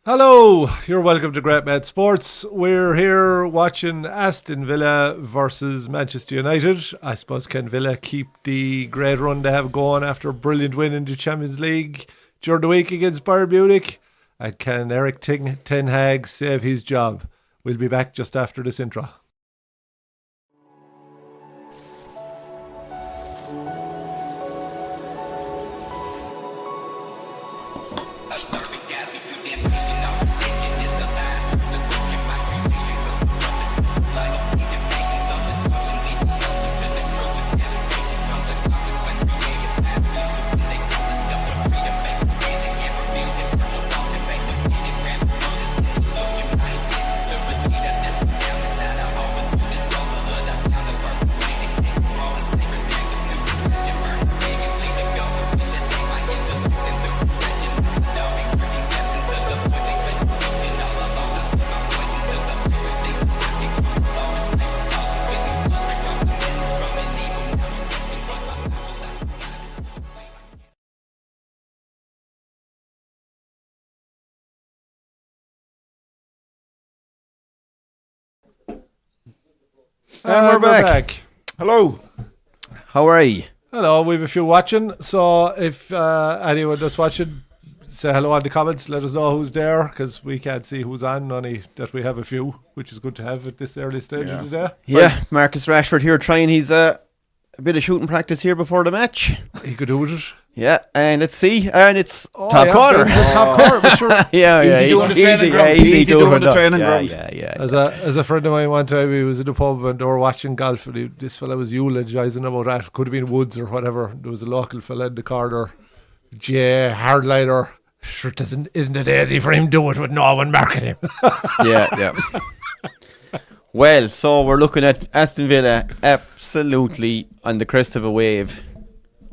Hello, you're welcome to Great Mad Sports. We're here watching Aston Villa versus Manchester United. I suppose can Villa keep the great run they have going after a brilliant win in the Champions League during the week against Bayern Munich? And can Eric Ten Hag save his job? We'll be back just after this intro. And we're back. Hello. How are you? Hello, we have a few watching. So if anyone that's watching, say hello in the comments. Let us know who's there, because we can't see who's on, only that we have a few, which is good to have at this early stage of the day. Yeah, Marcus Rashford here trying his a bit of shooting practice here before the match. He could do it. Yeah, and let's see. And it's top corner. Top corner, but sure. Easy doing the training ground. Easy doing the training ground. Yeah. As a friend of mine one time, he was in the pub and they were watching golf, and this fella was eulogising about that. Could have been Woods or whatever. There was a local fella in the corner, Jay Hardliner. Sure, isn't it easy for him to do it with no one marking him? Yeah. Well, so we're looking at Aston Villa absolutely on the crest of a wave.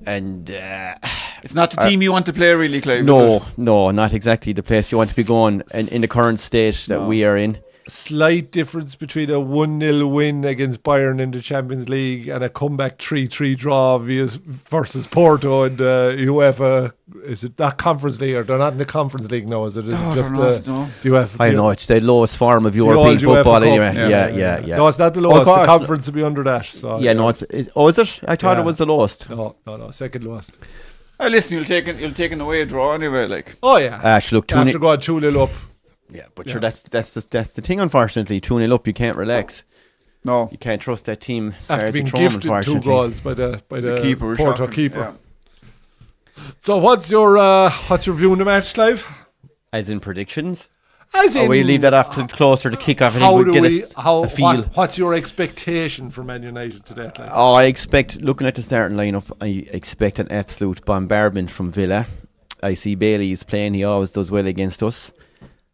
And it's not the team you want to play, really, Clive. No, not exactly the place you want to be going in the current state that we are in. Slight difference between a 1-0 win against Bayern in the Champions League and a comeback 3-3 draw versus Porto in the UEFA. Is it that Conference League, or they're not in the Conference League now? Is it just the UEFA? I know, it's the lowest form of European football anyway. Yeah. No, it's not the lowest. The conference will be under that. So, is it? I thought it was the lowest. No, second lowest. Listen, you'll take an away draw anyway, like. Oh yeah. After going 2-0 up. Yeah, but sure, that's the thing. Unfortunately, 2-0 up, you can't relax. No, you can't trust that team. After being gifted 2 goals by the keeper, Porto keeper. Yeah. So what's your view on the match, Clive? As in predictions? We leave that off to closer to kick off. A feel. What's your expectation for Man United today, Clive? I expect, looking at the starting lineup, I expect an absolute bombardment from Villa. I see Bailey's playing; he always does well against us.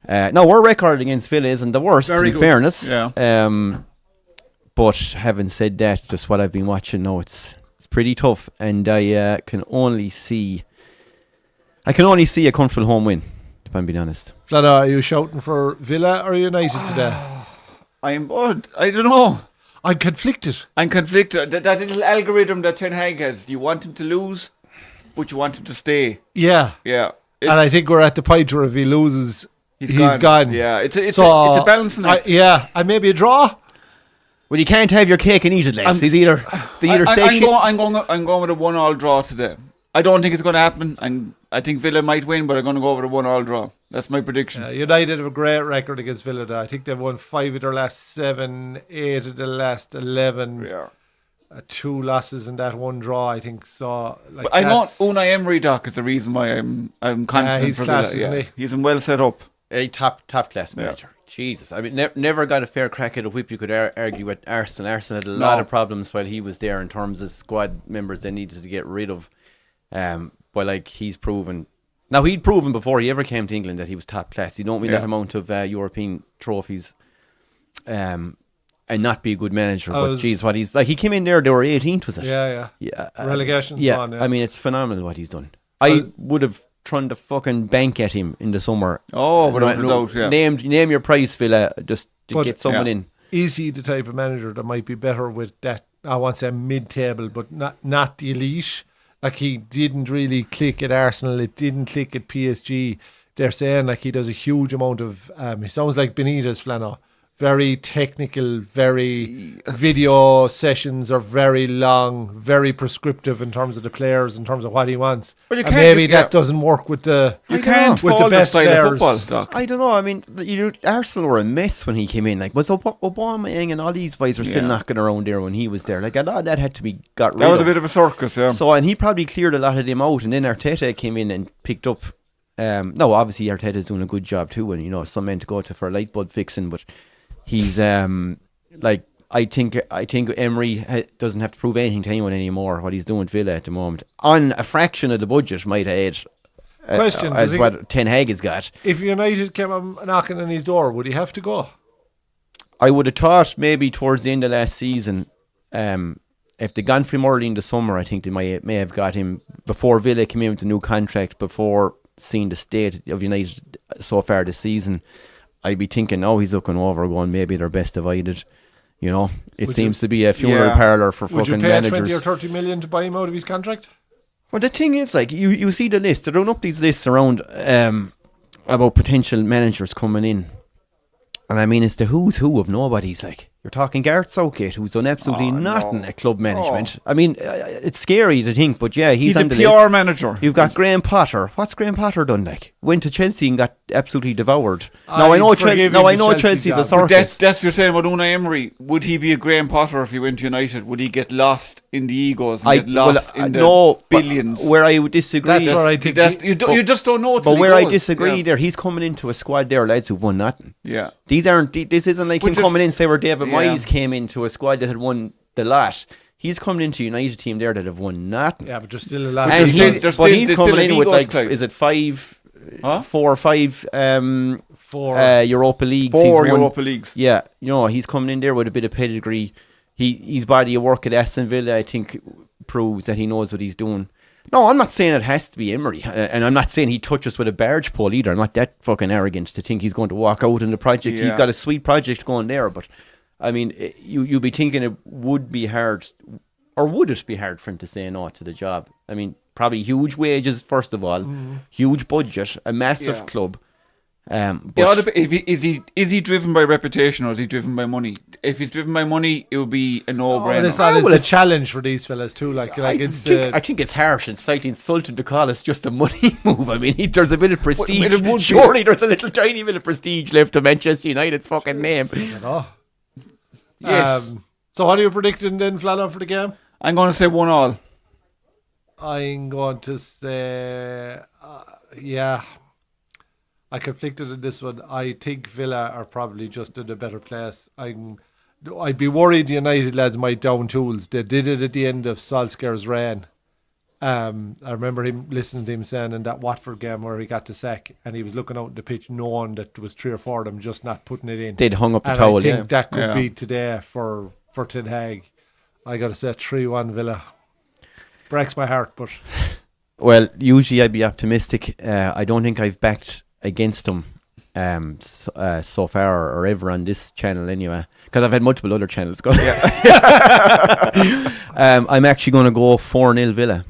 No, our record against Villa isn't the worst, in fairness. Yeah. But having said that, just what I've been watching now, it's pretty tough, and I can only see a comfortable home win, if I'm being honest. Flana, are you shouting for Villa or United today? I'm bored. I don't know. I'm conflicted. That little algorithm that Ten Hag has, you want him to lose, but you want him to stay. Yeah. And I think we're at the point where if he loses, he's gone. Yeah, it's a balancing act. And maybe a draw. Well, you can't have your cake and eat it, Les. He's either stay shit. I'm going with a 1-1 draw today. I don't think it's going to happen. I think Villa might win, but I'm going to go with a 1-1 draw. That's my prediction. United have a great record against Villa. I think they've won 5 of their last 7, 8 of their last 11. Yeah. 2 losses and that 1 draw, I think. So, but I know Unai Emery, Doc, is the reason why I'm confident he's for class, Villa. Isn't he? He's well set up. A top class manager. Jesus, I mean, never got a fair crack at a whip. You could argue with Arsenal. Arsenal had a lot of problems while he was there in terms of squad members they needed to get rid of. But he's proven. Now, he'd proven before he ever came to England that he was top class. You don't win that amount of European trophies, and not be a good manager. But geez, what he's like, he came in there. They were 18th, was it? Yeah. Relegation. Yeah, I mean, it's phenomenal what he's done. I would have trying to fucking bank at him in the summer. Oh, without a doubt, yeah. Name your price, Villa, just to get someone in. Is he the type of manager that might be better with that, I want to say mid-table, but not the elite? Like, he didn't really click at Arsenal, it didn't click at PSG. they're saying like he does a huge amount of. He sounds like Benitez, Flano. Very technical, very video sessions are very long, very prescriptive in terms of the players, in terms of what he wants. Well, and maybe that doesn't work with the. You can't fault the style of football, Doc. I don't know. I mean, Arsenal were a mess when he came in. Like, was Obama and all these guys were still knocking around there when he was there. Like, a lot of that had to be got rid of. That was a bit of a circus, yeah. So, and he probably cleared a lot of them out, and then Arteta came in and picked up. No, obviously Arteta's doing a good job too, and you know, some men to go to for light bulb fixing, but. He's like I think Emery doesn't have to prove anything to anyone anymore. What he's doing with Villa at the moment on a fraction of the budget might add. Question: as what Ten Hag has got. If United came knocking on his door, would he have to go? I would have thought maybe towards the end of last season, if they gone for him early in the summer, I think they may have got him before Villa came in with the new contract. Before seeing the state of United so far this season. I'd be thinking, he's looking over, going, maybe they're best divided. You know, it seems to be a funeral parlour for fucking managers. Would you pay 20 or 30 million to buy him out of his contract? Well, the thing is, like, you see the list. They're throwing up these lists around about potential managers coming in. And I mean, it's the who's who of nobodies. Like, you're talking Gareth Southgate, who's done absolutely nothing at club management. I mean, it's scary to think, but yeah, he's on the a PR manager. You've got Graham Potter. What's Graham Potter done? Like, went to Chelsea and got absolutely devoured. Now I know Chelsea's a circus. That's what you're saying about Unai Emery. Would he be a Graham Potter if he went to United? Would he get lost in the egos and get lost in the billions? Where I would disagree. That's what I think. You just don't know. But where I disagree there, he's coming into a squad there, lads, who've won nothing. Yeah. This isn't like him coming in, say, where David Moyes came into a squad that had won the lot. He's coming into a United team there that have won nothing. Yeah, but there's still a lot. And he's coming in with like, is it 4 or 5 Europa Leagues? 4 Europa Leagues. Yeah, you know, he's coming in there with a bit of pedigree. His body of work at Aston Villa, I think, proves that he knows what he's doing. No, I'm not saying it has to be Emery, and I'm not saying he touches with a barge pole either. I'm not that fucking arrogant to think he's going to walk out in the project. Yeah. He's got a sweet project going there, but I mean, you'd be thinking it would be hard, or would it be hard for him to say no to the job? I mean, probably huge wages, first of all, huge budget, a massive club. Is he driven by reputation or is he driven by money? If he's driven by money, it would be a no-brainer. It's a challenge for these fellas too. I think it's harsh and slightly insulting to call it just a money move. I mean, there's a bit of prestige. Surely there's a little tiny bit of prestige left to Manchester United's fucking name. Yes. So what are you predicting then, Flano, for the game? I'm going to say 1-1. I'm going to say, I conflicted in this one. I think Villa are probably just in a better place. I'd be worried the United lads might down tools. They did it at the end of Solskjaer's reign. I remember him listening to him saying in that Watford game where he got the sack and he was looking out the pitch knowing that there was 3 or 4 of them just not putting it in. They'd hung up the towel, I think that could be today for Ten Hag. I got to say 3-1 Villa. Breaks my heart, but... Well, usually I'd be optimistic. I don't think I've backed against them so far or ever on this channel anyway, because I've had multiple other channels go. I'm actually going to go 4-0 Villa.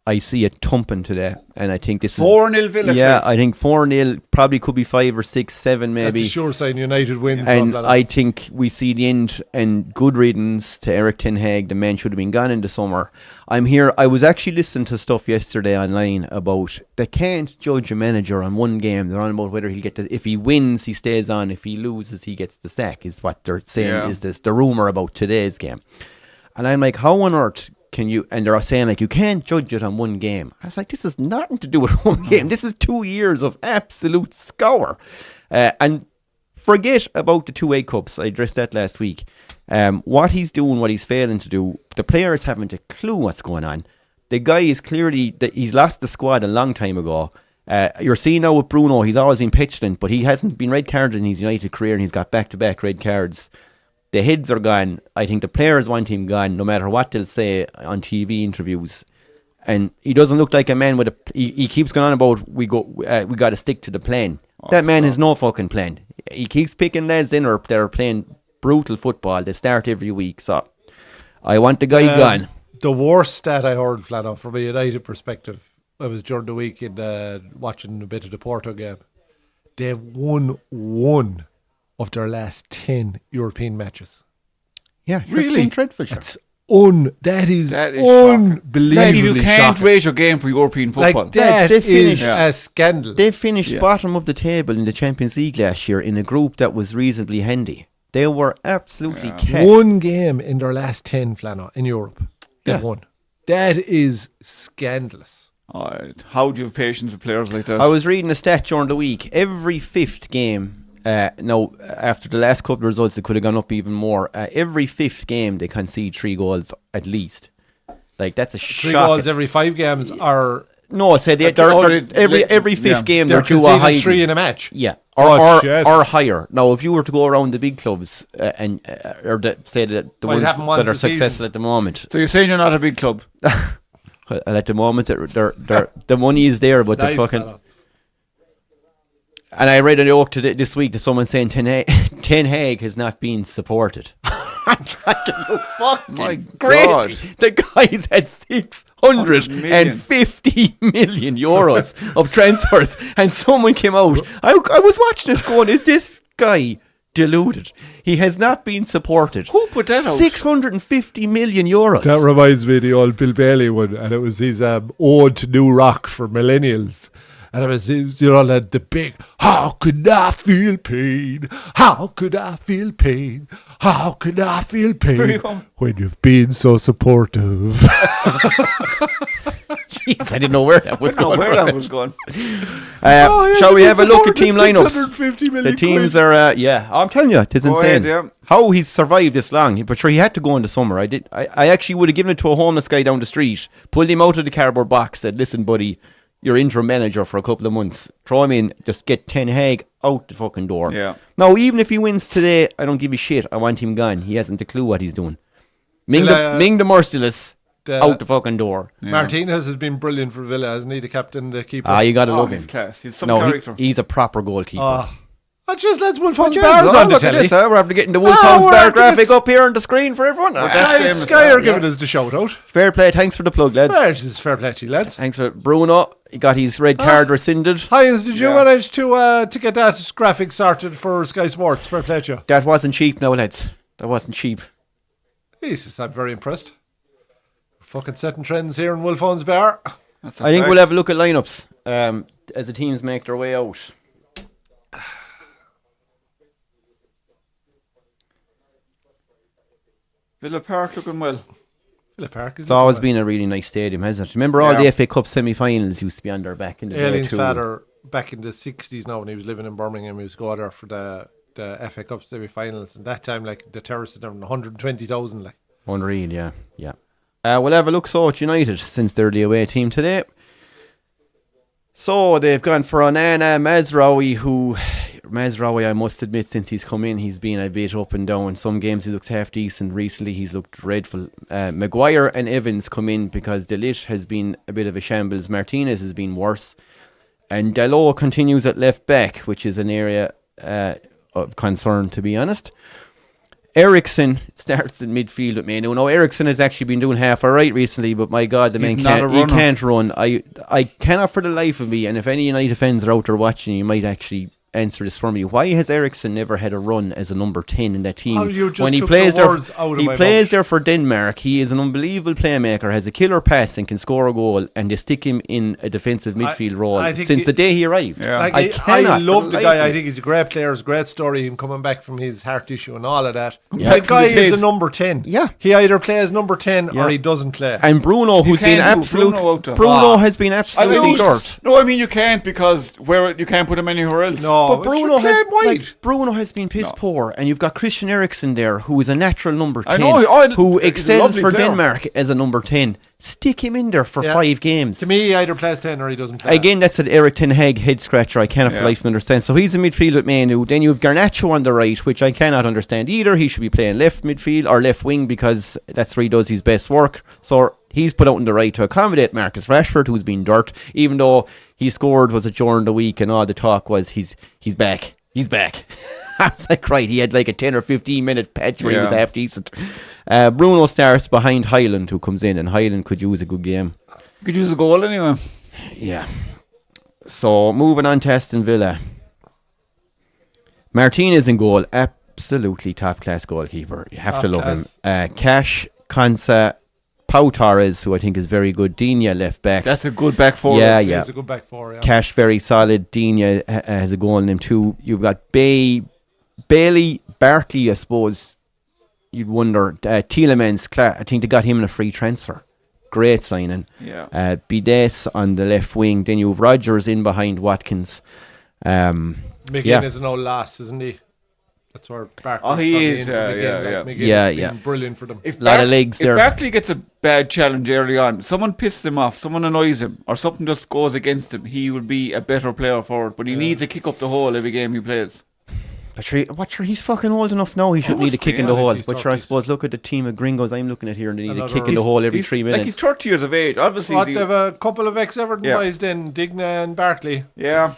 I see it thumping today, and I think this 4-0 Villa. Yeah, I think 4-0 probably could be 5 or 6, 7 maybe. That's a sure sign United wins. And I think we see the end, and good riddance to Eric Ten Hag. The man should have been gone in the summer. I'm here. I was actually listening to stuff yesterday online about they can't judge a manager on one game. They're on about whether he'll get if he wins, he stays on. If he loses, he gets the sack. Is what they're saying. Is this the rumor about today's game? And I'm like, how on earth can you? And they're saying like you can't judge it on one game. I was like, this has nothing to do with one game. This is 2 years of absolute scour. And forget about the 2 A Cups. I addressed that last week. What he's doing, what he's failing to do, the players haven't a clue what's going on. The guy is clearly he's lost the squad a long time ago. You're seeing now with Bruno, he's always been petulant, but he hasn't been red carded in his United career, and he's got back-to-back red cards. The heads are gone. I think the players want him gone, no matter what they'll say on TV interviews. And he doesn't look like a man with a. He keeps going on about we got to stick to the plan. That man has no fucking plan. He keeps picking lads in or they're playing brutal football. They start every week. So I want the guy gone. The worst stat I heard, Flano, from a United perspective, I was during the week watching a bit of the Porto game. They've won 1 of their last 10 European matches. Yeah, Really? it's been dreadful. That is shocking. unbelievably Like, you can't shocking. raise your game for European football. Like that They is finished- a scandal. They finished Yeah. bottom of the table in the Champions League last year in a group that was reasonably handy. They were absolutely kept. 1 game in their last 10, Flano, in Europe. They've won. That is scandalous. How do you have patience with players like that? I was reading a stat during the week. Every 5th game, now after the last couple of results, they could have gone up even more. Every 5th game, they concede 3 goals at least. Like, that's a 3 shock. goals every 5 games are No, I said every 5th game they're they're due a high. conceding 3 in a match. Yeah, Oh, Jesus. or higher. Now, if you were to go around the big clubs or say that the Well, it ones happened once that are a season. successful at the moment, So you're saying you're not a big club? and at the moment they're the money is there, but Nice, the fucking. fellow. And I read a joke this week to someone saying Ten Hag has not been supported. I'm like, you fucking My crazy. God. The guy's had 650 million euros of transfers, and someone came out. I was watching it going, is this guy deluded? He has not been supported. Who put that out? 650 million euros. That reminds me of the old Bill Bailey one, and it was his ode to New Rock for millennials. And it was like the big, how could I feel pain? How could I feel pain? How could I feel Where you pain going? when you've been so supportive? Jeez, I didn't know where that was going. Where that was going. Shall we have a look at team lineups? 650 million The teams quid. are, I'm telling you, it's Go insane. ahead, yeah. How he's survived this long. But sure, he had to go in the summer. I actually would have given it to a homeless guy down the street, pulled him out of the cardboard box, said, listen, buddy, you're interim manager for a couple of months. Throw him in, just get Ten Hag out the fucking door. Yeah. Now, even if he wins today, I don't give a shit. I want him gone. He hasn't a clue what he's doing. Ming the Merciless, out the fucking door. Martinez has been brilliant for Villa, hasn't he? The captain, the keeper. You gotta Oh, love he's him. class. He's some No, character. he's a proper goalkeeper. Just let's Wolfhounds Yeah, bars on the look at telly. this, we're after getting the Wolfhounds we're bar after graphic this. up here on the screen for everyone. That's Sky, famous, Sky are yeah. giving us the shout out. Fair play, thanks for the plug, lads. Fair play to you, lads. Thanks for Bruno. He got his red card rescinded. Hines, did you Yeah. manage to get that graphic sorted for Sky Sports? Fair play to you. That wasn't cheap now, lads. That wasn't cheap. Jesus, I'm very impressed. Fucking setting trends here in Wolfhounds Bar. That's a I think fact. we'll have a look at lineups as the teams make their way out. Villa Park looking well. Villa Park is It's always been a really nice stadium, hasn't it? Remember all Yeah. the FA Cup semi-finals used to be on there back in the day Alien's too. father back in the 60s now when he was living in Birmingham. He was going there for the FA Cup semi-finals. And that time, like, the terrace had 120,000. Like. Unreal, yeah. We'll have a look at United since they're the away team today. So they've gone for Onana Mazraoui, I must admit, since he's come in, he's been a bit up and down. Some games he looks half decent. Recently, he's looked dreadful. Maguire and Evans come in because De Ligt has been a bit of a shambles. Martinez has been worse. And Dalot continues at left back, which is an area of concern, to be honest. Ericsson starts in midfield with me. Now, Ericsson has actually been doing half alright recently, but my God, the man not a runner. can't run. I cannot for the life of me, and if any United fans are out there watching, you might actually answer this for me. Why has Ericsson never had a run as a number 10 in that team? Oh, you just when he took plays the there, words out of he my plays mouth. there for Denmark. He is an unbelievable playmaker, has a killer pass and can score a goal, and they stick him in a defensive midfield role I think since the day he arrived. Yeah. Like, I cannot I love for the life guy. of I me. think he's a great player. It's a great story. Him coming back from his heart issue and all of that. Yeah. The guy Back from the is a States. number 10. Yeah. He either plays number 10 Yeah. or he doesn't play. And Bruno, who's been can't move absolute. Bruno out there. Bruno has been I absolutely mean, dirt. no, I mean you can't because you can't put him anywhere else. No, But Bruno play has him wide. Bruno has been piss poor, and you've got Christian Eriksen there, who is a natural number 10, I know, who he's a excels lovely for player. Denmark as a number 10. Stick him in there for Yeah. 5 games. To me, he either plays 10 or he doesn't play. Again, that's an Eric Ten Hag head scratcher. I cannot for Yeah. life understand. So he's in midfield with Manu. Then you have Garnacho on the right, which I cannot understand either. He should be playing left midfield or left wing because that's where he does his best work. So he's put out on the right to accommodate Marcus Rashford, who's been dirt, even though he scored was it during the week and all the talk was he's back. He's back. I was like, right, he had like a 10 or 15 minute patch where he was Yeah. half decent. Bruno starts behind Highland, who comes in, and Highland could use a good game. You could use a goal anyway. Yeah. So moving on to Aston Villa. Martinez in goal, absolutely top class goalkeeper. You have to love him. Cash, Konsa, Pau Torres, who I think is very good. Dina left back. That's a good back four. Yeah. It's a good back four. Yeah. Cash very solid. Dina has a goal in him too. You've got Bailey, Barkley, I suppose. You'd wonder. Tielemans, I think they got him in a free transfer. Great signing. Yeah. Bides on the left wing. Then you have Rodgers in behind Watkins. McGinn is an old last, isn't he? That's where Barkley's he is. McGinn been brilliant for them. A lot of legs there. If Barkley gets a bad challenge early on, someone pisses him off, someone annoys him, or something just goes against him, he will be a better player for it. But he needs to kick up the hole every game he plays. But he's fucking old enough now. He shouldn't need a kick in the hole. But I suppose look at the team of gringos I'm looking at here, and they need a kick in the hole every 3 minutes. Like he's 30 years of age. Obviously, they have a couple of ex-Everton boys then, Digna and Barkley. Yeah.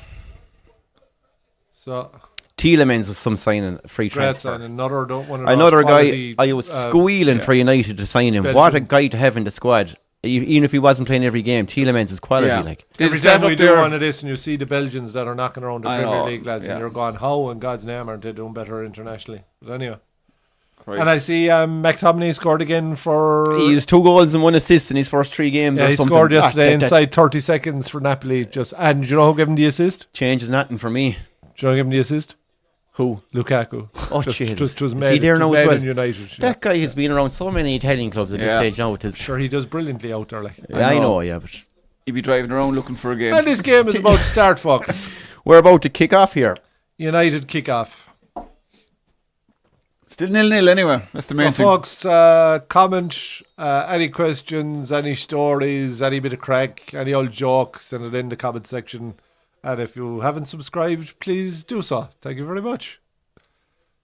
So Tielemans was some signing, free great transfer. signing. Another guy. I was squealing for United to sign him. What a guy to have in the squad. Even if he wasn't playing every game, Tielemans is quality. Yeah. Like every time we do one of this, and you see the Belgians that are knocking around the Premier League lads, and you're going, how in God's name aren't they doing better internationally? But anyway. Christ. And I see McTominay scored again for... He's 2 goals and 1 assist in his first 3 games. Yeah, he scored yesterday inside 30 seconds for Napoli. And do you know who gave him the assist? Changes nothing for me. Do you know who gave him the assist? Who? Lukaku. Oh, Jesus. Is he there now as well? United, that guy has been around so many Italian clubs at this stage now. Sure, he does brilliantly out there. Like. I know, but... He'd be driving around looking for a game. And this game is about to start, folks. We're about to kick off here. United kick off. Still 0-0 anyway. That's the main thing. Folks, comment, any questions, any stories, any bit of crack, any old jokes, send it in the comment section. And if you haven't subscribed, please do so. Thank you very much.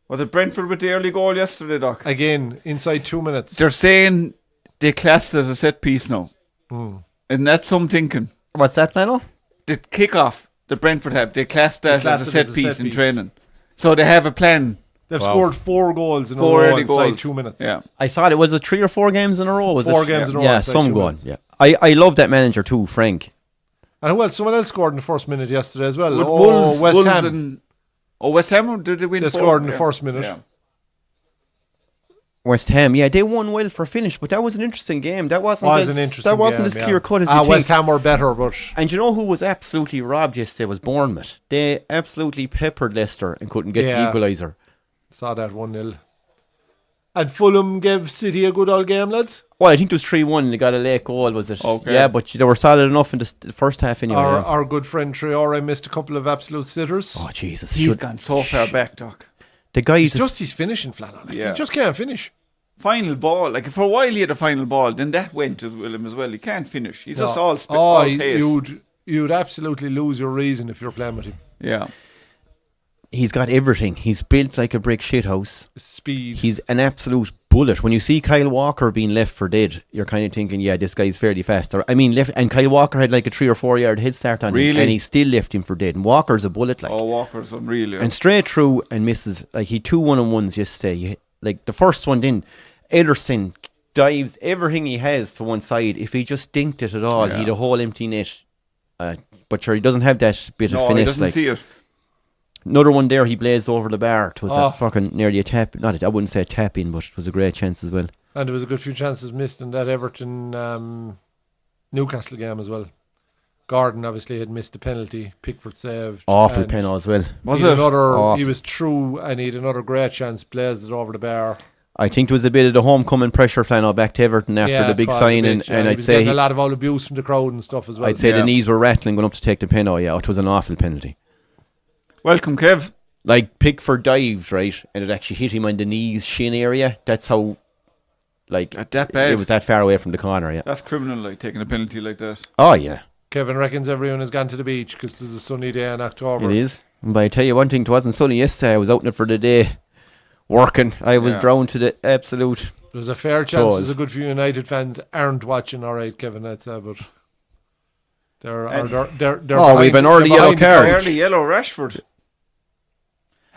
Was it Brentford with the early goal yesterday, Doc? Again, inside 2 minutes. They're saying they classed it as a set piece now. And that's some thinking. What's that, Mano? The kick-off that Brentford have, they classed that as a set piece in training. So they have a plan. They've scored 4 goals in a row inside 2 minutes. Yeah. I thought it was 3 or 4 games in a row. Was 4 games in a row. Yeah, some goals. Yeah. I love that manager too, Frank. And who else? Someone else scored in the first minute yesterday as well. West Ham. West Ham, did they win? They scored in the first minute. Yeah. West Ham, they won well for a finish, but that was an interesting game. That wasn't as clear cut as you think. West Ham were better, but... And you know who was absolutely robbed yesterday was Bournemouth. They absolutely peppered Leicester and couldn't get the equaliser. Saw that 1-0. And Fulham gave City a good old game, lads? Well, I think it was 3-1. They got a late goal, was it? Okay. Yeah, but they were solid enough in the first half anyway. Our good friend Traore missed a couple of absolute sitters. Oh, Jesus. He's gone so far back, Doc. The guy It's just his finishing, Flannel. He just can't finish. Final ball. Like, for a while he had a final ball, then that went to him as well. He can't finish. He's just all pace. You'd absolutely lose your reason if you're playing with him. Yeah. He's got everything. He's built like a brick shithouse. Speed. He's an absolute bullet. When you see Kyle Walker being left for dead, you're kind of thinking, this guy's fairly fast. And Kyle Walker had like a 3 or 4 yard head start on him, and he still left him for dead. And Walker's a bullet. Like. Oh, Walker's unreal. Yeah. And straight through and misses. Like, he 2 1-on-1s yesterday. Like, the first one then, Ederson dives everything he has to one side. If he just dinked it at all, he'd a whole empty net. But sure, he doesn't have that bit of finesse. He doesn't see it. Another one there, he blazed over the bar. It was a fucking nearly a tap. I wouldn't say a tap in, but it was a great chance as well. And there was a good few chances missed in that Everton Newcastle game as well. Gordon obviously had missed a penalty. Pickford saved. Awful penalty as well. He was through and he had another great chance, blazed it over the bar. I think it was a bit of the homecoming pressure Flannel back to Everton after the big sign, and I'd say a lot of all abuse from the crowd and stuff as well. I'd say the knees were rattling going up to take the penalty. It was an awful penalty. Welcome, Kev. Like, Pickford dived, right, and it actually hit him on the knees, shin area. That's how, like, at that bad. It was that far away from the corner. Yeah, that's criminal, like taking a penalty like that. Oh yeah. Kevin reckons everyone has gone to the beach because there's a sunny day in October. It is. But I tell you one thing, it wasn't sunny yesterday. I was out in it for the day, working. I was drowned to the absolute. There's a fair chance there's a good few United fans aren't watching. All right, Kevin, I'd say, but they're we've an early yellow card. Early yellow, Rashford.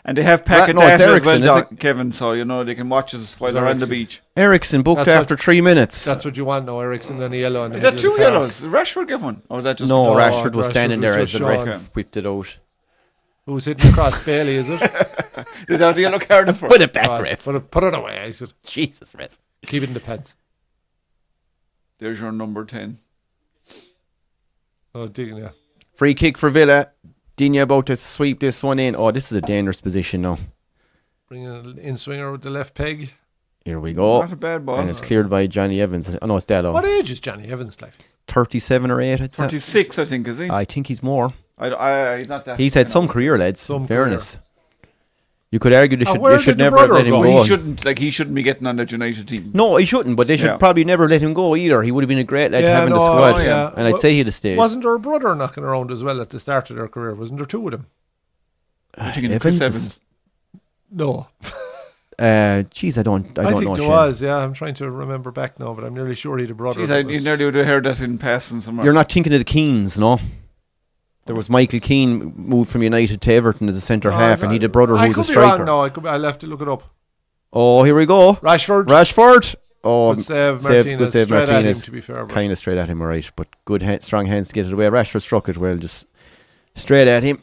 And they have packet No, it's data as Ericsson, well, is Kevin, so, they can watch us while It's they're on the Ericsson. beach. Ericsson booked That's after 3 minutes. That's what you want now, Ericsson and a yellow. On the Is that middle of 2 the car. yellows? Did Rashford get one? Or was that just No, a Oh, Rashford was Rashford standing was there as just the ref showing. whipped it out. Who's hitting across Bailey, is it? Did that the yellow card for? Put it back, God, ref. put it away, I said. Jesus, ref. Keep it in the pants. There's your number 10. Oh, digging, yeah. Free kick for Villa. Digne about to sweep this one in. Oh, this is a dangerous position now. Bringing an in swinger with the left peg. Here we go. Not a bad ball. And it's cleared by Johnny Evans. Oh, no, it's Dallo. What age is Johnny Evans like? 37 or 8, I'd say. 36, I think, is he? I think he's more. He's not that. He's had some career, lads. Some fairness. You could argue where they should did the never brother let him go? go. He shouldn't be getting on that United team. No, he shouldn't, but they should Yeah. probably never let him go either. He would have been a great lad Yeah, having the no, squad. yeah. And I'd say he'd have stayed. Wasn't there a brother knocking around as well at the start of their career? Wasn't there 2 of them? I think Chris Evans. No. Jeez, I don't I know. think there Shane. was, yeah. I'm trying to remember back now, but I'm nearly sure he had a brother. Jeez, that you was- nearly would have heard that in passing somewhere. You're not thinking of the Keanes, no? There was Michael Keane moved from United to Everton as a centre half, and he had a brother who I was a could be wrong striker. now. I'll have to look it up. Oh, here we go. Rashford. Oh, Good save, good Martinez. save, Straight at him, Martinez. to be fair. But Kind of straight at him, all right. But good strong hands to get it away. Rashford struck it well, just straight at him.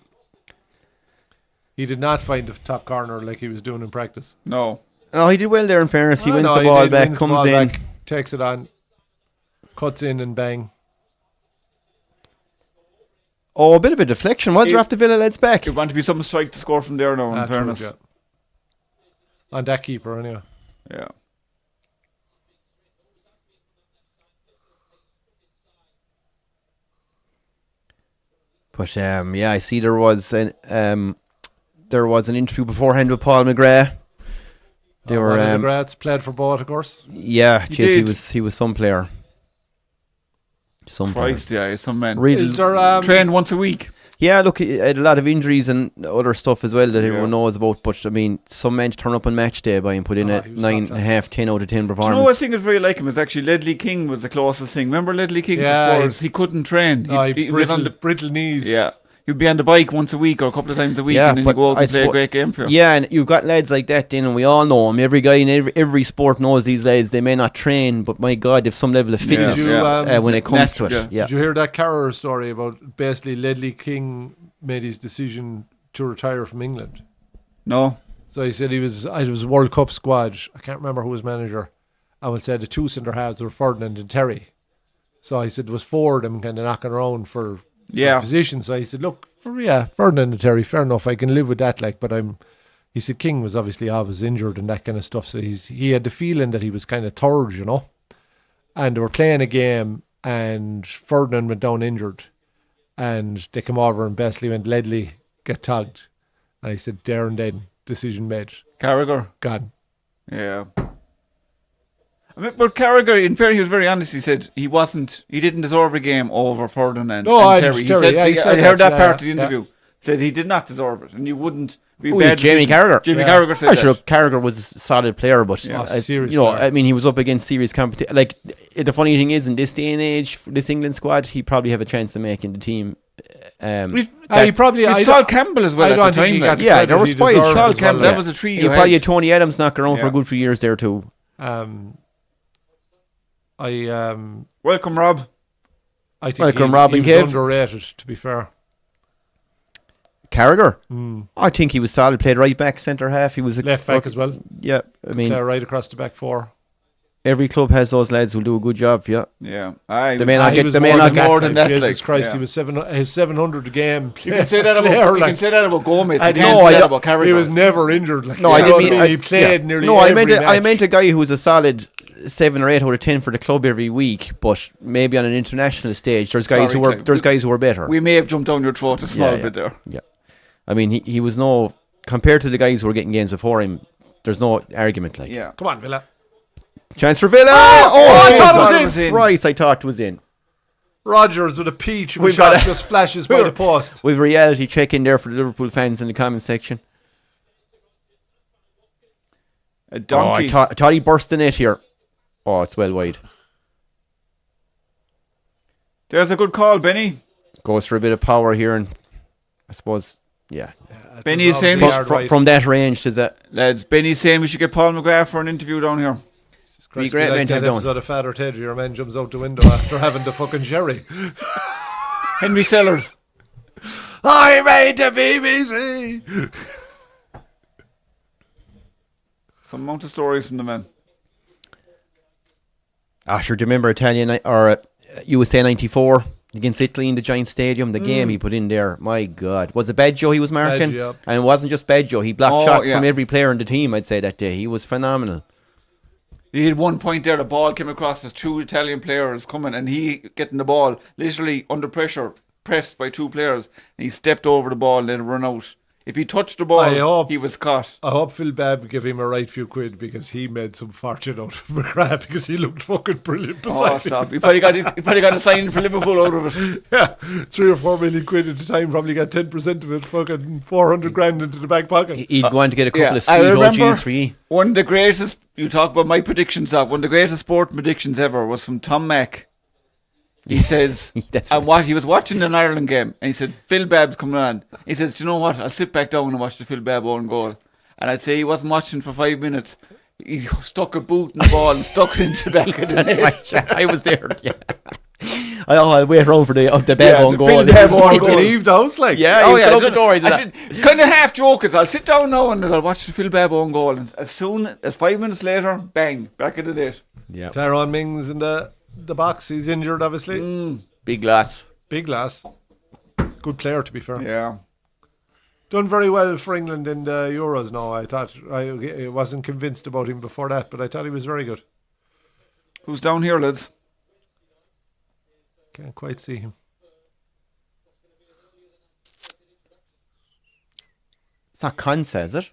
he did not find the top corner like he was doing in practice. No. No, he did well there in fairness. He wins No, the ball did, back, wins the comes ball in. back, takes it on, cuts in and bang. Oh, a bit of a deflection. Was there after Villa leads back? It want to be some strike to score from there now, in True, fairness. yeah. On that keeper, anyway. Yeah. But yeah, I see there was an interview beforehand with Paul McGrath. They were McGrath's played for both, of course. yeah, He jeez, did. he was some player. Some player. Christ, yeah, some man. Really- Is there Train once a week. Yeah, look, he had a lot of injuries and other stuff as well that Yeah. everyone knows about. But I mean, some men turn up on match day by and put in a he was 9.5, 10 out of 10 Do you performance. know what I think is very like him is actually Ledley King was the closest thing. Remember Ledley King? Yeah, to scores? He couldn't train. He was on the brittle knees. yeah. He'd be on the bike once a week or a couple of times a week, Yeah, and then but he'd go out I and play a suppo- great game for you. Yeah, and you've got lads like that then, and we all know them. Every guy in every sport knows these lads. They may not train, but my God, they've some level of fitness Did you, when it comes to it. Natural, Yeah. Did you hear that Carrer story about basically Ledley King made his decision to retire from England? No. So he said it was a World Cup squad. I can't remember who was manager. I would say the 2 centre halves were Ferdinand and Terry. So he said there was 4 of them kind of knocking around for position. So he said, look, Ferdinand and Terry, fair enough, I can live with that. But he said King was obviously always injured and that kind of stuff. So he had the feeling that he was kind of third, And they were playing a game and Ferdinand went down injured. And they come over and basically went, Ledley, get tagged. And he said, there and then, decision made. Carragher. Gone. Yeah. I mean, but Carragher, in fairness, he was very honest. He said he didn't deserve a game over Ferdinand No, and I Terry. Terry, He said, I heard that part of the yeah. interview. Said he did not deserve it, and you wouldn't be Who, bad. Jamie decision. Carragher? Jamie Yeah. Carragher said Actually, that. look, Carragher was a solid player, but serious player. player. I mean, he was up against serious competition. Like the funny thing is, in this day and age, this England squad, he probably have a chance to make in the team. He probably. With Sol Campbell as well I at don't the think he time. got Like. the Yeah, credit there was he spoiled. deserved Sol as Campbell, well, that was a trio. He probably had Tony Adams knocking around for Yeah. a good few years there too. Welcome, Rob. I think Welcome, Rob he and was Kev. underrated, to be fair. Carragher, I think he was solid. Played right back, centre half. He was a Left back as well. Yeah, I mean, Play right across the back 4. every club has those lads who'll do a good job. Yeah, Yeah. They may not He get. was They may not get. more than that, Jesus like, Christ, yeah. he was 700 a game. You can say that about Gomez. I You know, can't say that about Carragher. He was never injured. Like, No, you I know didn't what mean. He played nearly No, every match. I meant a guy who was a solid 7 or 8 out of 10 for the club every week, but maybe on an international stage, there's guys Sorry, Clive. who were better. We may have jumped down your throat a small bit there. Yeah, I mean, he was no compared to the guys who were getting games before him. There's no argument. Like, Yeah. Come on, Villa. chance for Villa. I thought it was Jesus in. Christ, I thought it was in. Rogers with a peach. We've Shot got a- just flashes by the post. With reality check in there for the Liverpool fans in the comment section. A donkey. I thought he burst the net here. Oh, it's well wide. There's a good call, Benny. Goes for a bit of power here, and I suppose Yeah. Benny is saying From that range, is that? lads, Benny's saying we should get Paul McGrath for an interview down here. Be great, like man. that Down. episode of Father Ted, your man jumps out the window after having the fucking sherry. Henry Sellers. I made the BBC. Some amount of stories from the man. Sure, do you remember Italian or USA 94 against Italy in the Giant Stadium? The game he put in there, my God. Was it Baggio he was marking? Baggio. And it wasn't just Baggio. He blocked shots from every player in the team, I'd say, that day. He was phenomenal. He had one point there, the ball came across, the two Italian players coming, and he getting the ball literally under pressure, pressed by two players, and he stepped over the ball and let it run out. If he touched the ball, he was caught. I hope Phil Babb gave him a right few quid because he made some fortune out of McGrath because he looked fucking brilliant beside Stop. He probably got a signing for Liverpool out of it. Yeah, 3 or 4 million quid at the time, probably got 10% of it, fucking 400 grand into the back pocket. He'd go on to get a couple of sweet OGs for you. One of the greatest, you talk about my predictions one of the greatest sport predictions ever was from Tom Mack. He says, he was watching an Ireland game, and he said, Phil Babb's coming on. He says, do you know what? I'll sit back down and watch the Phil Babb own goal. And I'd say he wasn't watching for 5 minutes. He stuck a boot in the ball and stuck it into the back of the net. Right, yeah, I was there, yeah. I'll wait around for the Babb own goal. Phil Babb own goal. Leave the house, like. Yeah, oh, yeah. Open the door. I said, kind of half joking. I'll sit down now and I'll watch the Phil Babb own goal. And as soon as 5 minutes later, bang, back of the net. Yeah. Tyrone Mings in the box. He's injured, obviously. Big lass. Big lass. Good player, to be fair. Yeah. Done very well for England in the Euros now. I thought I wasn't convinced about him before that, but I thought he was very good. Who's down here, lads? Can't quite see him. It's not Consa, is it?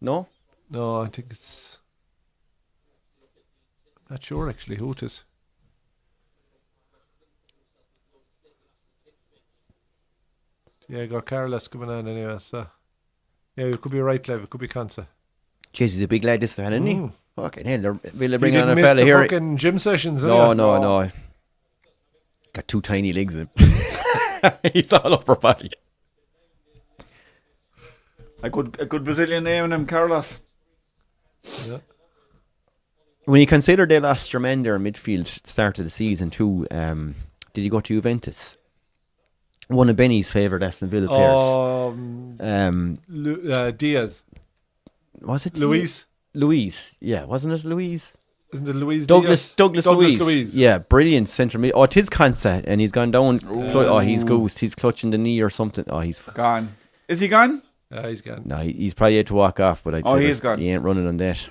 No? No, I think it's... I'm not sure actually who it is. Yeah, got Carlos coming on anyway, so... Yeah, it could be right, Clive. It could be Consa. Jeez, he's a big lad this time, isn't he? Fucking hell, will they bring He on a didn't miss fella the here? fucking gym sessions, No. anyway. Got 2 tiny legs in him. He's all upper body. A good Brazilian name in him, Carlos. Yeah. When you consider they lost Jermaine there in midfield start of the season too, did you go to Juventus? One of Benny's favourite Aston Villa players. Diaz. Was it Luis? Luis, yeah, wasn't it Luis? Isn't it Luis Douglas Diaz? Luis. Yeah, brilliant centre mid. Oh, it is Consa, and he's gone down. He's goosed. He's clutching the knee or something. Oh, he's gone. Is he gone? He's gone. No, he's probably had to walk off, but I'd say he's gone. He ain't running on that.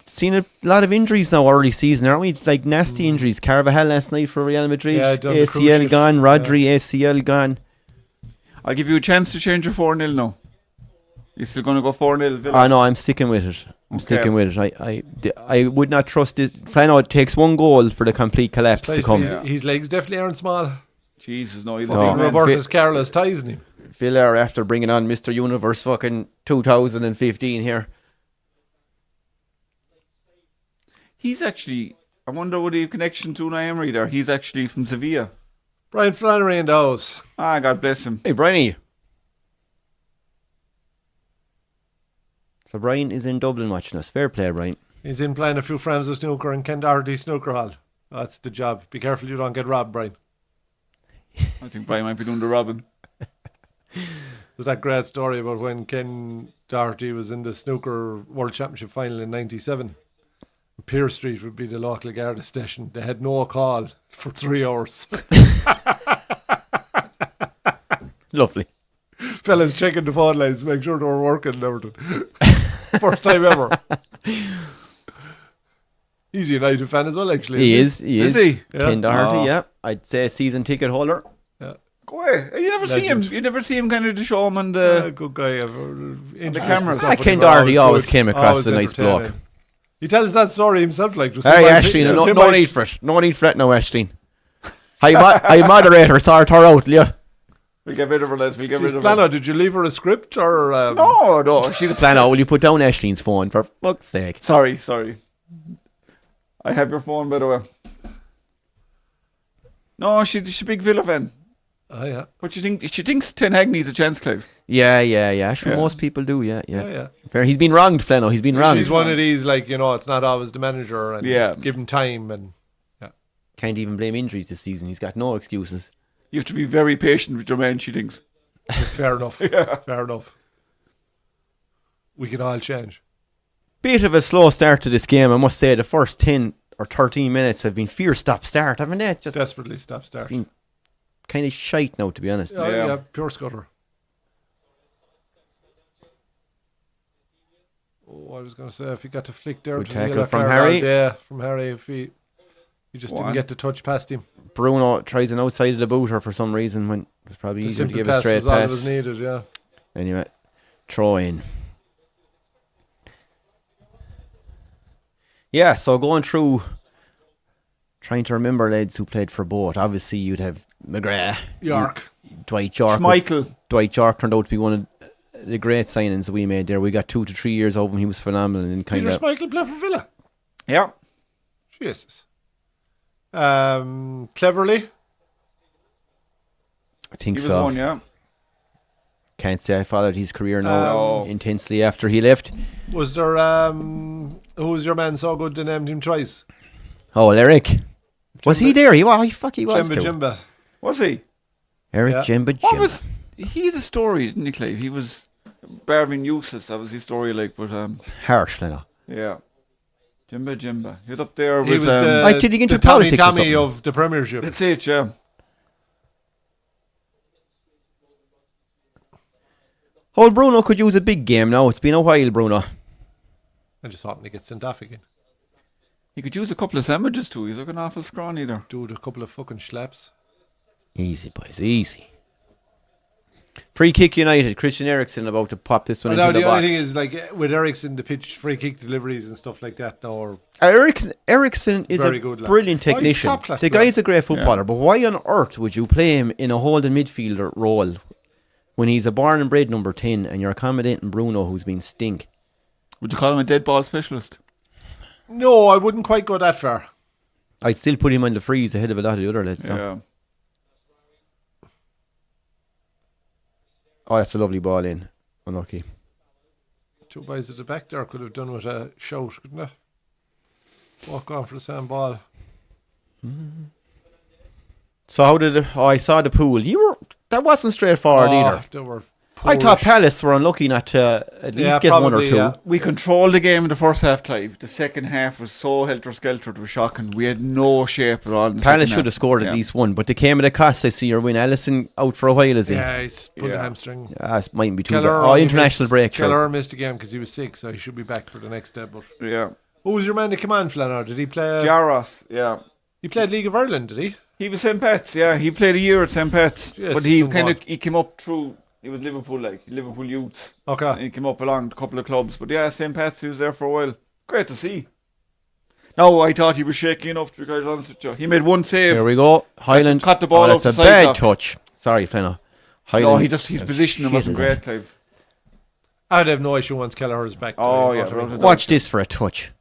Seen a lot of injuries now early season, aren't we? Like nasty injuries. Carvajal last night for Real Madrid. Yeah, ACL gone. Rodri ACL gone. I'll give you a chance to change your 4-0 now. You're still going to go 4-0 Villa? Oh no, I'm sticking with it. Sticking with it. I would not trust this. Flano, it takes one goal for the complete collapse to come. His legs definitely aren't small. Jesus, no. Roberto's Carlos ties him. Villa are after bringing on Mr. Universe fucking 2015 here. He's actually, I wonder would he have connection to Unai Emery there? He's actually from Sevilla. Brian Flannery in the house. God bless him. Hey, Bryony. So Brian is in Dublin watching us. Fair play, Brian. He's in playing a few frames of snooker in Ken Doherty Snooker Hall. That's the job. Be careful you don't get robbed, Brian. I think Brian might be doing the robbing. There's that great story about when Ken Doherty was in the snooker World Championship final in 97. Pier Street would be the local Garda station. They had no call for 3 hours. Lovely. Fellas checking the phone lines to make sure they were working and everything. First time ever. He's a United fan as well, actually. He is. Is he? Ken Doherty, yeah. I'd say season ticket holder. Yeah. Go away. You never see him. You never see him kind of to show him on the... good guy. The cameras. Ken Doherty always came across as a nice bloke. He tells that story himself, like. Hey, Ashleen, no need for it. No need for it now, Ashleen. Hi, moderator, sort her out, yeah. We'll get rid of her, lads. We'll get rid of her. Flano, did you leave her a script or? No. She's Flano, will you put down Ashleen's phone for fuck's sake? Sorry. I have your phone, by the way. No, she's a big Villa fan. Oh, yeah. But she thinks Ten Hag needs a chance, Clive. Yeah. Sure, most people do. Yeah. Oh, yeah. Fair. He's been wronged, Flano. He's been wronged. She's one of these, like, you know, it's not always the manager and give him time and Can't even blame injuries this season. He's got no excuses. You have to be very patient with your man, she thinks. fair enough. Fair enough. We can all change. Bit of a slow start to this game, I must say. The first 10 or 13 minutes have been fierce stop-start, haven't they? Just desperately stop-start. Been kind of shite now, to be honest. Yeah, pure scutter. Oh, I was going to say, if he got to flick there. Good tackle from Harry. Yeah, from Harry. If he just didn't get the touch past him. Bruno tries an outside of the booter for some reason when it was probably easier to give a straight pass. All that was needed, yeah. Anyway, throw in. Yeah, so going through, trying to remember lads who played for both. Obviously, you'd have McGrath. York. Dwight York. Schmeichel. Dwight York turned out to be one of the great signings that we made there. We got 2 to 3 years over him. He was phenomenal. And Peter Schmeichel played for Villa. Yeah. Jesus. Cleverly. I think he was so. One, yeah. Can't say I followed his career now intensely after he left. Was there who was your man so good they named him twice? Oh, Eric. Was he there? He was Jimba. Was he? Eric Jimba. What was he had a story, didn't he, Clive? He was barely useless. That was his story, like, but harsh, Flano. Yeah. Jimba. He was up there with he was the Tommy of the Premiership. That's it, yeah. Old Bruno could use a big game now. It's been a while, Bruno. I just hoping he gets sent off again. He could use a couple of sandwiches too. He's looking awful scrawny there. Do a couple of fucking slaps. Easy, boys, easy. Free kick United. Christian Eriksen about to pop this one into the box. The only thing is, like, with Eriksen, the pitch free kick deliveries and stuff like that now Eriksen is a brilliant technician. The guy's a great footballer, but why on earth would you play him in a holding midfielder role when he's a born and bred number 10 and you're accommodating Bruno, who's been stink? Would you call him a dead ball specialist? No, I wouldn't quite go that far. I'd still put him on the freeze ahead of a lot of the other lads. Yeah. Oh, that's a lovely ball in. Unlucky. 2 guys at the back there could have done with a shout, couldn't they? Walk on for the same ball. So how did I saw the pool. That wasn't straightforward either. They were I thought Palace were unlucky not to at least get one or two. Yeah. We controlled the game in the first half, Clive. The second half was so helter-skelter, it was shocking. We had no shape at all. Palace should have scored at least one, but they came at a cost. I see your win. Allison out for a while, is he? Yeah, he's put a hamstring. It mightn't be too bad. International break. Keller missed the game because he was sick, so he should be back for the next day. But yeah. Who was your man that came on, Flano? Did he play? Jaros, yeah. He played League of Ireland, did he? He was St. Pat's, yeah. He played a year at St. Pat's. Yes, but he came up through... He was Liverpool youths. Okay. And he came up along a couple of clubs. But yeah, St. Pat's, he was there for a while. Great to see. No, I thought he was shaky enough, to be quite honest with you. He made one save. There we go. Highland. Cut the ball out the that's a side bad top. touch. Sorry, Flano. No, his positioning wasn't great, Clive. I'd have no issue once Kelleher's back. Oh, yeah. Watch this for a touch.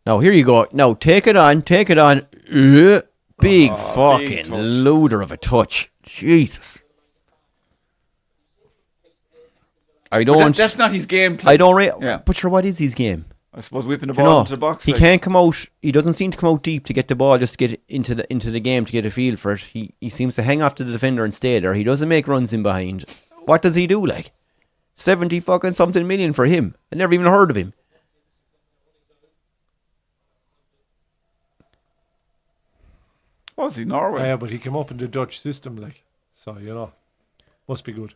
Now, here you go. Now, take it on. Big fucking loader of a touch. Jesus. That's not his game, Clive. But sure, what is his game? I suppose whipping the ball into the box. He can't come out. He doesn't seem to come out deep to get the ball, just to get into the game to get a feel for it. He seems to hang off to the defender and stay there. He doesn't make runs in behind. What does he do? Like 70 fucking something million for him. I never even heard of him. Was he Norway? Yeah, but he came up in the Dutch system, like, so must be good.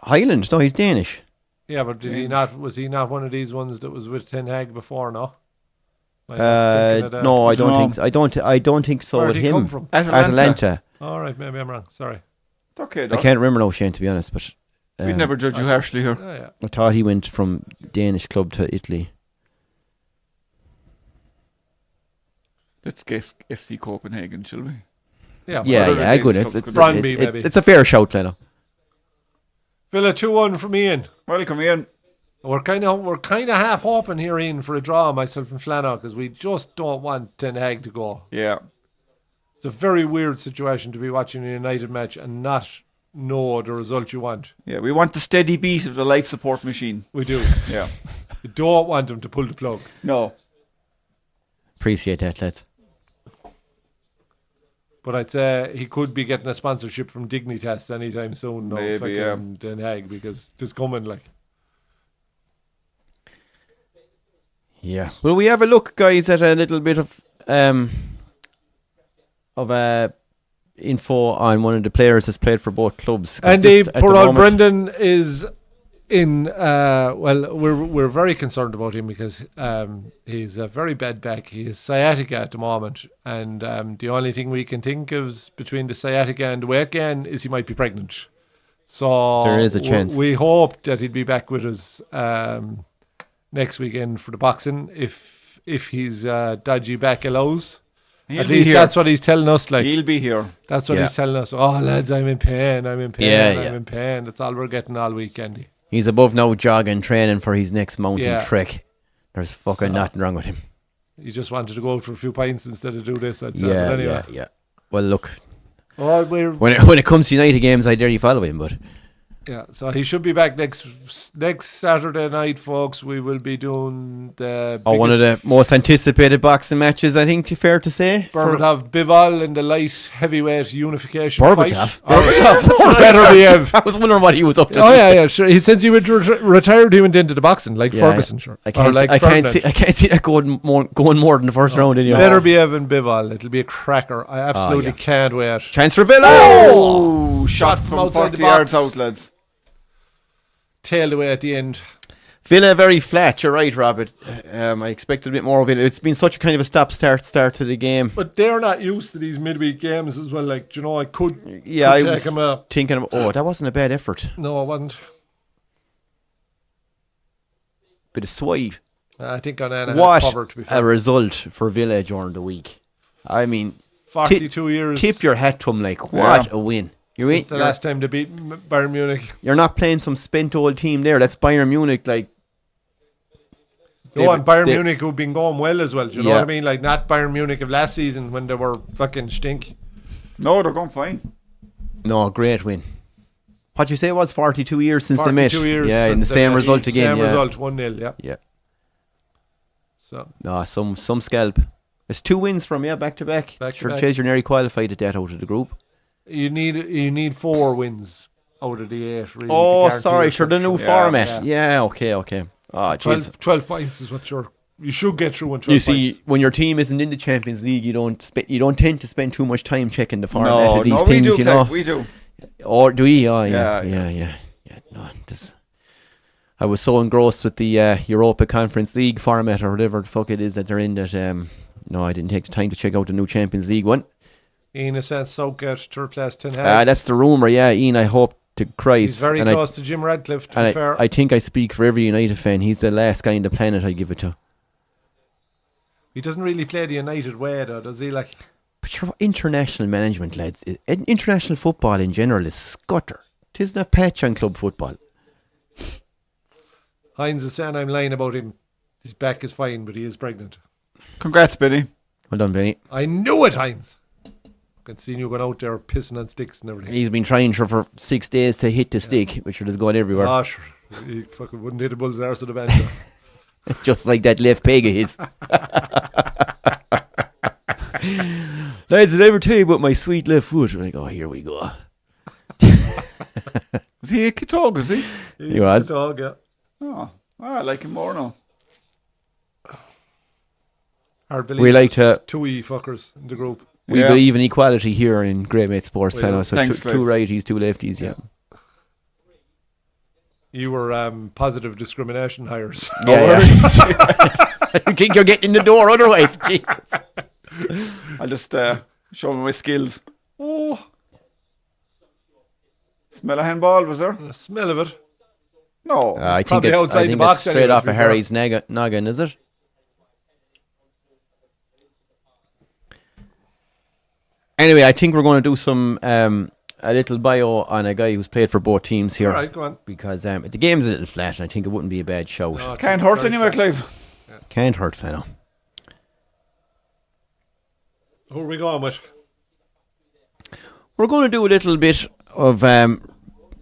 Highland? No, he's Danish. Yeah, but did he not? Was he not one of these ones that was with Ten Hag before? No. No, I don't think so. Where With did he him come from? Atalanta. All right, maybe I'm wrong. Sorry. It's okay. I can't remember now, Shane, to be honest. But we'd never judge you harshly here. Yeah. I thought he went from Danish club to Italy. Let's guess FC Copenhagen, shall we? Yeah, good. It's a fair shout, Leno. Villa 2-1 from Ian. Welcome, Ian. We're kind of half hoping here, Ian, for a draw, myself and Flano, because we just don't want Ten Hag to go. Yeah. It's a very weird situation to be watching a United match and not know the result you want. Yeah, we want the steady beat of the life support machine. We do. Yeah. You don't want them to pull the plug. No. Appreciate that, lads. But I'd say he could be getting a sponsorship from Dignitas anytime soon. No, Maybe, fucking Den Haag, because it's coming like. Yeah. Will we have a look, guys, at a little bit of info on one of the players that's played for both clubs? And poor old Brendan is in. Well, we're very concerned about him because he's a very bad back. He is sciatica at the moment, and the only thing we can think of between the sciatica and the weight gain is he might be pregnant. So there is a chance. We hope that he'd be back with us next weekend for the boxing if his dodgy back allows. At least that's what he's telling us. Like, he'll be here. That's what he's telling us. Oh, lads, I'm in pain. I'm in pain. I'm in pain. That's all we're getting all weekend. He's above now jogging, training for his next mountain trek. There's fucking nothing wrong with him. He just wanted to go out for a few pints instead of do this. I'd say. But anyway. Yeah. Well, look. Oh, when it comes to United games, I dare you follow him, but. Yeah, so he should be back next Saturday night, folks. We will be doing one of the most anticipated boxing matches, I think, fair to say. Berbatov Bivol in the light heavyweight unification Berbatov. Berbatov. I was wondering what he was up to. Oh yeah, sure. Since he retired, he went into the boxing like Ferguson. Sure. I can't see that going more than the first round. Anyway. Berbatov and Bivol. It'll be a cracker. I absolutely can't wait. Chance for Villa. Oh, shot from outside 40 yards out, lads. Tailed away at the end. Villa very flat, you're right, Robert. I expected a bit more of it. It's been such a kind of a start to the game. But they're not used to these midweek games as well. Like, you know, I was thinking, that wasn't a bad effort. No, it wasn't. Bit of swive. I think Onana had covered, to be fair. A result for Villa during the week. I mean, 42 years. Tip your hat to him, like, what a win. Since the last time they beat Bayern Munich. You're not playing some spent old team there. That's Bayern Munich, like. And Bayern Munich who've been going well as well. Do you know what I mean? Like, not Bayern Munich of last season when they were fucking stink. No, they're going fine. No, great win. What you say it was 42 years since they met. 42 years. Yeah, in the same result again. Same result, 1-0, Yeah. So. No, some scalp. It's 2 wins from back to back. Sure, Chase, you're nearly qualified at that out of the group. You need 4 wins out of the 8. Really, oh, sorry, sure, the new format. Yeah, okay. Oh, 12 points is what you should get through in 12 points. You see, when your team isn't in the Champions League, you don't tend to spend too much time checking the format of these things. We do, you know. We do. Or do we? Oh, yeah. No, I was so engrossed with the Europa Conference League format or whatever the fuck it is that they're in that no, I didn't take the time to check out the new Champions League one. Ian has sent Southgate to replace Ten Hag. That's the rumour, yeah. Ian, I hope to Christ. He's very close to Jim Radcliffe, to be fair. I think I speak for every United fan. He's the last guy on the planet I give it to. He doesn't really play the United way, though, does he? Like, but your international management, lads, international football in general is scutter. 'Tisn't a patch on club football. Heinz is saying I'm lying about him. His back is fine, but he is pregnant. Congrats, Benny. Well done, Benny. I knew it, Heinz. I can see you going out there pissing on sticks and everything. He's been trying for 6 days to hit the stick, which is going everywhere. Oh, sure. He fucking wouldn't hit the bull's arse of the bench. Just like that left peg of his. Lads, did I ever tell you about my sweet left foot? I'm like, oh, here we go. Was he a Kitog, is he? He was. Kitog, yeah. Oh, I like him more now. We like to 2 fuckers in the group. We believe in equality here in Great Mate Sports. So thanks, 2 righties, 2 lefties, yeah. You were positive discrimination hires. Yeah. I think you're getting in the door otherwise. Jesus. I'll just show me my skills. Oh. Smell a handball, was there? The smell of it. No. I think it's straight off of Harry's noggin, is it? Anyway, I think we're going to do some a little bio on a guy who's played for both teams here. All right, go on. Because the game's a little flat, and I think it wouldn't be a bad shout. No, can't hurt anyway, Clive. Yeah. Can't hurt, I know. Who are we going with? We're going to do a little bit of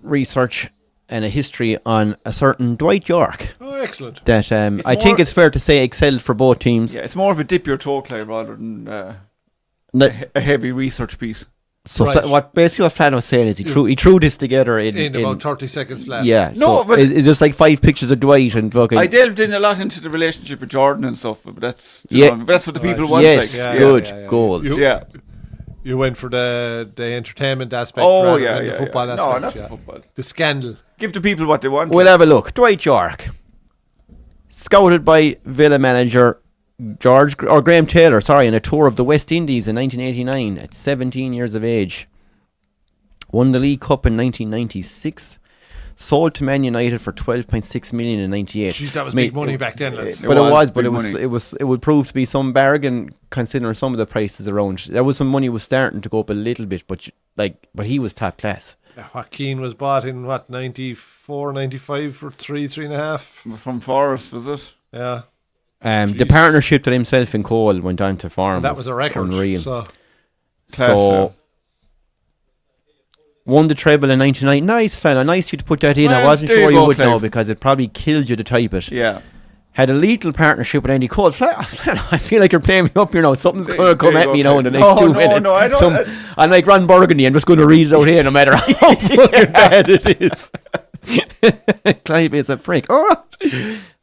research and a history on a certain Dwight York. Oh, excellent. That I think it's fair to say excelled for both teams. Yeah, it's more of a dip your toe, Clay, rather than a heavy research piece. So Right. what Flan was saying is he threw this together in about 30 seconds flat. Yeah, No, so but- it's just like 5 pictures of Dwight and fucking. I delved in a lot into the relationship with Jordan and stuff, but that's that's what the people Right. want. Yes, like. good goals. Yeah. You went for the entertainment aspect Oh rather yeah, than yeah. the football yeah. aspect. No, not yeah. the football. The scandal. Give the people what they want. We'll have a look. Dwight York, scouted by Villa manager Graham Taylor, in a tour of the West Indies in 1989 at 17 years of age. Won the League Cup in 1996. Sold to Man United for 12.6 million in 98. Jeez, that was big money back then, lads. But it would prove to be some bargain considering some of the prices around. There was some money was starting to go up a little bit, but he was top class. Joaquin was bought in 94, 95 for 3.5. From Forest, was it? Yeah. The partnership that himself and Cole went on to form. And that was a record. Unreal. So Class, won the treble in 99. Nice fella, nice you to put that in. I Well, wasn't there sure you you go, would know Clive. because it probably killed you to type it. Yeah. Had a lethal partnership with Andy Cole. I feel like you're playing me up here now. Something's going to come there at you me go, now in the Clive. next 2 No, minutes. no, I don't- I'm like Ron Burgundy. I'm just going to read it out here no matter how fucking bad it is. Clive is a prick. Oh.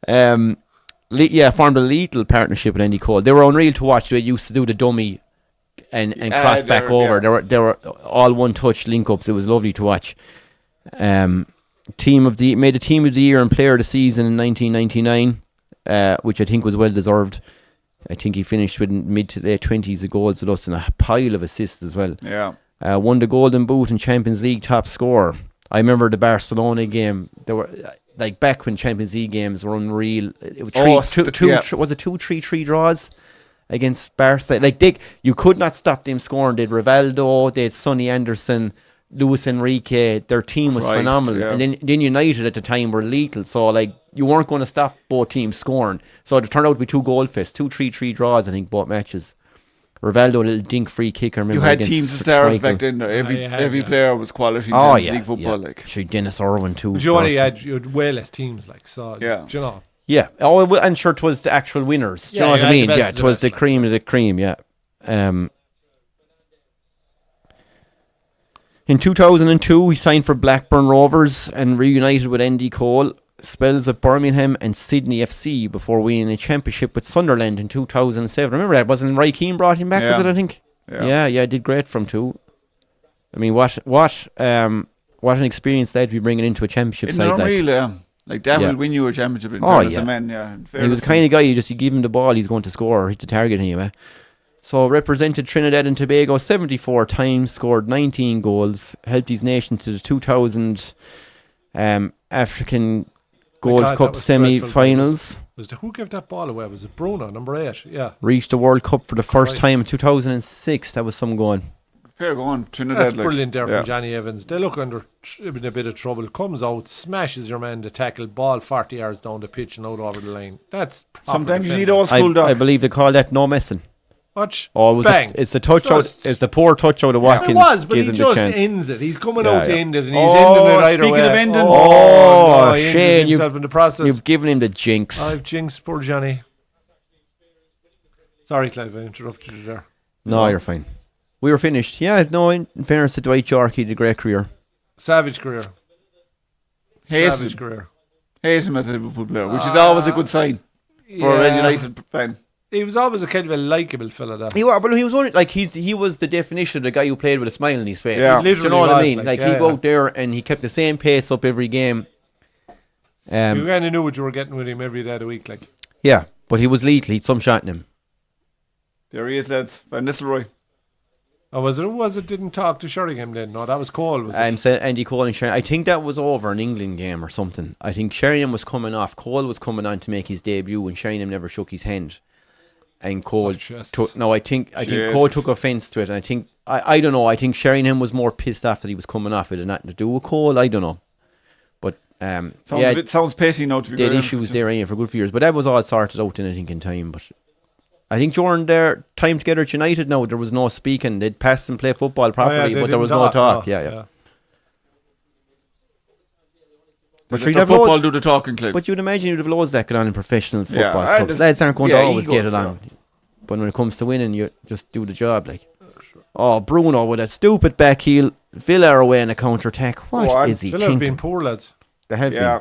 Formed a lethal partnership with Andy Cole. They were unreal to watch. They used to do the dummy and cross back over. yeah. They were all one touch link ups. It was lovely to watch. Made the team of the year and player of the season in 1999, which I think was well deserved. I think he finished with mid to late 20s of goals with us and a pile of assists as well. Yeah. Won the Golden Boot and Champions League top scorer. I remember the Barcelona game. There were like back when Champions League games were unreal. It was was it 2-3 draws against Barca? Like you could not stop them scoring. They had Rivaldo, they had Sonny Anderson, Luis Enrique. Their team was phenomenal. Yeah. And then United at the time were lethal. So like you weren't going to stop both teams scoring. So it turned out to be 2 goal fests, 2-3 draws. I think both matches. Rivaldo, a little dink free kicker. You had teams of stars back then. Every player was quality in Champions League football. Like Dennis Irwin too. But you had way less teams, like, so, Yeah. do you know. Yeah. Oh, and sure, it was the actual winners. Do you know what I mean? Yeah, it was the cream of the cream. Yeah. In 2002, he signed for Blackburn Rovers and reunited with Andy Cole. Spells at Birmingham and Sydney FC before winning a championship with Sunderland in 2007. Remember that? Wasn't Ray Keane brought him back? Was it? I think. Yeah. Did great from too. I mean, what an experience that'd be bringing into a championship Isn't side. it unreal? Like that will win you a championship in fairness to men. Yeah. He was the kind of guy you give him the ball, he's going to score or hit the target anyway. So represented Trinidad and Tobago 74 times, scored 19 goals, helped his nation to the 2000 African Gold Cup semi-finals. Who gave that ball away? Was it Bruno, number 8? Yeah. Reached the World Cup for the first time in 2006. That was some going. Fair going, Trinidad. That's brilliant there from Johnny Evans. They look in a bit of trouble. Comes out, smashes your man to tackle, ball 40 yards down the pitch and out over the line. That's sometimes you defending. need old school dog. I believe they call that no messing. Watch. Oh, Bang. It's the touch out. It's the poor touch out of Watkins. It was, but he gives him just the chance. ends it. He's coming out to end it, and he's Oh, ending it either speaking way. of ending. Oh, he Shane, injured himself in the process. You've given him the jinx. I've jinxed poor Johnny. Sorry, Clive, I interrupted you there. No, you're fine. We were finished. Yeah, no, in fairness to Dwight York, he had a great career. Savage career. Hate Savage him. career. Hate him as a Liverpool player, which is always a good sign for a United fan. He was always a kind of a likeable fella, that. He was only like he was the definition of the guy who played with a smile on his face. Yeah. Do you know what I mean? Like, He'd go out there and he kept the same pace up every game. You kind of knew what you were getting with him every day of the week, like. Yeah, but he was lethal. He'd some shot in him. There he is, lads. Van Nistelrooy. Oh, was it? Who was it? Didn't talk to Sheringham then? No, that was Cole. Was it? Said Andy Cole and Sheringham. I think that was over an England game or something. I think Sheringham was coming off. Cole was coming on to make his debut, and Sheringham never shook his hand. And Cole took. No, I think Cole took offence to it. And I think I don't know. I think Sheringham was more pissed off that he was coming off. It had nothing to do with Cole. I don't know. But sounds petty now. To be they had very issues there for a good few years. But that was all sorted out in I think in time. But I think during their time together at United now, there was no speaking. They'd pass and play football properly, but there was no talk. Yeah. But the football do the talking, Clive. But you'd imagine you'd have loads that going on in professional football clubs. Lads aren't going to always get along. But when it comes to winning, you just do the job. Like, oh, Bruno with a stupid back heel. Villa are away in a counter-attack. What is he Villa have been poor, lads. They have been.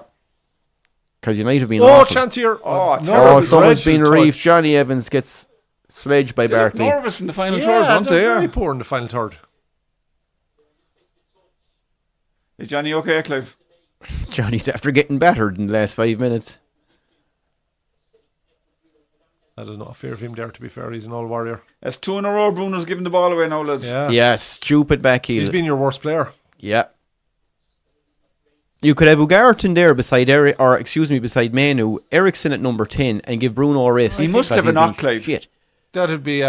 Because United have been chance here. Someone's been reefed. Johnny Evans gets sledged by Barkley. They look nervous in the final third, aren't they? Very poor in the final third. Is Johnny okay, Clive? Johnny's after getting battered in the last 5 minutes. That is not fair of him there, to be fair. He's an old warrior. That's 2 in a row. Bruno's giving the ball away now, lads. Yeah, stupid back heel. He's been your worst player. Yeah. You could have Ugarte there beside beside Manu, Ericsson at number 10, and give Bruno a rest. He must have a knock, Clive. Shit. That'd be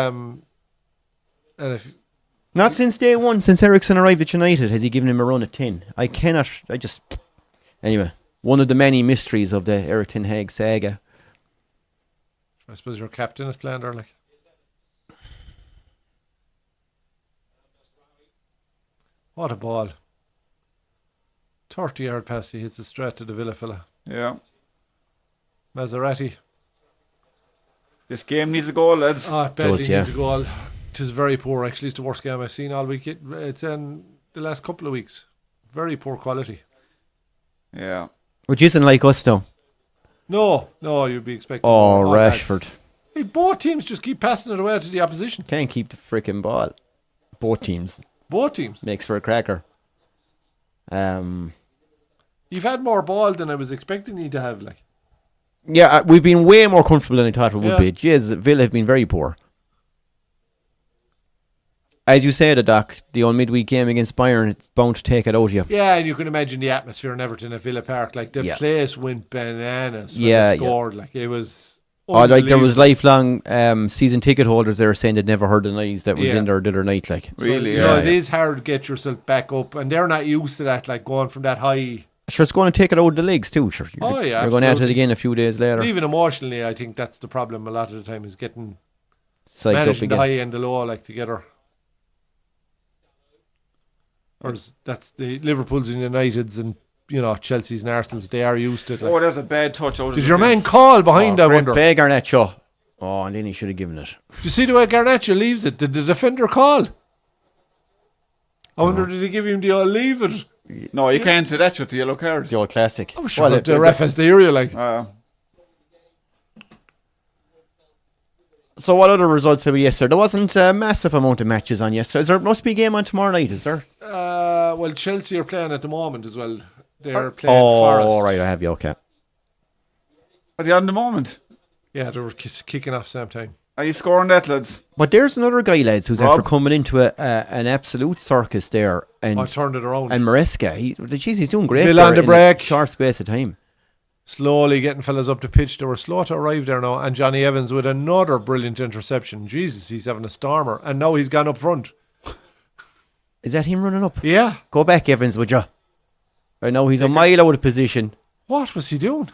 not since day one, since Ericsson arrived at United, has he given him a run at 10. Anyway, one of the many mysteries of the Eric Ten Hag saga. I suppose your captain is playing there, like. What a ball. 30-yard pass, he hits it straight to the Villa fella. Yeah. Maserati. This game needs a goal, lads. It badly needs a goal. It is very poor, actually. It's the worst game I've seen all week. It's in the last couple of weeks. Very poor quality. Yeah. Which isn't like us, though. No, you'd be expecting. Oh, Rashford. Hey, both teams just keep passing it away to the opposition. Can't keep the freaking ball. Both teams. Makes for a cracker. You've had more ball than I was expecting you to have, like. Yeah, we've been way more comfortable than I thought we would be. Jeez, Villa have been very poor. As you said, Doc, the old midweek game against Bayern, it's bound to take it out of you. Yeah, and you can imagine the atmosphere in Everton at Villa Park. Like, the place went bananas when they scored. Like, it was there was lifelong season ticket holders there saying they'd never heard the noise that was in there the other night. Like, really? So, it is hard to get yourself back up, and they're not used to that, like, going from that high. Sure, it's going to take it out of the legs too. Sure, you're going at it again a few days later. But even emotionally, I think that's the problem a lot of the time, is getting psyched managing up again. the high and the low, like, together. Or that's the Liverpool's and United's and, Chelsea's and Arsenal's. They are used to it. Like. Oh, that's a bad touch out of Did your man call behind, I wonder? Play Garnacho. Oh, and then he should have given it. Do you see the way Garnacho leaves it? Did the defender call? I wonder, did he give him the old leave it? No, you can't do that with the yellow card. The old classic. I'm sure the ref has the area, like. So what other results have we yesterday? There wasn't a massive amount of matches on yesterday. There must be a game on tomorrow night, is there? Well, Chelsea are playing at the moment as well. They're playing Forest. Oh, right, I have you, okay. Are they on the moment? Yeah, they were kicking off same time. Are you scoring that, lads? But there's another guy, lads, who's after coming into an absolute circus there. And turned it around. And Maresca, he's doing great. Villa on the break. A short space of time. Slowly getting fellas up the pitch. They were slow to arrive there now. And Johnny Evans with another brilliant interception. Jesus, he's having a stormer. And now he's gone up front. Is that him running up? Yeah. Go back, Evans, would you? I know he's a mile out of position. What was he doing?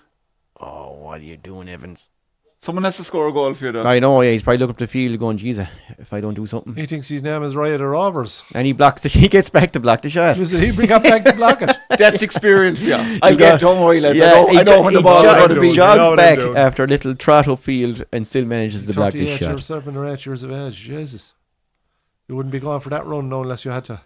Oh, what are you doing, Evans? Someone has to score a goal for you, though. I know, yeah. He's probably looking up the field going, Jesus, if I don't do something. He thinks his name is Riot of Robbers. And he gets back to block the shot. He got back to block it. That's experience, yeah. Don't worry, lads. Yeah, I know when the ball is going to be. He jogs back after a little trot upfield and still manages to block the shot. 38 or 7 or 8 years of age. Jesus. You wouldn't be going for that run, no, unless you had to.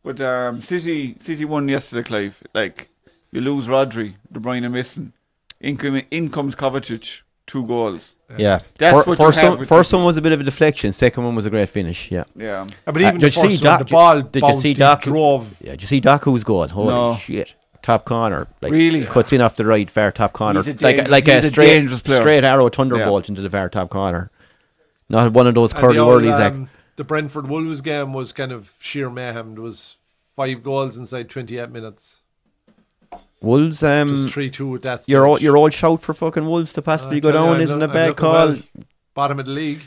But City won yesterday, Clive. Like, you lose Rodri, De Bruyne missing. In comes Kovacic, 2 goals. Yeah. That's what first one was a bit of a deflection. Second one was a great finish. Yeah. Yeah. But even the first one, the ball bounced, he drove. Yeah, did you see Doku's goal? Holy shit. Top corner. Like, really? Cuts in off the right, far top corner. Like a straight arrow thunderbolt into the far top corner. Not one of those curly whirlies. The Brentford Wolves game was kind of sheer mayhem. There was 5 goals inside 28 minutes. Wolves, just 3-2 at that stage. Your old shout for fucking Wolves to possibly go down isn't a bad call. Bottom of the league.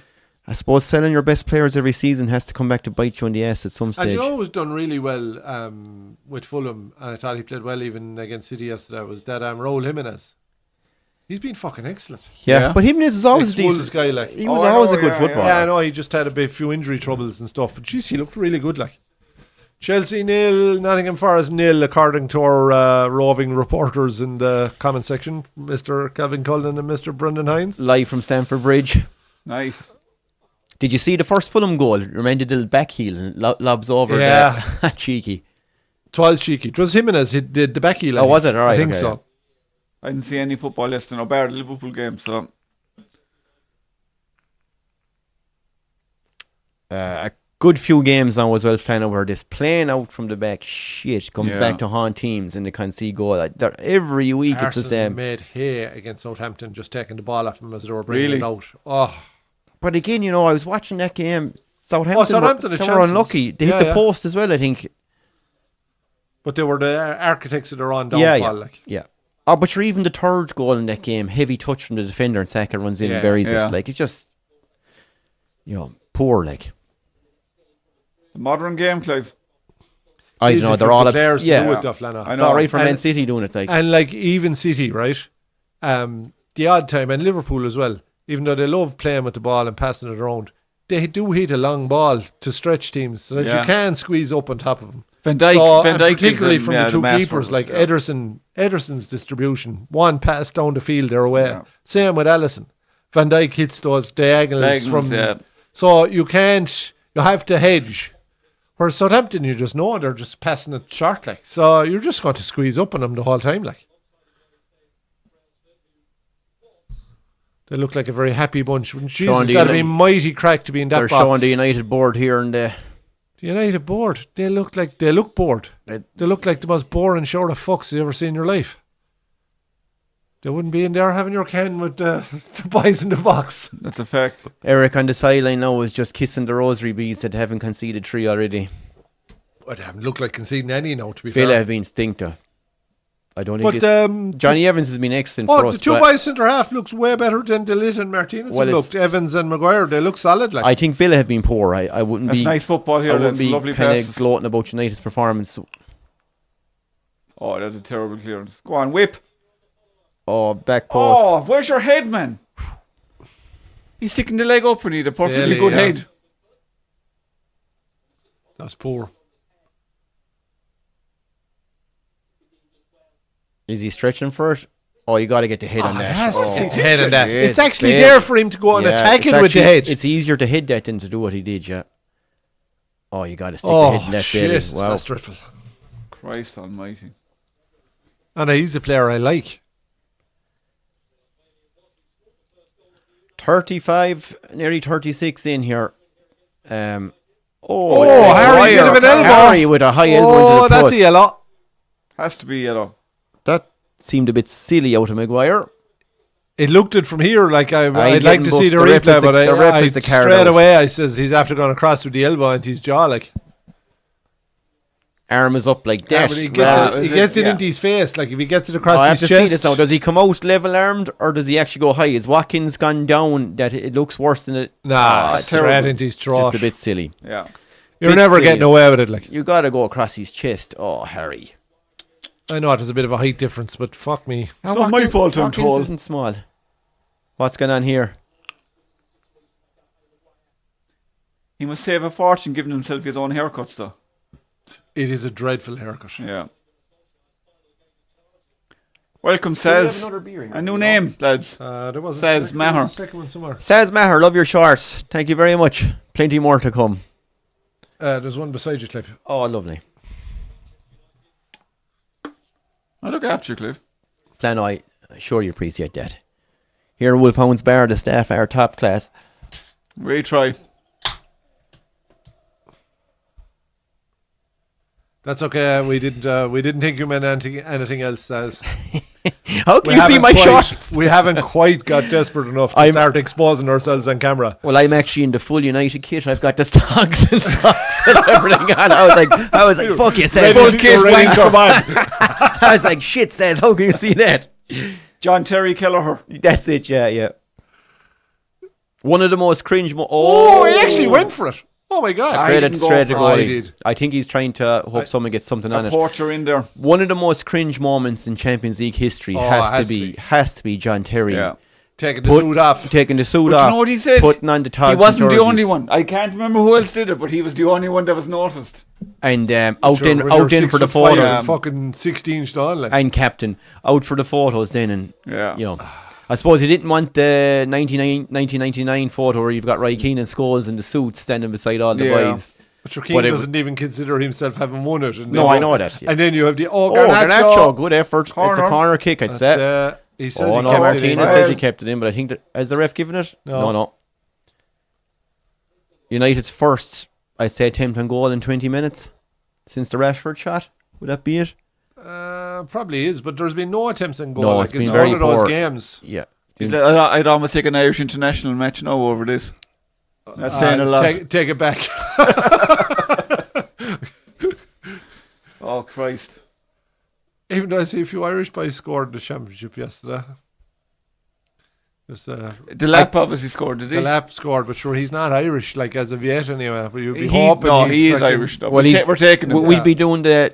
I suppose selling your best players every season has to come back to bite you in the ass at some stage. And Joe was done really well with Fulham, and I thought he played well even against City yesterday, was that Raúl Jiménez. He's been fucking excellent. Yeah. But him is always Ex-Wolves decent. guy, like. He was always a good footballer. Yeah, I know. He just had a few injury troubles and stuff. But jeez, he looked really good, like. Chelsea 0, Nottingham Forest 0, according to our roving reporters in the comment section, Mr. Calvin Cullen and Mr. Brendan Hines. Live from Stamford Bridge. Nice. Did you see the first Fulham goal? Remember the little back heel and lobs over there? Cheeky. It was cheeky. It was Jimenez. He did the back heel. Oh, was it? All right. I think so. I didn't see any football yesterday, no, bar the Liverpool game, so. A good few games now as well, Flanner, where this playing out from the back shit comes back to haunt teams and they can't see goal. Every week Arsenal it's the same. made hay against Southampton, just taking the ball off them as they were bringing it out. Oh. But again, I was watching that game. Southampton were unlucky. They hit the post as well, I think. But they were the architects of their own downfall. Yeah. Oh, but you're even the third goal in that game, heavy touch from the defender and Saka runs in and buries it. Like, it's just, poor, like. The modern game, Clive. I don't know, they're all players to do it, It's all right for Man City doing it, like. And like, even City, right? The odd time, and Liverpool as well, even though they love playing with the ball and passing it around, they do hit a long ball to stretch teams so that you can squeeze up on top of them. Van Dijk particularly from the two keepers, like Ederson's distribution, one pass down the field, they're away. Yeah. Same with Alisson. Van Dijk hits those diagonals from. So you have to hedge. Whereas Southampton, you just know they're just passing it short, like. So you're just going to squeeze up on them the whole time, like. They look like a very happy bunch. Jesus, got to be mighty crack to be in that box. They're showing the United board here and there. The United board, they look bored. They look like the most boring show of fucks you ever seen in your life. They wouldn't be in there having your can with the boys in the box. That's a fact. Eric on the sideline now is just kissing the rosary beads that haven't conceded 3 already. Well, they haven't looked like conceding any now, to be fair. Villa have been stinked. I don't think Johnny Evans has been excellent for us. The two by centre half looks way better than DeLitt and Martinez looked. Evans and Maguire, they look solid. Like. I think Villa have been poor. I wouldn't That's be. Nice football here. I wouldn't be lovely kind passes. of gloating about United's performance. Oh, that's a terrible clearance. Go on, whip. Oh, back post. Oh, where's your head, man? He's sticking the leg up and he had a perfectly good head. That's poor. Is he stretching for it? Oh, you got to get the head on that. Head on that. It's actually there for him to go and attack it with the head. It's easier to hit that than to do what he did, yeah. Oh, you got to stick the head in that shit, wow. That's dreadful. Christ almighty. And he's a player I like. 35, nearly 36 in here. Harry, bit of an elbow. Harry with a high elbow into the post. That's a yellow. Has to be yellow. That seemed a bit silly out of Maguire. It looked it from here like I'd like to see the replay, but I straight away I says he's after going across with the elbow into his jaw, like. Arm is up like that. He gets it into his face, like if he gets it across his chest. I have to see this now. Does he come out level armed or does he actually go high? Is Watkins gone down that it looks worse than it? Nah, straight into his throat. Just a bit silly. Yeah. You're never getting away with it, like. You got to go across his chest. Oh, Harry. I know there's a bit of a height difference, but fuck me. It's not my fault I'm tall. Watkins isn't small. What's going on here? He must save a fortune giving himself his own haircuts, though. It is a dreadful haircut. Yeah. Welcome, Saz. A new name, lads. There was Saz Maher. Saz Maher, love your shorts. Thank you very much. Plenty more to come. There's one beside you, Cliff. Oh, lovely. I look after you, Cliff. Flan, I sure you appreciate that. Here at Wolfhounds Bar, the staff are top class. Retry. That's okay. We didn't think you meant anything else. As how can you see my shorts? We haven't quite got desperate enough to start exposing ourselves on camera. Well, I'm actually in the full United kit. I've got the stocks and socks and everything on. I was like, fuck you, Saz. Full kit, come on. I was like, shit, Saz. How can you see that? John Terry Kelleher. That's it. Yeah. One of the most cringe. He actually went for it. Oh my God! I Straight didn't at go straight for at it. I goalie. did. I think he's trying to hope someone gets something on A it. Porcher in there. One of the most cringe moments in Champions League history has to be John Terry Yeah. Taking the suit off. taking the suit But off, you know what he said? putting on the He togs wasn't and the only jerseys. one. I can't remember who else did it, but he was the only one that was noticed. And Sure, out when in you're for the 6'5" photos. and fucking 16 stone. Like. And captain out for the photos then, and Yeah. you know, I suppose he didn't want the 1999 photo where you've got Roy Keane and Scholes in the suits standing beside all the Yeah. boys. But Keane doesn't even consider himself having won it. And No, I know that. Yeah. And then you have the Garnacho, good effort. It's a Corner. corner kick, I'd say. He says Oh he no, kept it in. Martinez says he kept it in, but I think that has the ref given it? No. No. United's first, I'd say, attempt on goal in 20 minutes since the Rashford shot. Would that be it? Probably is, but there's been no attempts in goal. No, like, it's been one very of those poor. games. Yeah. I'd almost take an Irish international match now over this. That's saying a lot. Take it back. Oh, Christ. Even though I see a few Irish boys scored in the championship yesterday. There's Delap obviously scored, did he? the lap scored, but sure he's not Irish, like as of yet anyway. But you'd be He- hoping. no, he'd he is fucking- Irish though. Well, We're taking him. We'd be doing the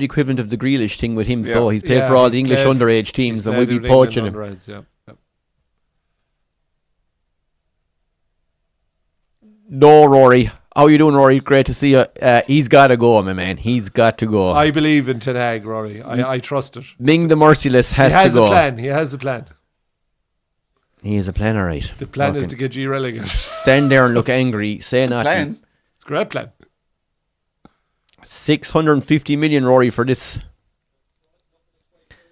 equivalent of the Grealish thing with him. So he's played for all the he's English played- underage teams, he's and played we'd be with England poaching him. underage, yeah. No, Rory. How you doing, Rory? Great to see you. He's got to go, my man. He's got to go. I believe in Ten Hag, Rory. I trust it. Ming the Merciless He has has to a go. plan. He has a plan. He has a plan, all right. The plan is Fucking to get G relegated. stand there and look angry. Say nothing. Playing. It's a great plan. 650 million, Rory, for this.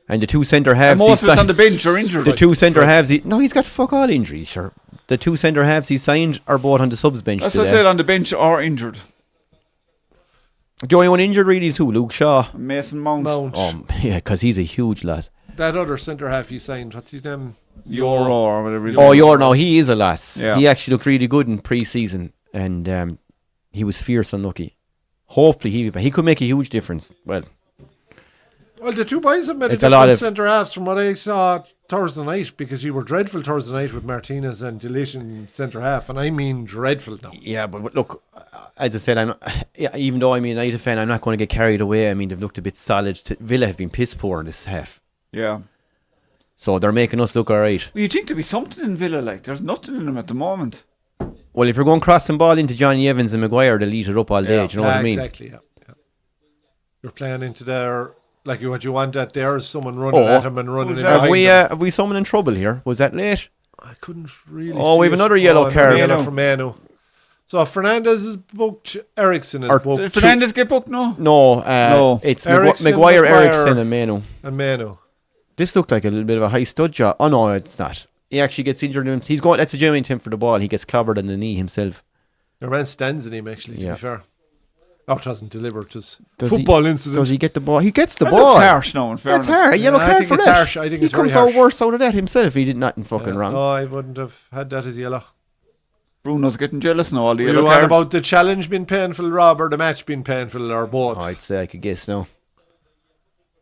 And the two centre halves. And most he of us on the signed- bench are injured. The two centre halves. He's got fuck all injuries, sure. The two centre halves he signed are both on the subs bench That's today. what I said, on the bench are injured. The only one injured really is who? Luke Shaw. Mason Mount. Yeah, because he's a huge lad. That other centre half you signed, what's his name? Euro or whatever. He is a lass. Yeah. He actually looked really good in pre-season, and he was fierce and lucky. Hopefully he could make a huge difference. Well, the two boys have made It's a a lot difference of- centre halves from what I saw Thursday night, because you were dreadful Thursday night with Martinez and Delish in centre half, and I mean dreadful now. yeah, but look, as I said, even though I'm a United fan, I'm not going to get carried away. I mean, they've looked a bit solid. Villa have been piss poor in this half, Yeah. so they're making us look all right. Well, you think there'd be something in Villa, like there's nothing in them at the moment. Well, if you're going crossing ball into Johnny Evans and Maguire, they'll eat it up all day. Yeah. Do you know what I mean? Exactly, yeah. You're playing into their, like what you want at there is someone running at him and running Who's in that? behind them. Have we someone in trouble here? Was that late? I couldn't really Oh, see we have it. another yellow another card. yellow Manu. from Manu. So Fernandez is booked, Ericsson is booked, Did Fernandez get booked? No. No, it's Ericsson, Maguire, Maguire. Ericsson, and Manu. and Manu. This looked like a little bit of a high stud job. Oh no, it's not. He actually gets injured. He's going. That's a genuine attempt for the ball. He gets clobbered in the knee himself. Your man stands in him, actually, to Yeah. be fair. Oh, it doesn't deliver. Just Does football he, incident. Does he get the ball? He gets the That ball. looks harsh now, in fairness. That's hard. A yellow Yeah, I card think for it's that. harsh. I think he it's very comes out harsh. worse out of that himself. He did nothing fucking wrong. No, I wouldn't have had that as yellow. Bruno's getting jealous now. All the You yellow want cards. about the challenge being painful, Rob, or the match being painful, or both? Oh, I'd say I could guess now.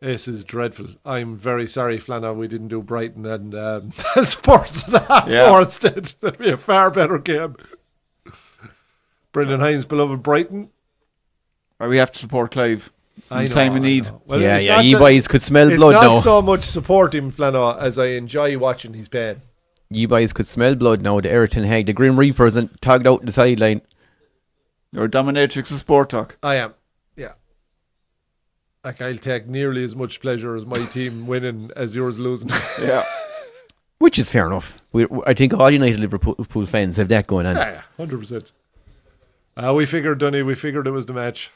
This is dreadful. I'm very sorry, Flana, we didn't do Brighton and Spurs and a half hour instead. That'd be a far better game. Brendan Hines' beloved Brighton. We have to support Clive. I It's know, time we I need. know. Well, Yeah, it's yeah. not You that- boys could smell It's blood not now. so much support him, Flana, as I enjoy watching his pain. You boys could smell blood now. The Eric Ten Hag, the Grim Reapers, and tugged out the sideline. You're a dominatrix of sport talk. I am, yeah. Like, I'll take nearly as much pleasure as my team winning as yours losing. Yeah. Which is fair enough. I think all United Liverpool fans have that going on. Yeah, 100%. We figured, Dunny, we figured it was the match.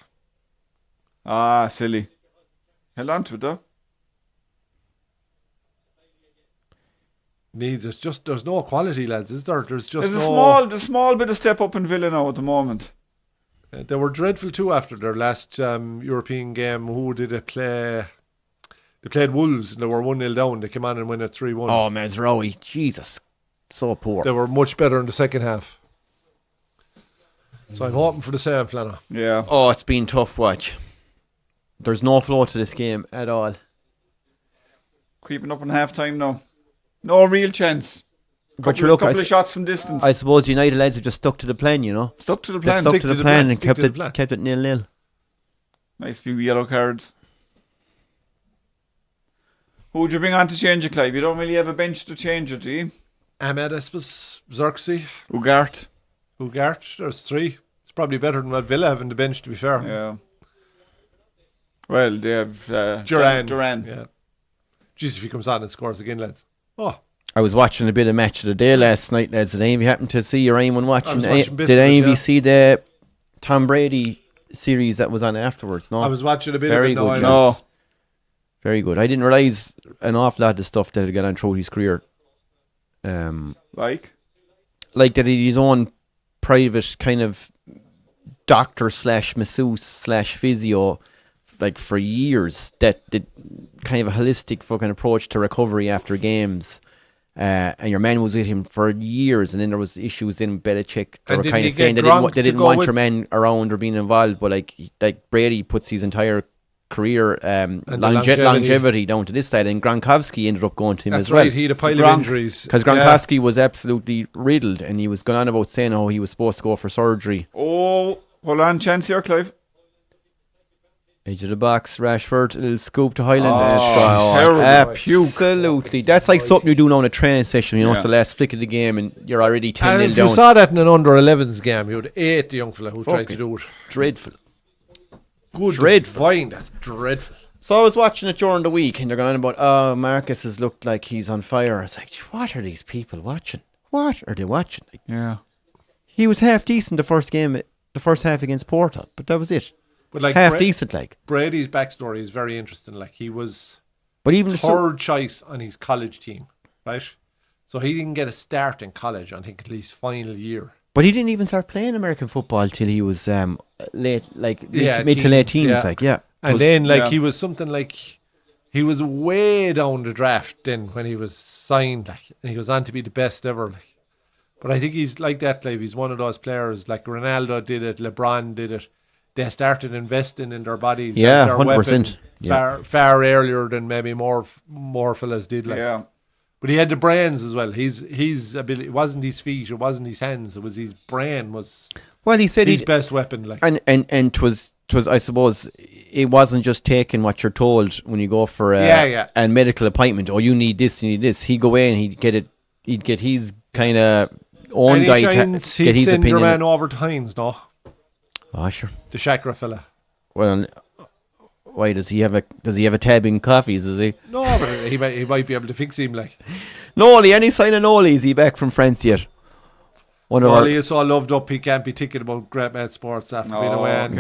Ah, silly. Held on to it though. It's just, there's no quality, lads, is there? There's just There's no... a small bit of step up in Villa now at the moment. They were dreadful too after their last European game. Who did they play? They played Wolves and they were 1-0 down. They came on and won at 3-1. Oh, Mazraoui. Jesus. So poor. They were much better in the second half. So I'm hoping for the same, Flana. Yeah. Oh, it's been tough watch. There's no flow to this game at all. Creeping up in half time now. No real chance. But you're looking, couple of shots from distance. I suppose United lads have just stuck to the plan, you know. Stuck to the They've plan. stuck to the plan and kept it 0-0. Nice few yellow cards. Who would you bring on to change it, Clive? You don't really have a bench to change it, do you? Ahmed Espes, Xerxes, Ugart. There's 3. It's probably better than what Villa have in the bench, to be fair. Yeah. Well, they have Duran. Yeah. Jeez, if he comes on and scores again, lads. Oh. I was watching a bit of Match of the Day last night, lads. Did any of you happen to see or anyone watching? Did any of you see the Tom Brady series that was on afterwards? No, I was watching a bit Very of it. good, No, very good. I didn't realise an awful lot of stuff that had gone on through his career. Like that he had his own private kind of doctor / masseuse / physio, like for years, that did kind of a holistic fucking approach to recovery after games. And your man was with him for years, and then there was issues in Belichick. They were kind of saying they didn't want your man around or being involved, but like Brady puts his entire career longevity down to this side, and Gronkowski ended up going to him as well. That's right, he had a pile of injuries. Because Gronkowski was absolutely riddled, and he was going on about saying he was supposed to go for surgery. Oh, hold on, chance here, Clive. Edge of the box, Rashford, a little scoop to Highland. Absolutely. That's like something you do now in a training session, you know, it's the last flick of the game and you're already 10-0 down. If you saw that in an under-11s game, you would hate the young fella who tried to do it. Dreadful. Good. Dreadful. Fine, that's dreadful. So I was watching it during the week and they're going on about, Marcus has looked like he's on fire. I was like, what are these people watching? What are they watching? Like, yeah. He was half decent the first half against Porto, but that was it. But like half decent, like Brady's backstory is very interesting. Like he was, but even third choice on his college team, right? So he didn't get a start in college. I think at least final year. But he didn't even start playing American football till he was mid to late teens, And then he was something like he was way down the draft then when he was signed, like, and he was on to be the best ever. Like, but I think he's like that, Clive. He's one of those players like Ronaldo did it, LeBron did it. They started investing in their bodies, as their 100%. Weapon far earlier than maybe more fellas did. Like, but he had the brains as well. His ability, it wasn't his feet, it wasn't his hands, it was his brain was. Well, he said his best weapon. Like, and 'twas I suppose it wasn't just taking what you're told when you go for a medical appointment. Oh, you need this, you need this. He'd go away and he'd get his kind of own guy to get his opinion. He'd send your man over to Heinz, no? Oh, sure. The Chakra fella. Well, why does he have a tab in coffees? Is he? No, but he might be able to fix him. Like, Noli, any sign of Noli? Is he back from France yet? Noli is so loved up. He can't be thinking about Great Mad Sports after being away. And,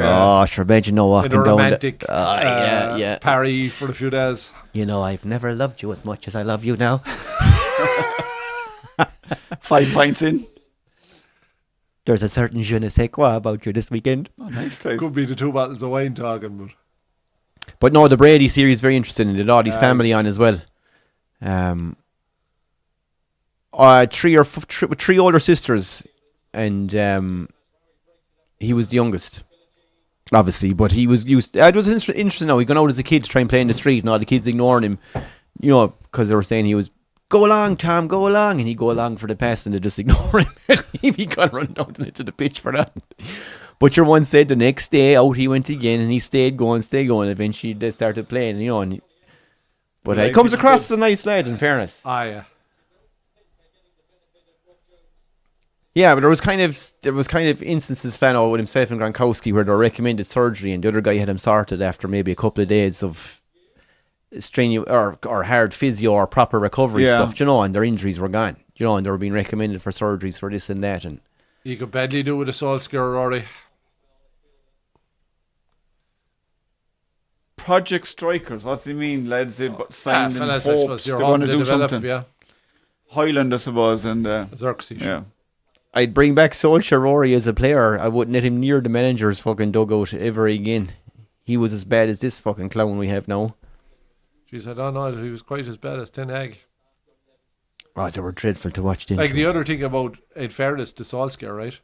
sure, imagine walking in a down romantic Paris for a few days. You know, I've never loved you as much as I love you now. 5 pints in. There's a certain je ne sais quoi about you this weekend. Oh, nice. Clive. Could be the 2 bottles of wine talking, but no, the Brady series is very interesting. And they had his family on as well. 3 older sisters, and he was the youngest, obviously. But he was used. It was interesting. Now he gone out as a kid to try and play in the street, and all the kids ignoring him, you know, because they were saying he was. Go along, Tom, go along. And he'd go along for the pass and they just ignore him. He got run down to the pitch for that. But your one said the next day out he went again and he stayed going. Eventually they started playing, you know. But he comes across as a nice lad, in fairness. Yeah. Yeah, but there was kind of instances found out with himself and Gronkowski where they recommended surgery and the other guy had him sorted after maybe a couple of days of strenuous or hard physio or proper recovery stuff, you know, and their injuries were gone, you know, and they were being recommended for surgeries for this and that. And you could badly do with a Solskjaer, Rory. Project Strikers, what do you mean, lads? They signed in hopes they're going to do something. Yeah. Highland, I suppose, and Xerxes. Yeah. I'd bring back Solskjaer, Rory, as a player. I wouldn't let him near the manager's fucking dugout ever again. He was as bad as this fucking clown we have now. Jeez, I don't know. He was quite as bad as Ten Hag. Oh, they were dreadful to watch. Like the other thing about, in fairness to Solskjaer, right?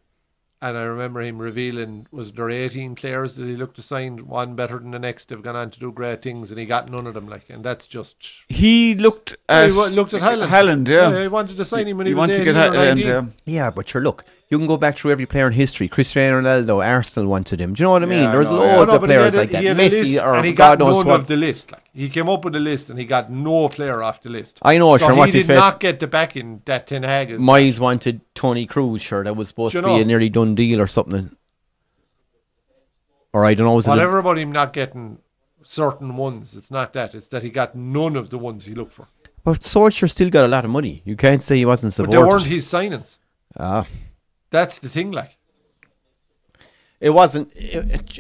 And I remember him revealing, was there 18 players that he looked to sign, one better than the next, have gone on to do great things, and he got none of them. Like, and that's just. He looked at Haaland, yeah. He wanted to sign him when he he was wanted 18 to get or 19. Haaland, Yeah, but sure, look, you can go back through every player in history. Cristiano Ronaldo, Arsenal wanted him. Do you know what I mean? Yeah, There's I know, loads of but players he like that. had a list, Messi or and he got God knows none what. of the list. Like, he came up with a list, and he got no player off the list. I know, so sure. What's he his did face? not get the backing that Ten Hag is. Moyes wanted Tony Cruz, sure. That was supposed to be a nearly done deal or something. Or I don't know. Whatever about him not getting certain ones, it's not that. It's that he got none of the ones he looked for. But Solskjaer still got a lot of money. You can't say he wasn't supported. But they weren't his signings. Ah. That's the thing, like. It wasn't.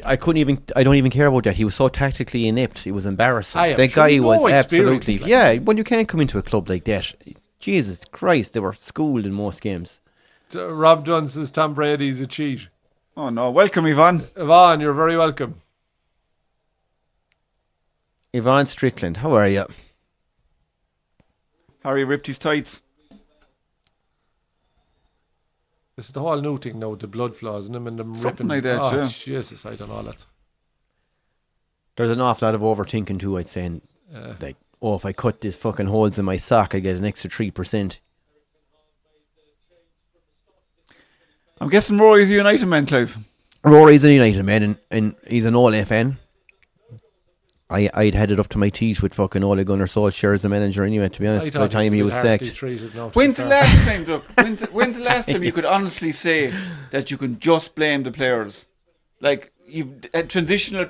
I don't even care about that. He was so tactically inept. It was embarrassing. That guy was absolutely. Like. Yeah, when you can't come into a club like that, Jesus Christ, they were schooled in most games. Rob Dunn says Tom Brady's a cheat. Oh no! Welcome, Yvonne. Yvonne, you're very welcome. Yvonne Strickland, how are you? Harry ripped his tights. This is the whole new thing now, the blood flaws in them and them Something ripping. like that, yeah. Jesus, I don't know that. There's an awful lot of overthinking too, I'd say. Like, if I cut these fucking holes in my sock, I get an extra 3%. I'm guessing Rory's a United man, Clive. Rory's a United man, and he's an Ole fan. I'd had it up to my teeth with fucking Ole Gunnar Solskjaer as a manager anyway, to be honest, by the time he was sacked. When's the last time, look, when's the last time you could honestly say that you can just blame the players? Like, transitional.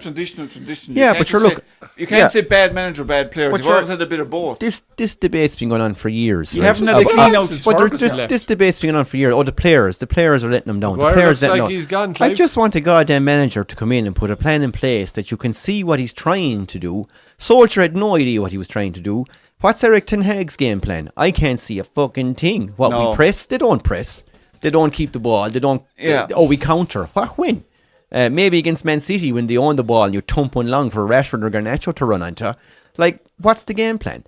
Yeah, but sure, look. You can't say bad manager, bad player. You've always had a bit of both. This debate's been going on for years. You haven't had a clean out. But this debate's been going on for years. Oh, the players are letting them down. The players letting them he's gone, I just want a goddamn manager to come in and put a plan in place that you can see what he's trying to do. Solskjaer had no idea what he was trying to do. What's Eric Ten Hag's game plan? I can't see a fucking thing. We press? They don't press. They don't keep the ball. They don't. Yeah. We counter. What? When? Maybe against Man City when they own the ball and you thump one long for Rashford or Garnacho to run onto. Like, what's the game plan?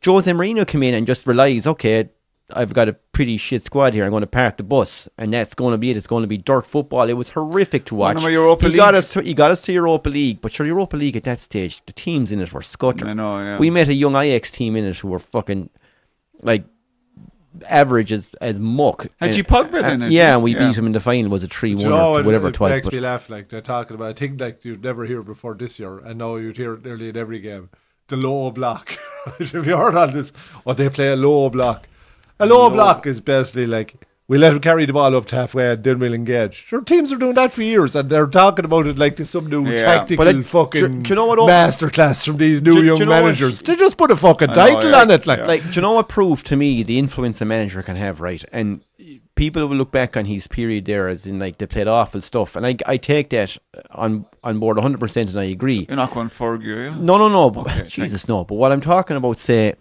Jose Mourinho come in and just realize, okay, I've got a pretty shit squad here. I'm going to park the bus, and that's going to be it. It's going to be dirt football. It was horrific to watch. He got us to Europa League, but your Europa League at that stage, the teams in it were scuttering. I know, yeah. We met a young Ajax team in it who were fucking like average as muck. Had you Pogba in it? Yeah, and we beat him in the final. Was a 3-1 or whatever it was. It makes me laugh. Like, they're talking about a thing like you'd never hear before this year, and now you'd hear it nearly in every game. The low block. Have you heard all this? Or they play a low block. A low block is basically like, we let them carry the ball up to halfway and then we'll engage. Sure, teams are doing that for years, and they're talking about it like there's some new tactical fucking masterclass from these new young managers. They just put a fucking title on it. Like, do you know what proved to me the influence a manager can have, right? And people will look back on his period there as in, like, they played awful stuff. And I take that on board 100%, and I agree. You're not going Fergie, are you? No. Okay, Jesus, no. But what I'm talking about, say,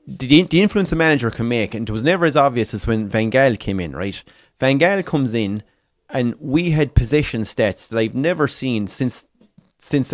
the influence a manager can make, and it was never as obvious as when Van Gaal came in, right? Van Gaal comes in, and we had possession stats that I've never seen since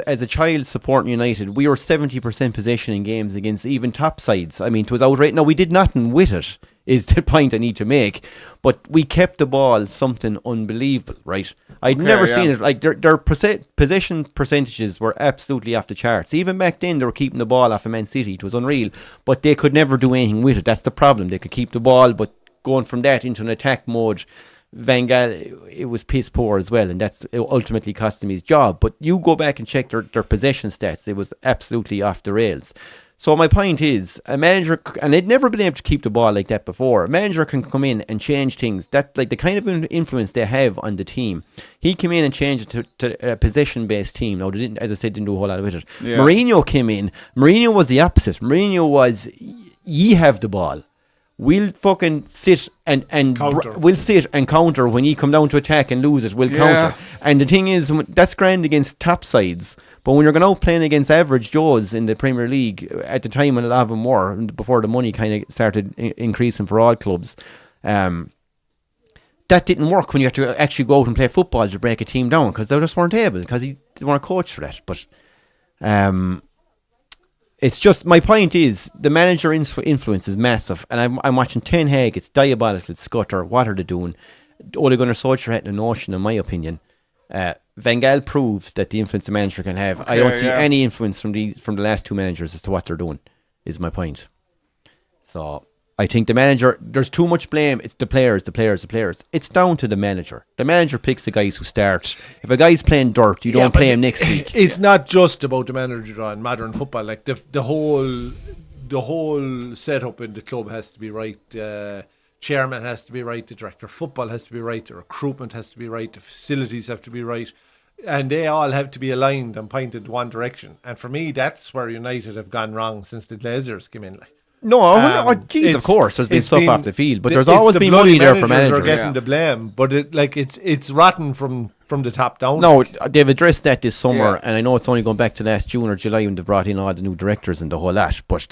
as a child supporting United. We were 70% possession in games against even top sides. I mean, it was outright. No, we did nothing with it, is the point I need to make. But we kept the ball something unbelievable, right? I'd never seen it. Like, their possession percentages were absolutely off the charts. Even back then, they were keeping the ball off of Man City. It was unreal. But they could never do anything with it. That's the problem. They could keep the ball, but going from that into an attack mode, Van Gaal, it was piss poor as well, and that's ultimately cost him his job. But you go back and check their possession stats, it was absolutely off the rails. So my point is, a manager, and they'd never been able to keep the ball like that before, a manager can come in and change things. That, like, the kind of influence they have on the team. He came in and changed it to a possession-based team. Now, they didn't, as I said, didn't do a whole lot with it. Yeah. Mourinho came in. Mourinho was the opposite. Mourinho was, ye have the ball. We'll fucking sit and we'll sit and counter when you come down to attack and lose it. We'll counter. And the thing is, that's grand against top sides. But when you're going out playing against average Joes in the Premier League, at the time when a lot of them were, before the money kind of started increasing for all clubs, that didn't work when you had to actually go out and play football to break a team down, because they just weren't able, because they weren't coached for that. But it's just, my point is, the manager influence is massive, and I'm watching Ten Hag. It's diabolical. It's scutter. What are they doing? Ole Gunnar Solskjaer had a notion, in my opinion. Van Gaal proved that the influence a manager can have. I don't see any influence from the last two managers as to what they're doing, is my point. So I think the manager, there's too much blame. It's the players. It's down to the manager. The manager picks the guys who start. If a guy's playing dirt, you don't play him next week. It's not just about the manager in modern football. Like the whole setup in the club has to be right. Chairman has to be right. The director of football has to be right. The recruitment has to be right. The facilities have to be right. And they all have to be aligned and pointed one direction. And for me, that's where United have gone wrong since the Glazers came in. Of course, there's been stuff off the field, but there's always been money there for managers. Are getting the blame, but it's rotten from the top down. No, they've addressed that this summer, and I know it's only going back to last June or July when they brought in all the new directors and the whole lot. But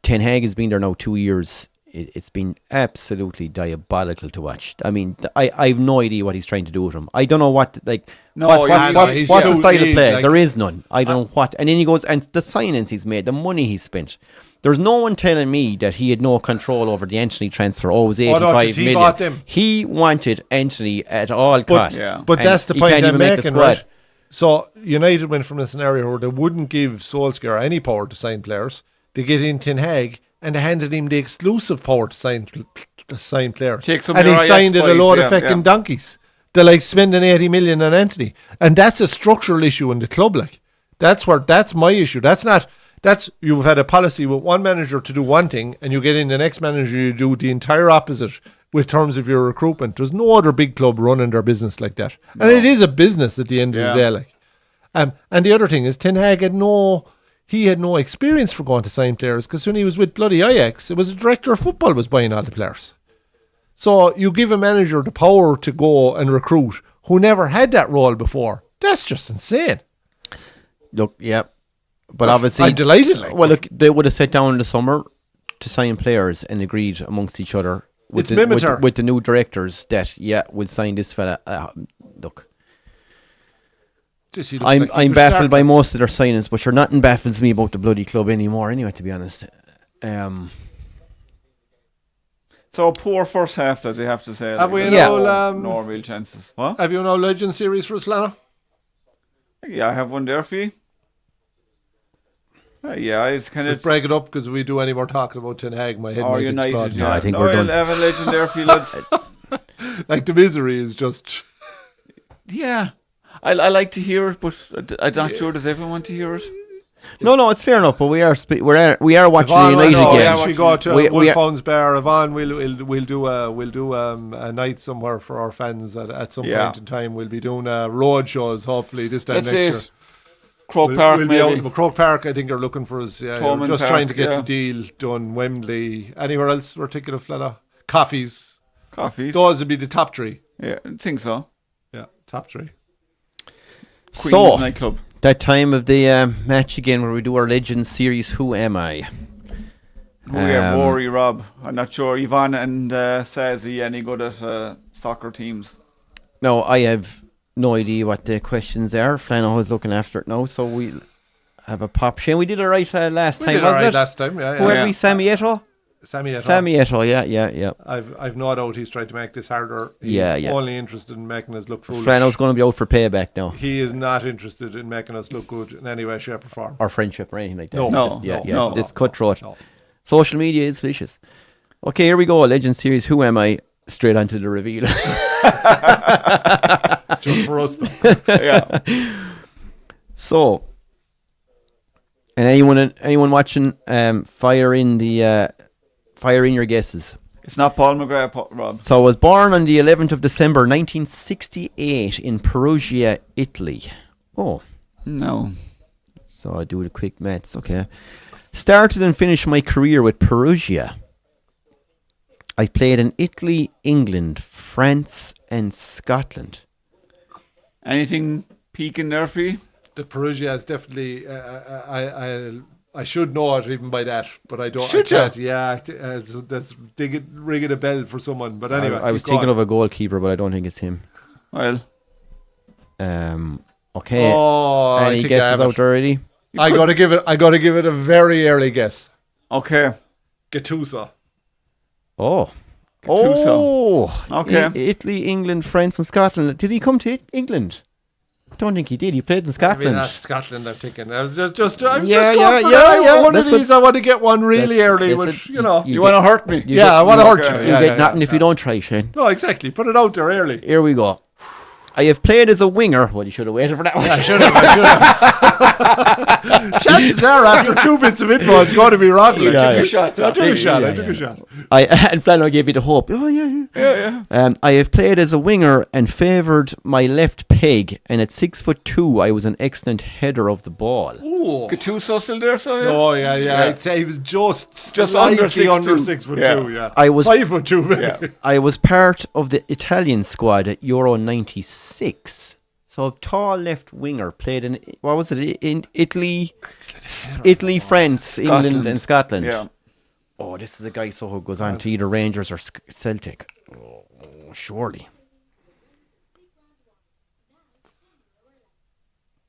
Ten Hag has been there now 2 years. It's been absolutely diabolical to watch. I mean, I have no idea what he's trying to do with him. I don't know what's the style of play. There is none. I don't know what. And then he goes, and the signings he's made, the money he's spent. There's no one telling me that he had no control over the Anthony transfer. It was 85 million. Bought them. He wanted Anthony at all costs. But that's the point I'm making, right? So United went from a scenario where they wouldn't give Solskjaer any power to sign players. They get in Ten Hag, and they handed him the exclusive power to sign players. And he signed it a load of fucking donkeys. They're spending 80 million on Anthony. And that's a structural issue in the club. That's my issue. You've had a policy with one manager to do one thing, and you get in the next manager, you do the entire opposite with terms of your recruitment. There's no other big club running their business like that. No. And it is a business at the end of the day. And the other thing is, Ten Hag had no experience for going to sign players, because when he was with bloody Ajax, it was the director of football was buying all the players. So you give a manager the power to go and recruit who never had that role before. That's just insane. Look, yeah. But obviously, I'm delighted. Look, they would have sat down in the summer to sign players and agreed amongst each other with the new directors that, we'll sign this fella. Look. I'm baffled by most of their signings, but nothing baffles me about the bloody club anymore anyway, to be honest. So poor first half, does he have to say? Have we no real chances. What? Have you no Legend series for us, Lana? Yeah, I have one there for you. It's kind of break it up, because if we do any more talking about Ten Hag, my head might United, explode. No, I think we're done. I'll have a Legend there for you, lads. The misery is just... Yeah. I like to hear it, but I'm not sure does everyone want to hear it. No, it's fair enough. But we are watching the United game. We go to Wolfhounds Bar. Yvonne, we'll do a night somewhere for our fans at some point in time. We'll be doing road shows hopefully this time next year. Croke Park, we'll maybe. Be out. Croke Park, I think, are looking for us. Yeah, we're just trying to get the deal done. Wembley, anywhere else we're thinking of, fella? Coffees. Those would be the top three. Yeah, I think so. Yeah, top three. So, nightclub. That time of the match again where we do our Legends series, Who Am I? Rory, Rob. I'm not sure. Yvonne and says, are you any good at soccer teams? No, I have no idea what the questions are. Flano is looking after it now, so we'll have a pop. Shane, we did it right last time, wasn't it? Last time, yeah. Who are we? Sammy Eto'o? Sammy Eto'o, yeah. I've no doubt he's trying to make this harder. He's only interested in making us look foolish. Flano's going to be out for payback now. He is not interested in making us look good in any way, shape or form. Or friendship or anything like that. No. This cutthroat. No. Social media is vicious. Okay, here we go. Legend series, Who Am I? Straight onto the reveal. Just for us, though. Yeah. So, and anyone watching, fire in your guesses. It's not Paul McGrath, Rob. So I was born on the 11th of December 1968 in Perugia, Italy. Oh. No. So I do the quick maths, okay. Started and finished my career with Perugia. I played in Italy, England, France and Scotland. Anything peeking there for you? The Perugia is definitely... I should know it even by that, but I don't. Should you? Yeah, that's ringing a bell for someone. But anyway, I was thinking of a goalkeeper, but I don't think it's him. Well, okay. Oh, any guesses out already? I got to give it a very early guess. Okay. Gattuso. Oh, Gattuso. Okay. Italy, England, France, and Scotland. Did he come to England? Don't think he did. He played in Scotland. That's Scotland, I'm thinking. I was just going for one of these. I want to get one really early, which, you know. You want to hurt me? I want to hurt you. You get nothing if you don't try, Shane. No, exactly. Put it out there early. Here we go. I have played as a winger. Well, you should have waited for that one. I should have. Chances are, after 2 bits of info, it's going to be wrong. I took a shot. I took a shot. And Flano gave you the hope. Oh, yeah. I have played as a winger and favoured my left peg. And at 6'2", I was an excellent header of the ball. Ooh. Gattuso still there, so yeah. Oh, yeah. I'd say he was just under slightly 6'2". under 6'2". Yeah. I was 5'2", maybe. I was part of the Italian squad at Euro 96. So a tall left winger played in, what was it, in Italy, France, England and Scotland. Yeah. Oh, this is a guy who goes on to either Rangers or Celtic. Oh, surely.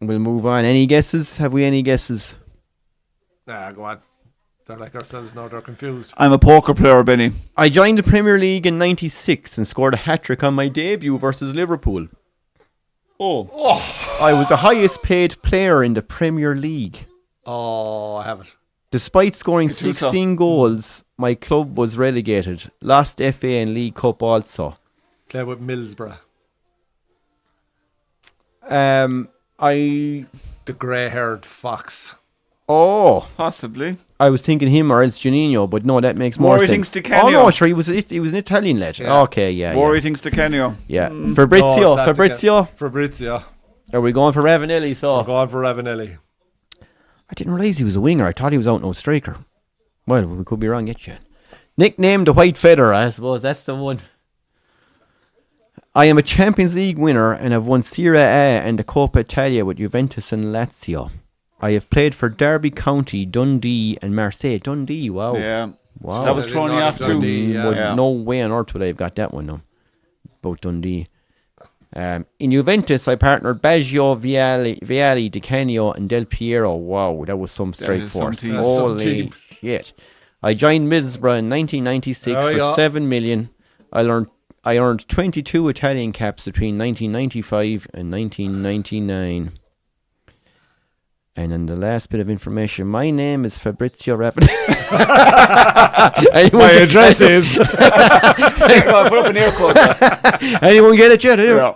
We'll move on. Any guesses? Have we any guesses? Nah, go on. They're like ourselves now, they're confused. I'm a poker player, Benny. I joined the Premier League in 96 and scored a hat-trick on my debut versus Liverpool. I was the highest paid player in the Premier League. Oh, I have it. Despite scoring 16 goals, my club was relegated. Lost FA and League Cup also. Play with Middlesbrough. The The grey-haired fox. Possibly. I was thinking him or else Juninho, but no, that makes more Rory sense. thinks Di Canio. Oh no, sure, he was an Italian lad. Yeah. Okay, yeah. Rory thinks Di Canio. Yeah. No, Fabrizio. it's not Fabrizio. Fabrizio. Are we going for Ravanelli? So We're going for Ravanelli. I didn't realise he was a winger. I thought he was out no striker. Well, we could be wrong yet, yeah. Nicknamed the White Feather, I suppose that's the one. I am a Champions League winner and have won Serie A and the Coppa Italia with Juventus and Lazio. I have played for Derby County, Dundee and Marseille. Dundee, wow. Yeah. Wow. That was thrown you off too. No way on earth would I have got that one, no. About Dundee. In Juventus, I partnered Baggio, Vialli, Di Canio and Del Piero. Wow, that was some strike force. Holy shit. I joined Middlesbrough in 1996 for 7 million. I earned 22 Italian caps between 1995 and 1999. And then the last bit of information, my name is Fabrizio Ravanelli. My address is. Put up an air code. Anyone get it yet? Yeah.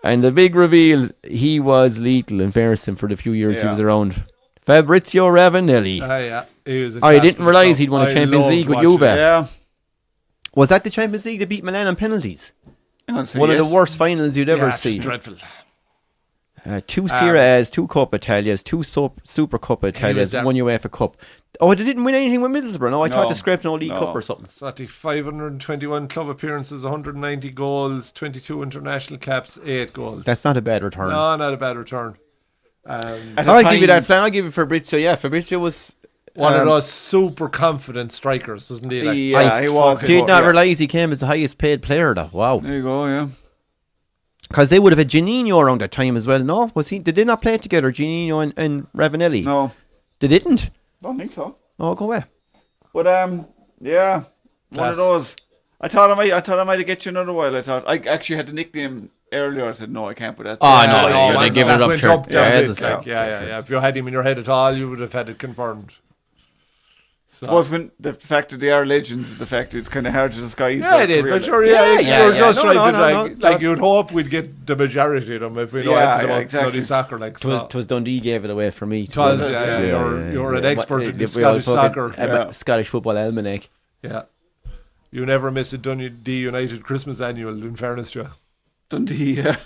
And the big reveal, he was lethal in fairness for the few years he was around. Fabrizio Ravanelli. He was I didn't realise he'd won a Champions League with Juve. Yeah. Was that the Champions League that beat Milan on penalties? One of the worst finals you'd ever see. Dreadful. 2 Serie A's, 2 Coppa Italias, 2 Super Coppa Italias, 1 UEFA Cup. Oh, they didn't win anything with Middlesbrough. No, I thought they scraped an League Cup or something. 521 club appearances, 190 goals, 22 international caps, 8 goals. That's not a bad return. No, not a bad return. I'll give you that, Flan. I'll give you Fabrizio. Yeah, Fabrizio was one of those super confident strikers, wasn't he? He was. Did not realise he came as the highest paid player, though. Wow. There you go, yeah. Because they would have had Juninho around that time as well. No, was he? Did they not play together, Juninho and Ravanelli? No, they didn't. Don't think so. Oh, go away. But one of those. I thought I might get you another while. I thought I actually had the nickname earlier. I said no, I can't put that. No, they gave it up. Sure. Yeah. If you had him in your head at all, you would have had it confirmed. I suppose when the fact that they are legends, the fact that it's kind of hard to disguise. Yeah, it is, but sure, you're just trying to like you'd hope we'd get the majority of them if we know anything about bloody soccer. Like, Twas Dundee gave it away for me. You're an expert in the Scottish soccer, Scottish football almanac. Yeah, you never miss a Dundee United Christmas annual. In fairness to you, Dundee. Yeah.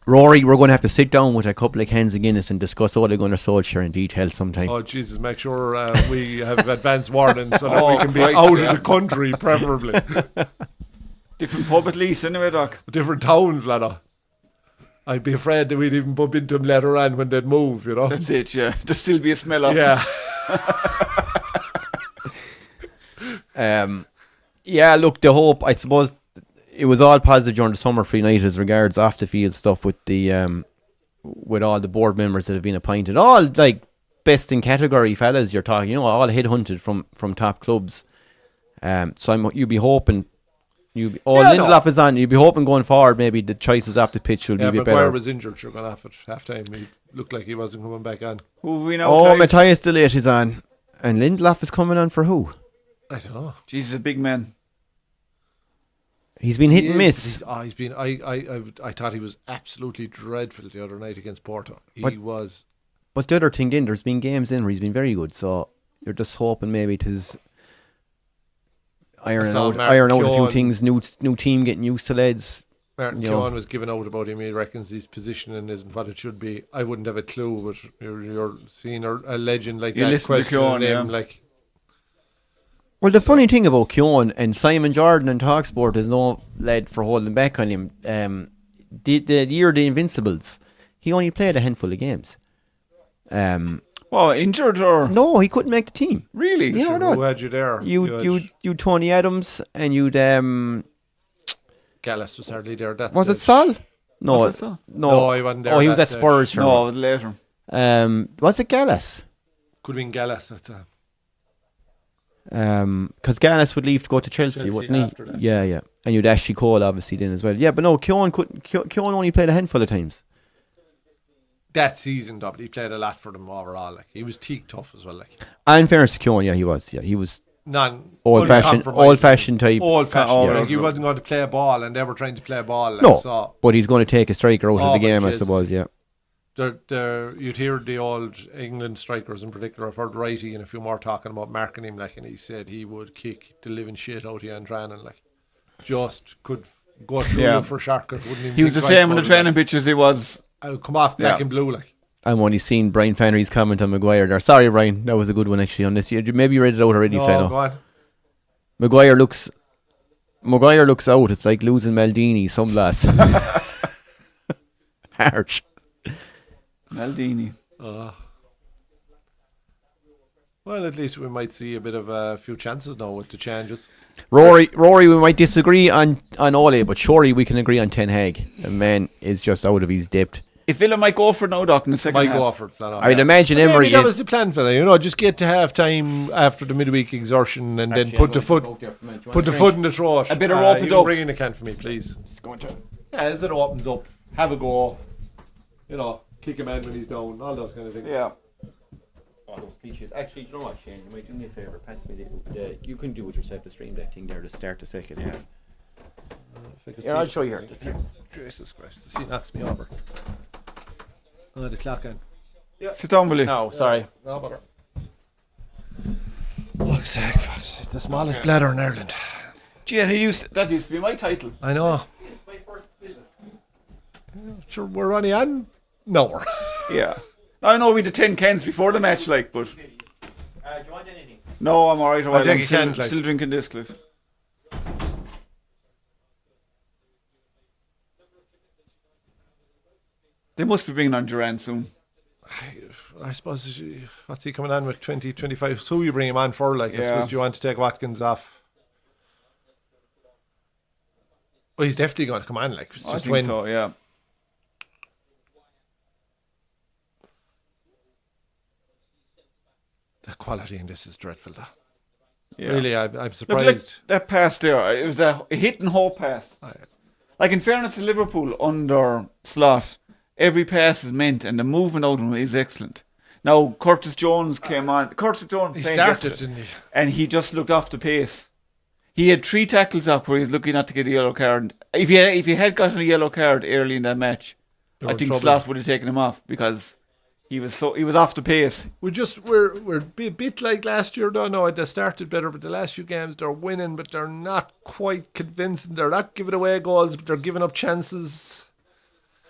Rory, we're going to have to sit down with a couple of cans of Guinness and discuss Ole Gunnar Solskjaer in detail sometime. Oh, Jesus, make sure we have advance warning so that we can be out of the country, preferably. Different pub at least, anyway, Doc. Different town, Vlada. I'd be afraid that we'd even bump into them later on when they'd move, you know? That's it, yeah. There'd still be a smell of them. Yeah, look, the hope, I suppose... It was all positive during the summer for United as regards off the field stuff with the with all the board members that have been appointed, all like best in category fellas. You're talking, all headhunted from top clubs. So you'd be hoping Lindelof is on. You'd be hoping going forward, maybe the choices off the pitch will be a bit better. Maguire was injured, sure, gone off at half time. He looked like he wasn't coming back on. Who have we now? Oh, Matthias De Ligt is on. And Lindelof is coming on for who? I don't know. Jesus, a big man. He's been hit and miss. He's been. I thought he was absolutely dreadful the other night against Porto. He was. But the other thing, then, there's been games in where he's been very good. So you're just hoping maybe it is iron out a few things. New team getting used to lads. Martin Keown was giving out about him. He reckons his positioning isn't what it should be. I wouldn't have a clue, but you're seeing a legend like you that questioning him, like. Well, the funny thing about Keown and Simon Jordan and Talksport is no lad for holding back on him. The year of the Invincibles, he only played a handful of games. Injured or no? He couldn't make the team. Really? Yeah, no. Who had you there? You Tony Adams and you'd Gallas was hardly there. Was it Sol? No, was it Sol? No, he wasn't there. Oh, he was at Spurs. Sure. No, later. Was it Gallas? Could have been Gallas. That's because Gallas would leave to go to Chelsea wouldn't he? Yeah. And you'd Ashley Cole obviously then as well. Yeah, but no, Keown only played a handful of times. That season, but he played a lot for them overall. Like he was teak tough as well. Like, and in fairness to Keown, he was. Yeah, he was old fashioned type. Old fashioned. Like he wasn't going to play a ball, and they were trying to play a ball. Like, no, but he's going to take a striker out of the game, I suppose. Yeah. You'd hear the old England strikers in particular. I've heard Wrighty and a few more talking about marking him, like, and he said he would kick the living shit out of you in training, like, just could go through you for shortcut. He was the same on the training pitch as he was. I would come off black and blue, like. I'm only seen Brian Flannery's comment on Maguire there. Sorry, Brian, that was a good one actually on this. Maybe you read it out already, Flano. Go on. Maguire looks out. It's like losing Maldini, some lass. Harsh. Maldini. Well, at least we might see a bit of a few chances now with the changes. Rory, we might disagree on Ole, but surely we can agree on Ten Hag. The man is just out of his depth. If Villa might go for it now, Doc, in the second half. Go for it, flat out. I'd imagine Emery. That was the plan for that, just get to half time after the midweek exertion and then put the foot in the throat. A bit of rope it up. Bring in a can for me, please. Just going to. Yeah, as it opens up, have a go. Kick a man when he's down, all those kind of things. Yeah. All those cliches. Actually, do you know what, Shane? You might do me a favour. Pass me you can do it yourself, the stream deck thing there to start the second half. I'll show you here. Jesus Christ, the seat knocks me over. Oh, the clock on. Yeah. Sit down, will you? No, sorry. No bother. Fuck's sake, Fox. It's the smallest bladder in Ireland. Gee, that used to be my title. I know. It's my first visit. Sure, we're only on. No. Yeah. I know we did 10 cans before the match, like, but. Do you want anything? No, I'm alright. I'm still drinking this, Cliff. They must be bringing on Duran soon. I suppose, what's he coming on with, 2025? So you bring him on for, like, I suppose you want to take Watkins off. Well, he's definitely going to come on, like, I think so, yeah. The quality in this is dreadful, though. Yeah. Really, I'm surprised. Look, that pass there, it was a hit and hope pass. Like, in fairness to Liverpool under Slot, every pass is meant and the movement out of him is excellent. Now, Curtis Jones came on. Curtis Jones he played started, yesterday, didn't he? and he just looked off the pace. He had 3 tackles up where he was looking not to get a yellow card. If he had gotten a yellow card early in that match, I think Slot would have taken him off because he was off the pace. We're a bit like last year, though. No, they started better, but the last few games they're winning, but they're not quite convincing. They're not giving away goals, but they're giving up chances.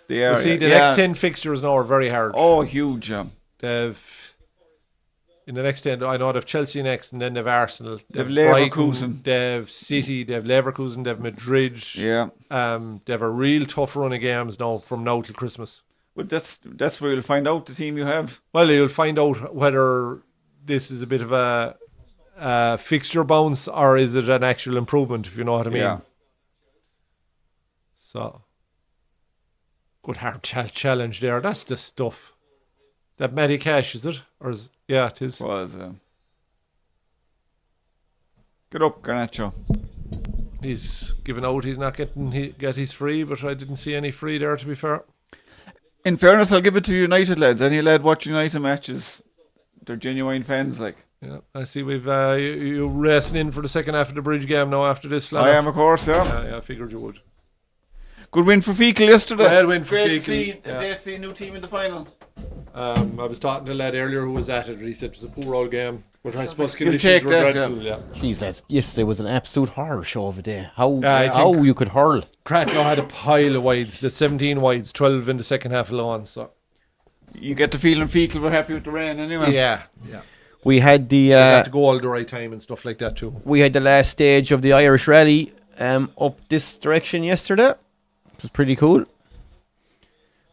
They are. The next 10 fixtures now are very hard. Oh, huge. In the next 10, I know they've Chelsea next, and then they've Arsenal. They've Leverkusen. They've City. They've Leverkusen. They've Madrid. Yeah. They have a real tough run of games now from now till Christmas. But that's where you'll find out the team you have. Well, you'll find out whether this is a bit of a fixture bounce or is it an actual improvement, if you know what I mean. Yeah. So, good hard challenge there. That's the stuff. That Matty Cash, is it? Yeah, it is. Was. Get up, Garnacho. he's given out he's not get his free, but I didn't see any free there, to be fair. In fairness, I'll give it to United lads. Any lad watching United matches, they're genuine fans. Like, yeah, I see we've you racing in for the second half of the bridge game now after this. I am, of course. Yeah, I figured you would. Good win for Fecal yesterday. Great win for Great Fecal. to see a new team in the final. I was talking to a lad earlier who was at it. He said it was a poor old game, but I suppose You'll conditions take were that, dreadful. Yeah. Jesus, yesterday was an absolute horror show over there. How you could hurl. Cratlow had a pile of wides. The 17 wides, 12 in the second half alone. So you get the feeling Fecal were happy with the rain anyway. yeah. We had They had to go all the right time and stuff like that too. we had the last stage of the Irish Rally up this direction yesterday. It was pretty cool.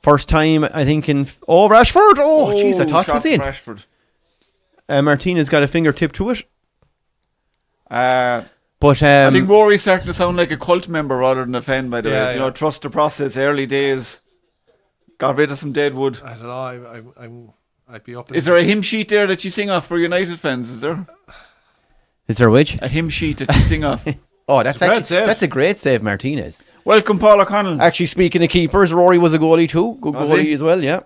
First time, I think, in... Oh, Rashford! Oh, jeez, I thought it was in. Rashford. Martinez got a fingertip to it. But But I think Rory's starting to sound like a cult member rather than a fan, by the way. You know, yeah. trust the process, early days. Got rid of some dead wood. I don't know. I'd be up. Is there a hymn sheet there that you sing off for United fans? Is there is there a which? a hymn sheet that you sing off? Oh, that's a great actually save. that's a great save, Martinez. Welcome, Paul O'Connell. Actually, speaking of keepers, Rory was a goalie too. Good Was goalie he? as well, yeah.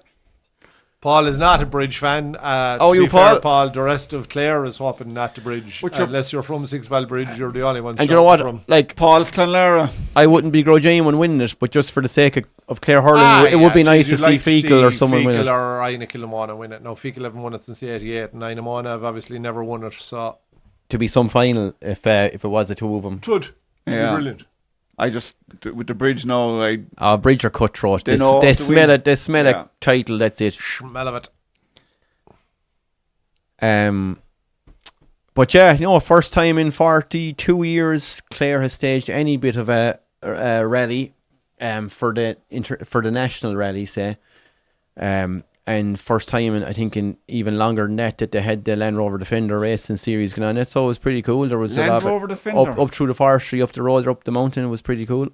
Paul is not a Bridge fan. Oh, to you, be fair, Paul? Paul, the rest of Clare is hoping not to Bridge. But you're- Unless you're from Six Ball Bridge, you're the only one. And you know what? From. Like, Paul's Clonlara. I wouldn't begrudge anyone winning it, but just for the sake of Clare hurling, it would be nice to see Fecal or someone win it. Or Aina Killamona win it. No, Fecal haven't won it since '88, and Aina Mona have obviously never won it. So To be some final if it was the two of them. Tud, Yeah. brilliant. I just, with the Bridge now, Bridge or cutthroat. They know They to smell win. it. They smell Yeah. a title. That's it. Smell of it. But yeah, you know, first time in 42 years, Clare has staged any bit of a rally, for the national rally, say, and first time I think in even longer than that they had the Land Rover Defender racing series going on. It so it was pretty cool. There was a Land lot Rover of Defender. up through the forestry, up the road, up the mountain. It was pretty cool.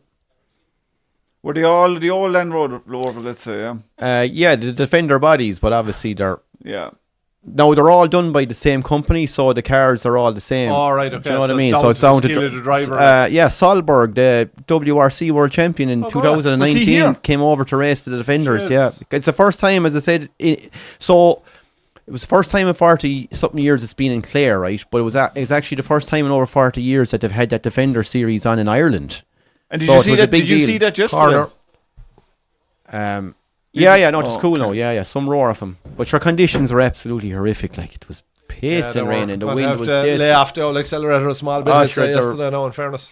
were they all the old Land Rover, let's say, yeah? Yeah, the Defender bodies, but obviously they're all done by the same company, so the cars are all the same. All right, okay. Do you know what I so mean? It's So it's down to skill of the driver. Solberg, the WRC World Champion in Oh, God. Was he 2019, here? came over to race the Defenders. Jesus. Yeah, it's the first time, as I said. So it was the first time in 40 something years it's been in Clare, right? But it was actually the first time in over 40 years that they've had that Defender series on in Ireland. And did So you it see was a that? big Did you deal. see that yesterday? Corner. Yeah, no, it's Oh, cool okay. now. Yeah, some roar of them. But your conditions were absolutely horrific. Like, it was pissing rain and the wind was lay pissing. off the old accelerator a small bit. Oh, I'd sure, say they were- yesterday. No, in fairness.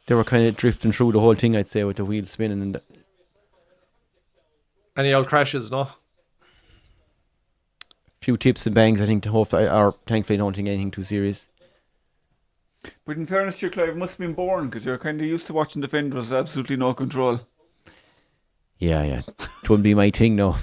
They were kind of drifting through the whole thing, I'd say, with the wheels spinning. And Any old crashes? No. few tips and bangs, I think, thankfully I don't think anything too serious. But in fairness to you, Clive, it must have been boring because you're kind of used to watching Defenders with absolutely no control. Yeah. It wouldn't be my thing, no.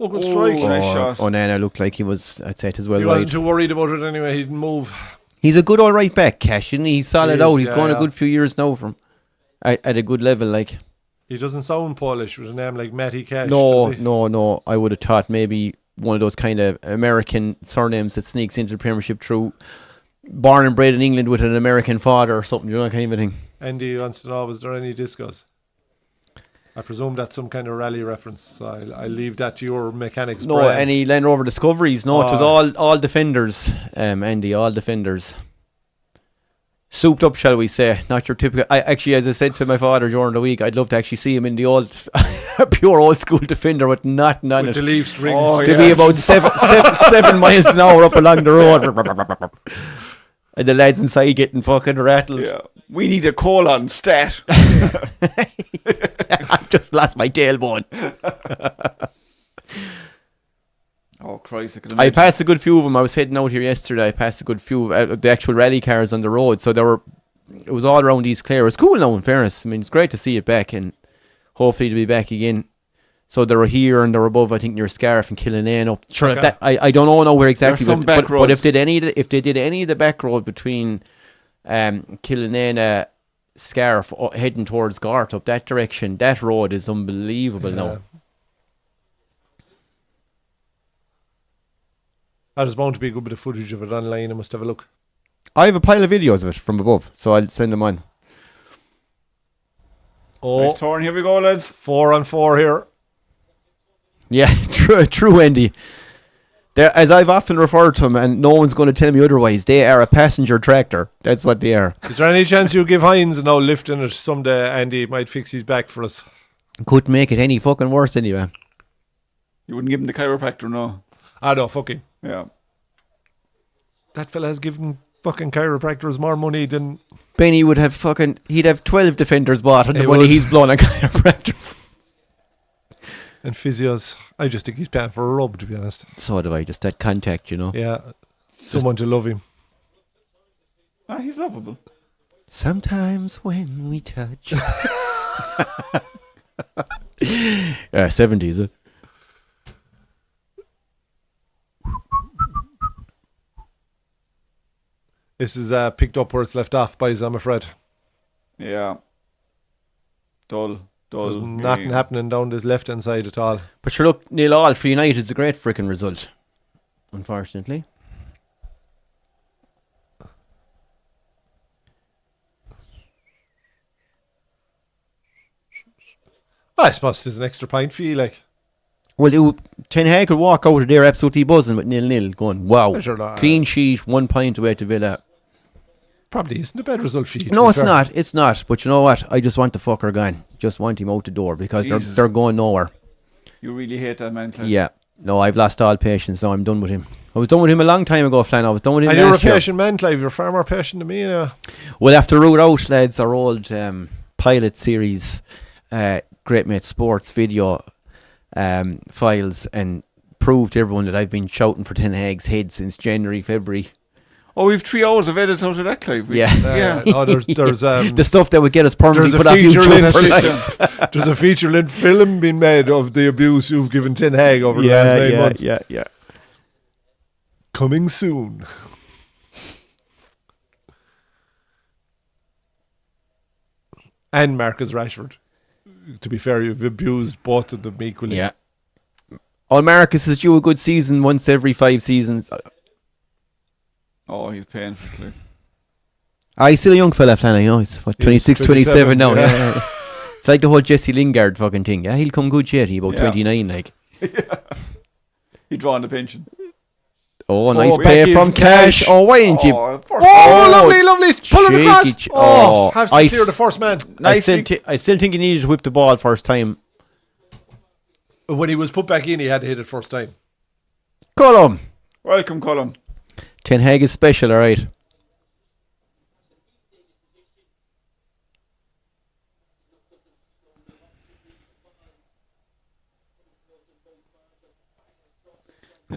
Oh, good strike. Nice shot. Onana looked like he was, I'd say, it as well He wide. wasn't too worried about it anyway. He didn't move. He's a good all right back, Cash, isn't he? He's solid He is, out. He's yeah, gone yeah. a good few years now from at a good level, like. He doesn't sound Polish with a name like Matty Cash. does he? No. I would have thought maybe one of those kind of American surnames that sneaks into the Premiership through born and bred in England with an American father or something, you know, kind of a thing. Andy wants to know, was there any discos? I presume that's some kind of rally reference. So I'll leave that to your mechanics. No, brain. any Land Rover Discoveries. No, it was all Defenders, Andy, all Defenders. Souped up, shall we say. Not your typical... Actually, as I said to my father during the week, I'd love to actually see him in the old, pure old school Defender with nothing on With it. the leaf strings. To be about 7 miles an hour up along the road. And the lads inside getting fucking rattled. Yeah. We need a colon stat. I've just lost my tailbone. Oh, Christ. I passed a good few of them. I was heading out here yesterday. I passed a good few of the actual rally cars on the road. So it was all around East Clare. It was cool now, in fairness. I mean, it's great to see it back and hopefully to be back again. So they were here and they were above, I think, near Scarf and Killinane up. Sure, Okay. I don't know where exactly. There's some back but if roads. they did any of the back road between Killinane, Scarf, heading towards Gart up that direction, that road is unbelievable now. There's bound to be a good bit of footage of it online. I must have a look. I have a pile of videos of it from above, so I'll send them on. Oh, Nice turn. Here we go, lads. 4-on-4 here. Yeah, true, Andy. As I've often referred to them, and no one's going to tell me otherwise, they are a passenger tractor. That's what they are. Is there any chance you give Hines now lifting it someday, Andy? Might fix his back for us. Couldn't make it any fucking worse anyway. You wouldn't give him the chiropractor, no. No, fuck him. Yeah. That fella has given fucking chiropractors more money than... Benny would have he'd have 12 defenders bought on the He money would. he's blown on chiropractors. And physios. I just think he's paying for a rub, to be honest. So do I, just that contact, you know. Yeah. Someone to love him. He's lovable. Sometimes when we touch. 70s. This is picked up where it's left off, boys, I'm afraid. Yeah. Dull. There's nothing happening down this left-hand side at all. But sure, look, 0-0 for United is a great freaking result, unfortunately. I suppose there's an extra point for you, like. Well, Ten Hag could walk out of there absolutely buzzing with 0-0, going, wow, Sure not. clean sheet, 1 point away to Villa. Probably isn't a bad result for you. No, it's not. It's not. But you know what? I just want the fucker gone. Just want him out the door because Jesus. they're going nowhere. You really hate that man, Cliff. Yeah. No, I've lost all patience now. I'm done with him. I was done with him a long time ago, Flann. I was done with him And you're a last year. patient man, Clive. You're far more patient than me now. We'll have to root out, lads, our old pilot series, Great Mate Sports video files and prove to everyone that I've been shouting for Ten Hag's head since January, February. Oh, we've 3 hours of edits out of that, Clive. Yeah. There's The stuff that would get us permanently there's put a off feature YouTube for length. life. There's a feature-length film being made of the abuse you've given Ten Hag over the last 9 months. Yeah. Coming soon. And Marcus Rashford. To be fair, you've abused both of them equally. Yeah. All Marcus is due a good season once every 5 seasons. Oh, he's paying for Cliff. He's still a young fella, Flann, you know. He's what, 26, 27 now. Yeah. It's like the whole Jesse Lingard fucking thing. Yeah, he'll come good yet. He's about 29, like. He'd draw on the pension. Oh, nice Becky pay from Cash. Oh, why ain't you? Oh, Lovely. Pulling across. cheeky Has to clear the first man. I still think he needed to whip the ball first time. When he was put back in, he had to hit it first time. Colum. Welcome, Colum. Ten Hag is special, all right.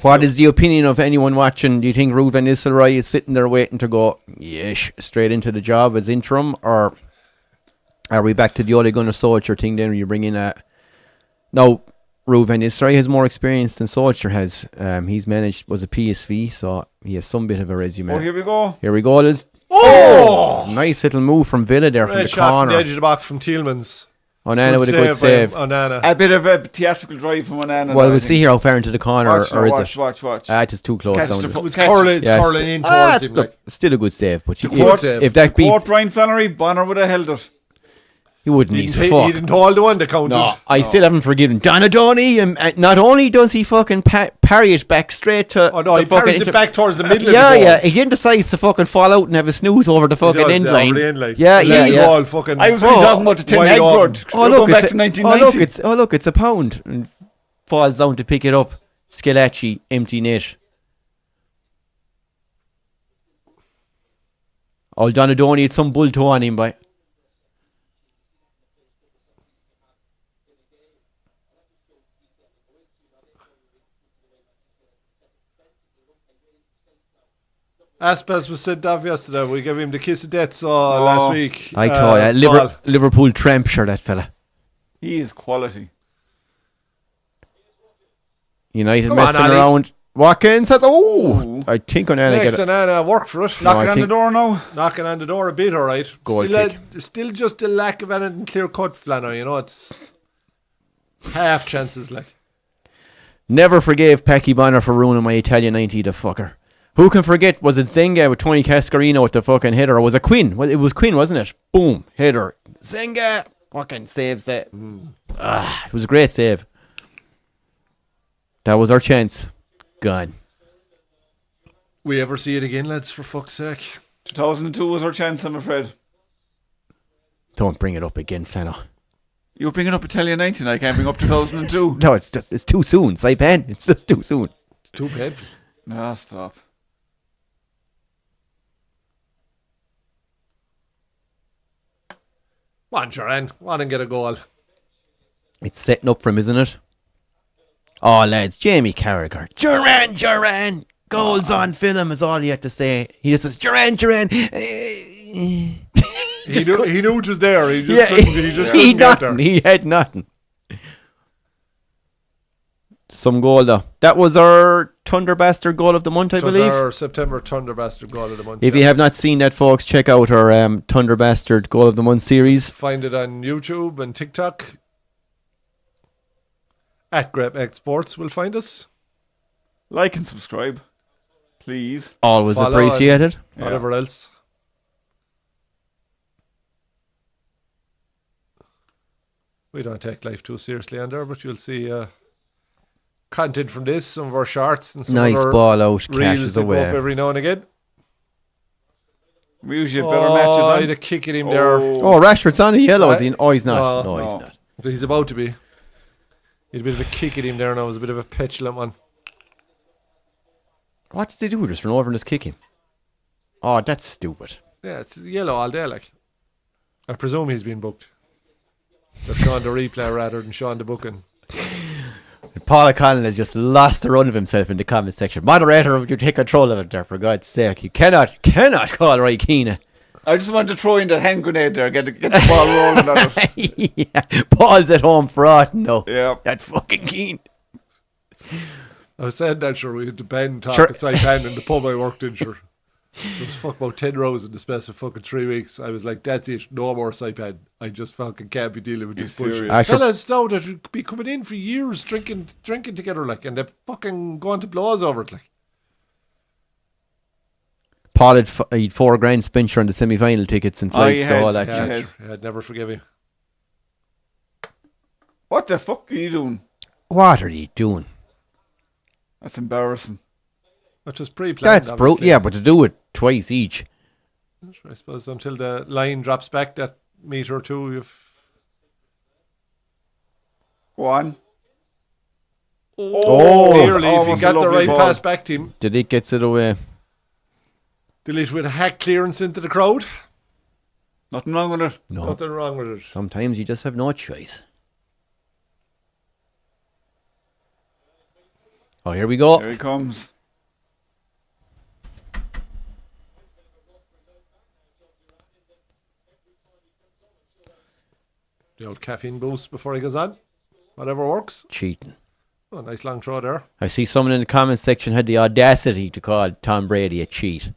What is the opinion of anyone watching? Do you think Ruud van Nistelrooy is sitting there waiting to go, yes, straight into the job as interim? Or are we back to the Ole Gunnar Solskjaer thing then when you bring in a... Now, Ruud van Nistelrooy has more experience than Solskjaer has. He's was a PSV, so he has some bit of a resume. Oh, here we go. Here we go, Liz. Oh! Nice little move from Villa there from Red the shot from corner. the edge of the box from Tielemans. Onana with a good save. Onana. A bit of a theatrical drive from Onana. Well, we'll see here how far into the corner, or is it? Watch. It is too close. Catch Sound the it. foot. It's curling in towards him. Look, still a good save, but save. if that beats, Quote Brian Flannery, Bonner would have held it. he wouldn't. He He's didn't, fuck. he didn't hold the one that counted. No, I still haven't forgiven Donadoni. And not only does he fucking parry it back straight to... Oh, no, he parries it back towards the middle of the Yeah, ball. yeah. He then decides to fucking fall out and have a snooze over the fucking end line. Yeah, The yeah, lead yeah. ball fucking... I was really talking about the Ten wide Hag open. grudge. Oh, Going back to 1990. look, it's a pound. And falls down to pick it up. Scalacci, empty net. Oh, Donadoni had some bull toe on him, boy. Aspas was sent off yesterday. We gave him the kiss of death last week. I thought, Liverpool tramp, sure, that fella. He is quality. United Come on, messing Ali. around. Watkins says, Ooh. I think Onana Makes get it. Onana work for it. Knocking I on the think- door now. Knocking on the door a bit, all right. Goal kick. Still just a lack of anything clear cut, Flano. You know, it's half chances, like. Never forgave Packie Bonner for ruining my Italian 90, the fucker. Who can forget, was it Zenga with Tony Cascarino with the fucking header, or was it Quinn? Well, it was Quinn, wasn't it? Boom, header. Zenga fucking saves that. It was a great save. That was our chance. Gone. We ever see it again, lads, for fuck's sake? 2002 was our chance, I'm afraid. Don't bring it up again, Flano. You were bringing up Italian 19, I can't bring up 2002. No, it's too soon, Saipan. It's just too soon. Too painful. No, stop. Come on, Duran. Come on and get a goal. It's setting up for him, isn't it? Oh, lads, Jamie Carragher. Duran. Goals on film is all he had to say. He just says, Duran. He knew it was there. He just couldn't get there. He had nothing. Some goal, though. That was our Thunder Bastard goal of the month, I believe. It was our September Thunder Bastard goal of the month. If you have not seen that, folks, check out our Thunder Bastard goal of the month series. Find it on YouTube and TikTok. At GreatMax Sports will find us. Like and subscribe, please. Always Follow appreciated. Whatever else. We don't take life too seriously on there, but you'll see content from this, some of our shorts and some Nice of our ball out, reels cashes that go away. up every now and again. We usually have better matches on. He had a kick at him there. Oh, Rashford's on a yellow, is he? Oh, he's not. No. No, he's not. He's about to be. He had a bit of a kick at him there now. It was a bit of a petulant one. What did they do? Just run over and just kick him? Oh, that's stupid. Yeah, it's yellow all day, like. I presume he's been booked. They're showing the replay rather than showing the booking. Paul O'Connell has just lost the run of himself in the comment section. Moderator, would you take control of it there, for God's sake? You cannot call Roy Keane. I just want to throw in that hand grenade there, get the ball rolling on it. Yeah, Paul's at home frauding though. Yeah. That fucking Keane. I was saying that, sure, we had to Ben talk Sure. aside hand in the pub I worked in, sure. There was fuck about 10 rows in the space of fucking 3 weeks. I was like, that's it, no more Saipan. I just fucking can't be dealing with this bullshit. serious? Fellas now that would be coming in for years drinking together, like, and they're fucking going to blows over it, like. Paul had $4,000 spent on the semi-final tickets and flights to all that Yeah, shit. I'd never forgive you. What the fuck are you doing? What are you doing? That's embarrassing. That was pre-planned. That's bro. Yeah, but to do it twice each. I suppose until the line drops back that metre or two, you've... Go on. Clearly, if he almost a got the lovely right ball. pass back to him, Delete gets it away. Delete with a hack clearance into the crowd. Nothing wrong with it. No. Nothing wrong with it. Sometimes you just have no choice. Oh, here we go. Here he comes. The old caffeine boost before he goes on. Whatever works. Cheating. Oh, nice long throw there. I see someone in the comment section had the audacity to call Tom Brady a cheat.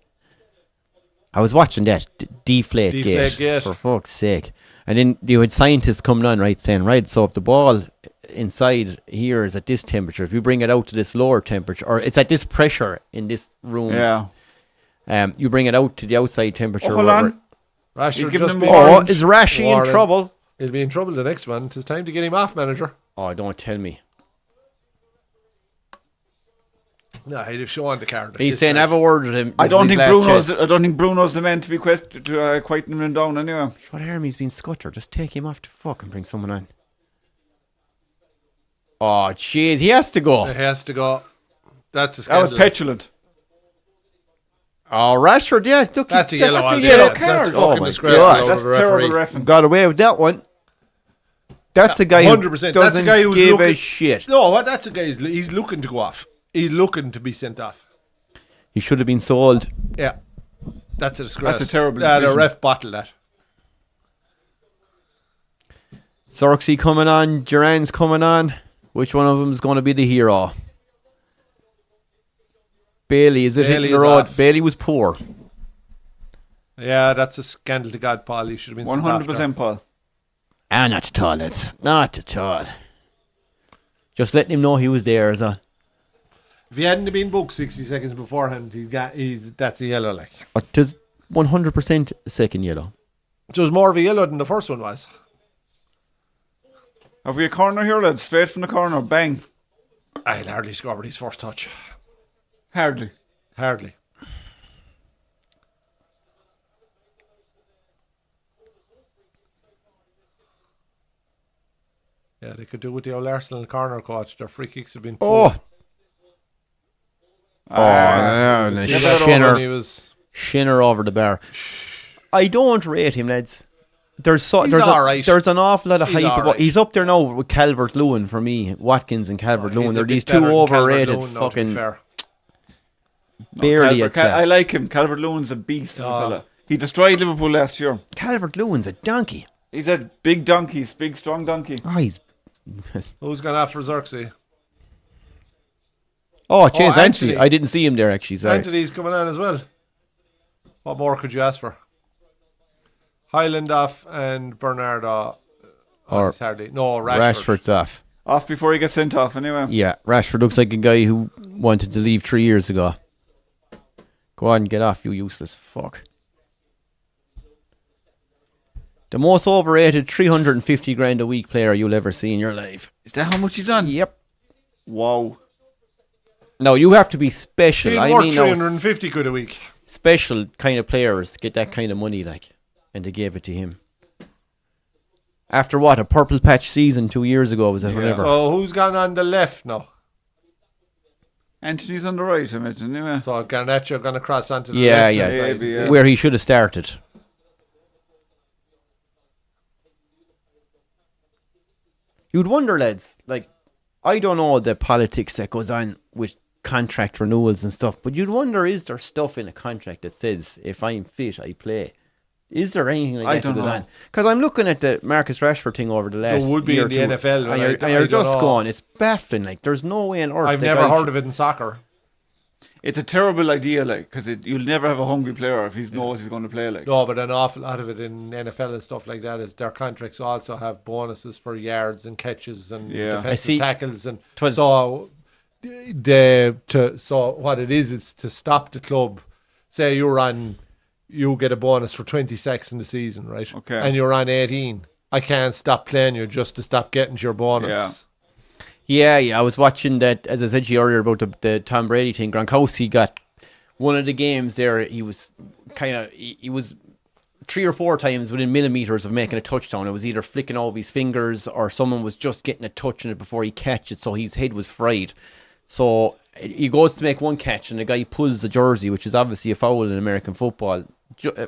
I was watching that. Deflate gate. For fuck's sake. And then you had scientists coming on, right, saying, right, so if the ball inside here is at this temperature, if you bring it out to this lower temperature, or it's at this pressure in this room, you bring it out to the outside temperature. Oh, hold on. Rashford giving just him be the warned. Is Rashi in Warren. trouble? He'll be in trouble the next one. It's time to get him off, manager. Oh, don't tell me. No, he'd have shown the card. He's saying have a word with him. I This don't is his think last chance. I don't think Bruno's the man to be quieting him down anyway. What Hermes been scutter? Just take him off to fuck and bring someone on. Oh, jeez, he has to go. He has to go. That's a That scandal. was petulant. Oh, Rashford, yeah. Look, That's a yellow that's a one. yellow Yeah, card. That's Oh fucking my disgraceful. God. over That's the terrible referee. ref. got away with that one. That's a guy who 100%. doesn't That's a guy who's give a looking- shit. No, what? That's a guy. He's looking to go off. He's looking to be sent off. He should have been sold. Yeah. That's a disgrace. That's a terrible The decision. ref bottled that. Xerxes coming on. Duran's coming on. Which one of them is going to be the hero? Bailey, is it Bailey hitting the is road? off. Bailey was poor. Yeah, that's a scandal to God, Paul. He should have been sent off 100%, Paul. Not at all, lads. Not at all. Just letting him know he was there as a. If he hadn't been booked 60 seconds beforehand, that's a yellow. Like, It is 100% second yellow. So it was more of a yellow than the first one was. Have we a corner here, lads? Straight from the corner, bang. I'll hardly score with his first touch. Hardly. Hardly. Yeah, they could do with the old Arsenal corner coach. Their free kicks have been pulled. Shinner over the bar. I don't rate him, lads. There's an awful lot of hype about. He's up there now with Calvert-Lewin for me. Watkins and Calvert-Lewin. They're these two overrated fucking. Barely. I like him. Calvert-Lewin's a beast of a fella. He destroyed Liverpool last year. Calvert-Lewin's a donkey. He's a big donkey, big strong donkey. Oh, he's. Who's gone after Xerxes? Chase Anthony. I didn't see him there actually. Sorry. Anthony's coming on as well. What more could you ask for? Highland off and Bernard off. Rashford's off. Off before he gets sent off anyway. Yeah, Rashford looks like a guy who wanted to leave 3 years ago. Go on, get off, you useless fuck. The most overrated 350 grand a week player you'll ever see in your life. Is that how much he's on? Yep. Wow. No, you have to be special. I mean 350 quid a week. Special kind of players get that kind of money, like, and they gave it to him. After what, a purple patch season 2 years ago, was it? Whatever. So who's gone on the left now? Anthony's on the right, I imagine. Anyway. So Garnacho going to cross onto the left. Yeah. Where he should have started. You'd wonder, lads, like, I don't know the politics that goes on with contract renewals and stuff, but you'd wonder, is there stuff in a contract that says, if I'm fit, I play? Is there anything like that goes on? Because I'm looking at the Marcus Rashford thing over the last There would be year in the NFL. And you're just going, it's baffling. Like, there's no way on earth. I've never heard of it in soccer. It's a terrible idea, like, because you'll never have a hungry player if he knows he's going to play, like. No, but an awful lot of it in NFL and stuff like that is their contracts also have bonuses for yards and catches and defensive tackles, and so what it is to stop the club. Say you get a bonus for 20 sacks in the season, right? Okay. And you're on 18. I can't stop playing you just to stop getting to your bonus. Yeah, I was watching that, as I said to you earlier, about the Tom Brady thing. Gronkowski got one of the games there. He was he was 3 or 4 times within millimeters of making a touchdown. It was either flicking over his fingers or someone was just getting a touch on it before he catch it, so his head was fried. So he goes to make one catch and the guy pulls the jersey, which is obviously a foul in American football.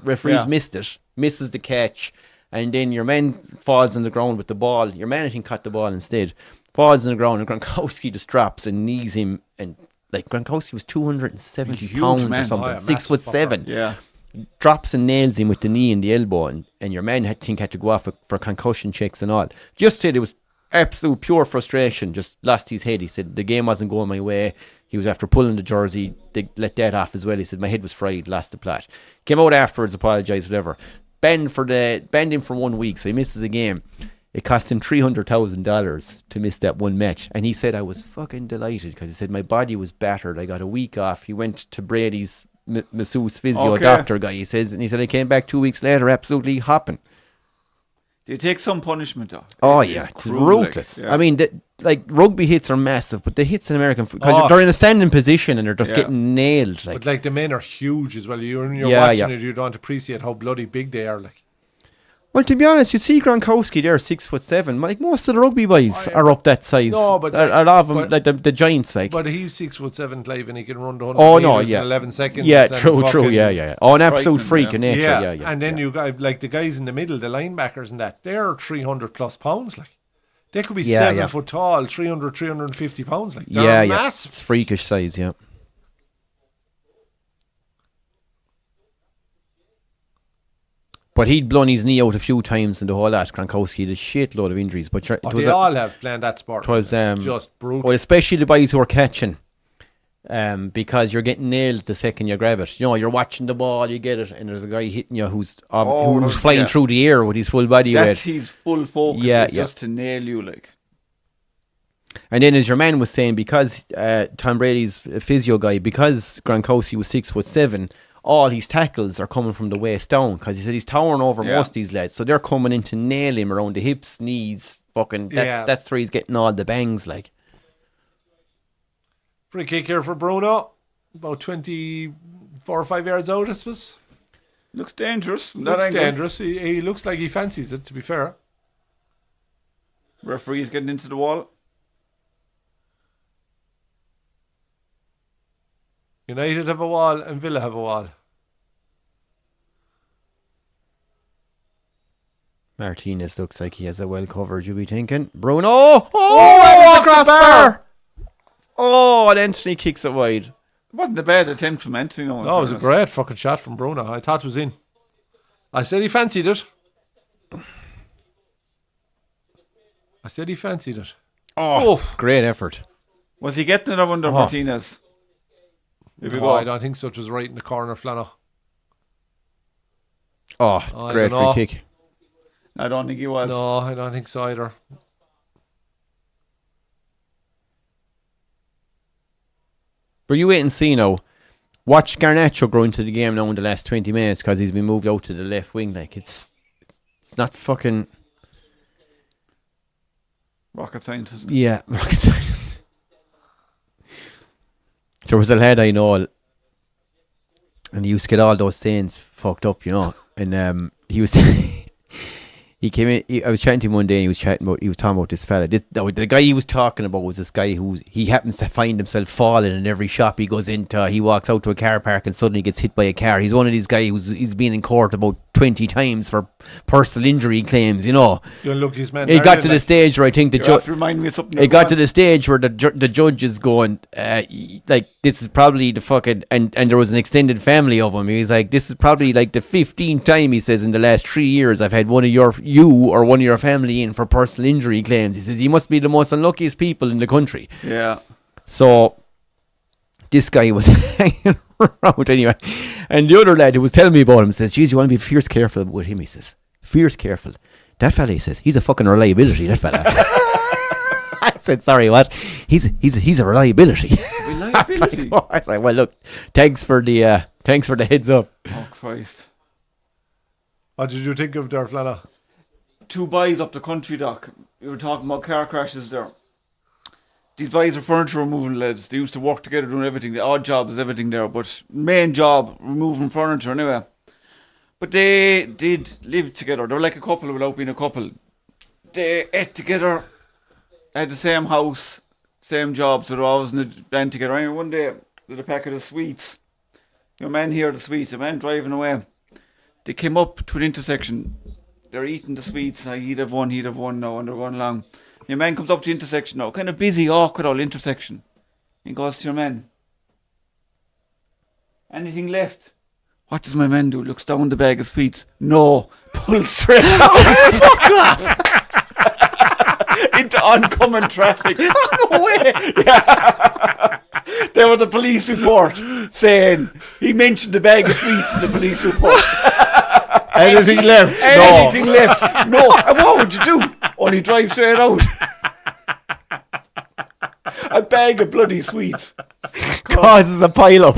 Referees misses the catch, and then your man falls on the ground with the ball. Your man, I think, caught the ball instead. Falls on the ground, and Gronkowski just drops and knees him. And like, Gronkowski was 270 pounds or something, 6'7". Yeah. Drops and nails him with the knee and the elbow, and your man had to go off for concussion checks and all. Just said it was absolute pure frustration, just lost his head. He said the game wasn't going my way. He was after pulling the jersey. They let that off as well. He said my head was fried, lost the plot. Came out afterwards, apologised, whatever. Banned him for 1 week, so he misses a game. It cost him $300,000 to miss that one match. And he said, I was fucking delighted, because he said my body was battered. I got a week off. He went to Brady's masseuse physio doctor guy, he said I came back 2 weeks later absolutely hopping. They take some punishment though. It's ruthless. Like, I mean, like, rugby hits are massive, but the hits in American football, because they're in a standing position and they're just getting nailed. Like. But like, the men are huge as well. You're watching it, you don't appreciate how bloody big they are. Like. Well, to be honest, you see Gronkowski there, 6'7". Like, most of the rugby boys are up that size. No, but a lot of them, like the giants, like. But he's 6'7", Clive, and he can run the 100 meters in 11 seconds. Yeah, true. Yeah. Oh, an absolute freak in nature. Yeah. And then you got like the guys in the middle, the linebackers and that. They're 300 plus pounds, like. They could be 7 foot tall, 300, 350 pounds, like. They're massive. It's freakish size, yeah. But he'd blown his knee out a few times in the whole lot. Gronkowski had a shitload of injuries. But they all have playing that sport. It was just brutal. Well, especially the boys who are catching. Because you're getting nailed the second you grab it. You know, you're watching the ball, you get it, and there's a guy hitting you who's flying through the air with his full body weight. That's his full focus, just to nail you, like. And then, as your man was saying, because Tom Brady's a physio guy, because Gronkowski was 6'7", all his tackles are coming from the waist down, because he said he's towering over most of these lads, so they're coming in to nail him around the hips, knees, fucking. That's where he's getting all the bangs, like. Free kick here for Bruno, about 24 or 5 yards out, I suppose. Looks dangerous. Looks dangerous. He looks like he fancies it, to be fair. Referee's getting into the wall. United have a wall and Villa have a wall. Martinez looks like he has a well covered, you be thinking. Bruno! Oh, across the bar! Oh, and Anthony kicks it wide. It wasn't a bad attempt from Anthony. No, it was a great fucking shot from Bruno. I thought it was in. I said he fancied it. Oh, great effort. Was he getting it up under Martinez? I don't think so. It was right in the corner, Flano. Oh, great free kick. I don't think he was. No, I don't think so either. But you wait and see now. Watch Garnacho grow into the game now in the last 20 minutes because he's been moved out to the left wing. Like, it's not fucking... Rocket scientist. Yeah, rocket scientist. There was a lad I know, and he used to get all those stains fucked up, you know. And he was... He came in. I was chatting to him one day, and he was talking about this fella. The guy he was talking about was this guy who he happens to find himself falling in every shop he goes into. He walks out to a car park and suddenly gets hit by a car. He's one of these guys he's been in court about 20 times for personal injury claims. You know, the luckiest man. It got to the stage where I think the judge. Remind me of something. It got to the stage where the judge is going, like, this is probably the fucking and there was an extended family of him. He's like, this is probably like the 15th time, he says, in the last 3 years I've had one of you or one of your family in for personal injury claims. He says you must be the most unluckiest people in the country. Yeah. So this guy was hanging around anyway, and the other lad who was telling me about him says, "Geez, you want to be fierce careful with him." He says, "Fierce careful. That fella," he says, "he's a fucking reliability. That fella." I said, "Sorry, what? He's a reliability." Reliability. I was like, "Well, look, thanks for the heads up." Oh Christ! What did you think of there, Flana? 2 boys up the country, Doc. We were talking about car crashes there. These boys are furniture removing lads. They used to work together doing everything. The odd job is everything there, but main job, removing furniture anyway. But they did live together. They were like a couple without being a couple. They ate together, had the same house, same job, so they were always in the van together. Anyway, one day, with a packet of sweets. Your man here, the sweets, a man driving away. They came up to an intersection. They're eating the sweets. He'd have one now, and they're going along. Your man comes up to the intersection now, kind of busy, awkward old intersection. He goes to your man, "Anything left?" What does my man do? Looks down the bag of sweets. No. Pulls straight out. Fuck off. Into oncoming traffic. No way. Yeah. There was a police report saying he mentioned the bag of sweets in the police report. Anything left? Anything left? No. And what would you do? Only drive straight out. A bag of bloody sweets causes a pile up.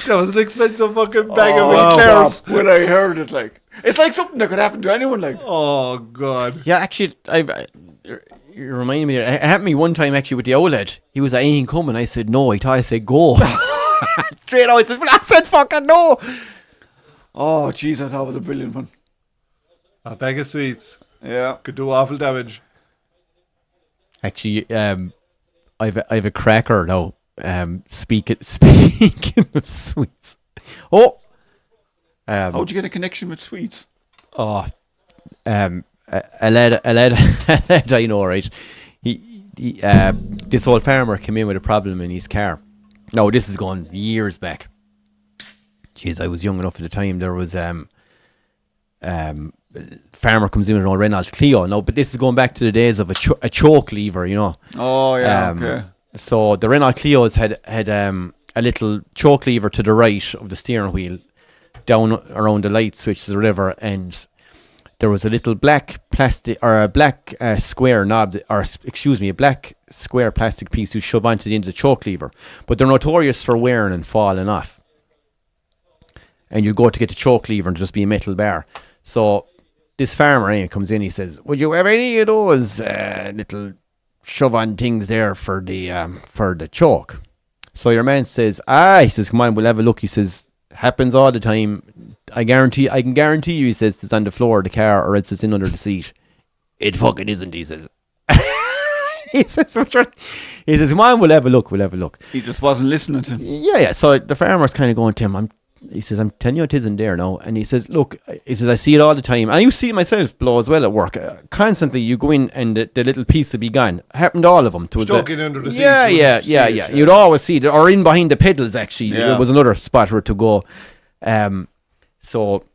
That was an expensive fucking bag of eclairs. When I heard it, like, it's like something that could happen to anyone, like. Oh God. Yeah, actually, you remind me. It happened to me one time actually with the old lad. He was like, "Ain't coming." I said no. He thought I said go. Straight out, he says, "Well, I said fucking no." Oh jeez, I thought it was a brilliant one. A bag of sweets. Yeah, could do awful damage. Actually, I've a cracker now. Speaking of sweets. Oh, how'd you get a connection with sweets? Oh, a lad I know, right? He this old farmer came in with a problem in his car. No, this is going years back. Jeez, I was young enough at the time. There was farmer comes in with an old Renault Clio. No, but this is going back to the days of a choke lever, you know. Oh yeah, okay. So the Renault Clios had a little choke lever to the right of the steering wheel, down around the light switches or whatever, and there was a little black plastic or a black square knob, or excuse me, a black square plastic piece you shove onto the end of the choke lever. But they're notorious for wearing and falling off. And you go to get the choke lever and just be a metal bar. So this farmer comes in, he says, would you have any of those little shove-on things there for the choke? So your man says, he says, come on, we'll have a look. He says, happens all the time. I can guarantee you, he says, it's on the floor of the car or else it's in under the seat. It fucking isn't, he says. He says, come on, we'll have a look. He just wasn't listening to him. Yeah. So the farmer's kind of going to him, he says, I'm telling you it isn't there now. And he says, look, I see it all the time. And I used to see it myself, Blow, as well at work. Constantly, you go in and the little piece would be gone. Happened to all of them. Stuck in under the seat. Yeah. You'd always see it. Or in behind the pedals, actually. Yeah. It was another spot where to go. So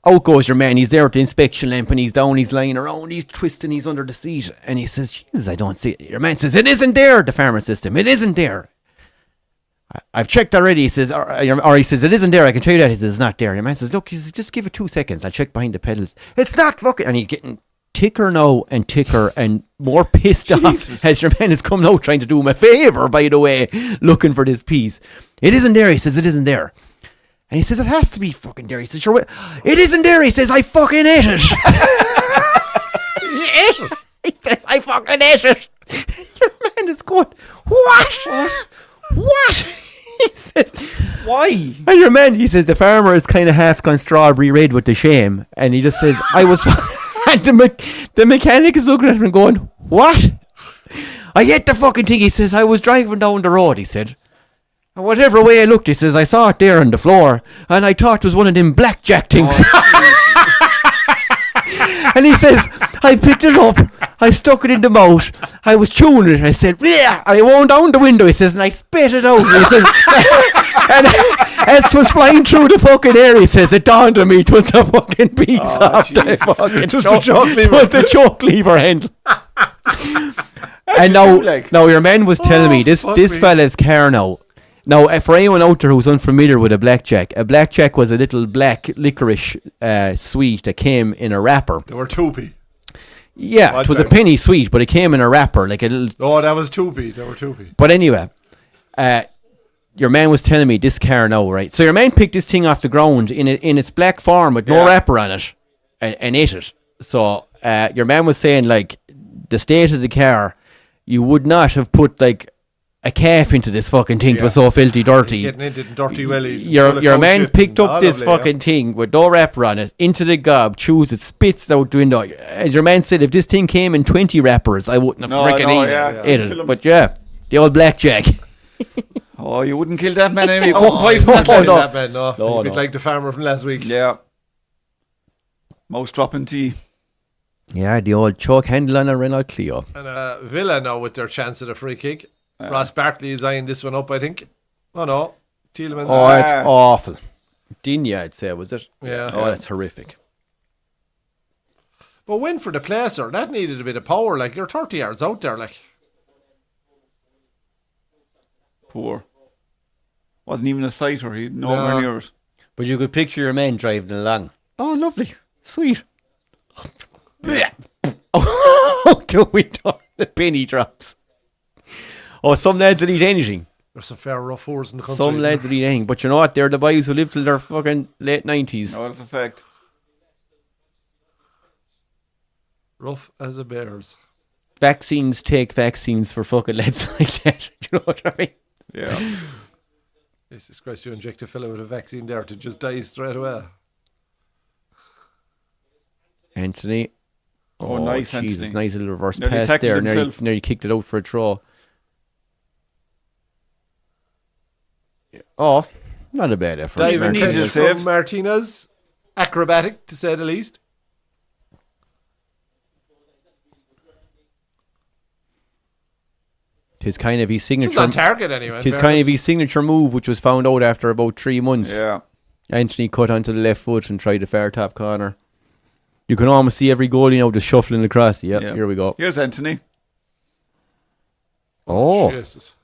out goes your man. He's there with the inspection lamp and he's down, he's lying around, he's twisting, he's under the seat. And he says, Jesus, I don't see it. Your man says, it isn't there, the farmer says to him. It isn't there. I've checked already, he says, or he says, it isn't there, I can tell you that. He says, it's not there. And your man says, look, he says, just give it 2 seconds. I'll check behind the pedals. It's not fucking... And he's getting ticker now and ticker and more pissed off as your man is coming out trying to do him a favour, by the way, looking for this piece. It isn't there, he says, it isn't there. And he says, it has to be fucking there. He says, sure, it isn't there. He says, I fucking ate it. He ate it. He says, I fucking ate it. Your man is going, what? He says, why? And your man, he says, the farmer is kind of half gone strawberry red with the shame. And he just says, I was... And the mechanic is looking at him and going, what? I ate the fucking thing. He says, I was driving down the road, he said. And whatever way I looked, he says, I saw it there on the floor. And I thought it was one of them blackjack things. And he says, I picked it up. I stuck it in the mouth. I was chewing it. I said, yeah. I wound down the window, he says, and I spit it out. He says, and as 'twas flying through the fucking air, he says, it dawned on me, it was the fucking piece of the fucking the choke lever handle. And now your man was telling me, this fella's car now. Now, for anyone out there who's unfamiliar with a blackjack was a little black licorice sweet that came in a wrapper. They were 2p. Yeah, it was a penny sweet, but it came in a wrapper, like a little... Oh, that was 2p. They were 2p. But anyway, your man was telling me this car now, right? So your man picked this thing off the ground in its black form with no wrapper on it and ate it. So your man was saying, like, the state of the car, you would not have put, like, a calf into this fucking thing. It was so filthy dirty. Getting into dirty wellies. Your man picked up this fucking thing with no wrapper on it, into the gob, chews it, spits out the window. As your man said, if this thing came in 20 wrappers, I wouldn't have freaking ate it. But yeah, the old blackjack. Oh, you wouldn't kill that man anyway. You couldn't poison that man. No. A bit like the farmer from last week. Yeah. Mouse dropping tea. Yeah, the old choke handle on a Renault Clio. And Villa now with their chance at a free kick. Ross Barkley is eyeing this one up, I think. Oh no, Tielemans. Oh, it's awful. Digne, I'd say, was it? Yeah. Oh, that's horrific. But win for the placer. That needed a bit of power. Like, you're 30 yards out there. Like, poor. Wasn't even a sighter. He nowhere near it. But you could picture your man driving along. Oh, lovely, sweet. Oh, do we talk? The penny drops. Oh, some lads that eat anything. There's some fair rough whores in the country. Some lads that eat anything. But you know what? They're the boys who live till their fucking late 90s. No, that's a fact. Rough as a bear's. Vaccines take vaccines for fucking lads like that. You know what I mean? Yeah. Jesus Christ, you inject a fella with a vaccine there to just die straight away. Anthony. Oh, nice, Jesus, Anthony. nice little reverse Nearly pass there. himself. Nearly kicked it out for a throw. Oh, not a bad effort. Diving Needed a catch save. from Martinez. Acrobatic, to say the least. His kind of his signature. It was on target anyway. His kind of his signature move, which was found out after about 3 months. Yeah. Anthony cut onto the left foot and tried the far top corner. You can almost see every goalie now just shuffling across. Yep, Yeah. Here we go. Here's Anthony. Oh. Jesus.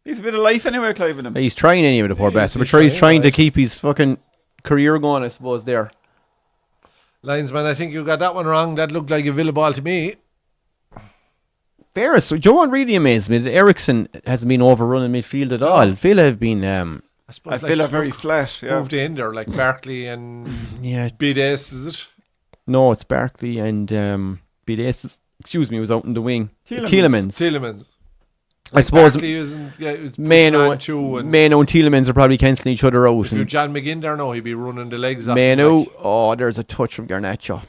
He's a bit of life anyway, Clive, in him. He's trying anyway, the poor bastard. But sure, he's trying to keep his fucking career going, I suppose, there. Linesman, I think you got that one wrong. That looked like a Villa ball to me. Ferris, Joe really amazed me that Ericsson hasn't been overrun in midfield at all. Villa have been... I feel like very flat, moved in there, like Barkley and Bides, is it? No, it's Barkley and Bides, was out in the wing. Tielemans. I suppose Mano and Tielemans are probably cancelling each other out. If you're John McGinn there now, he'd be running the legs off. Mano, there's a touch from Garnacho.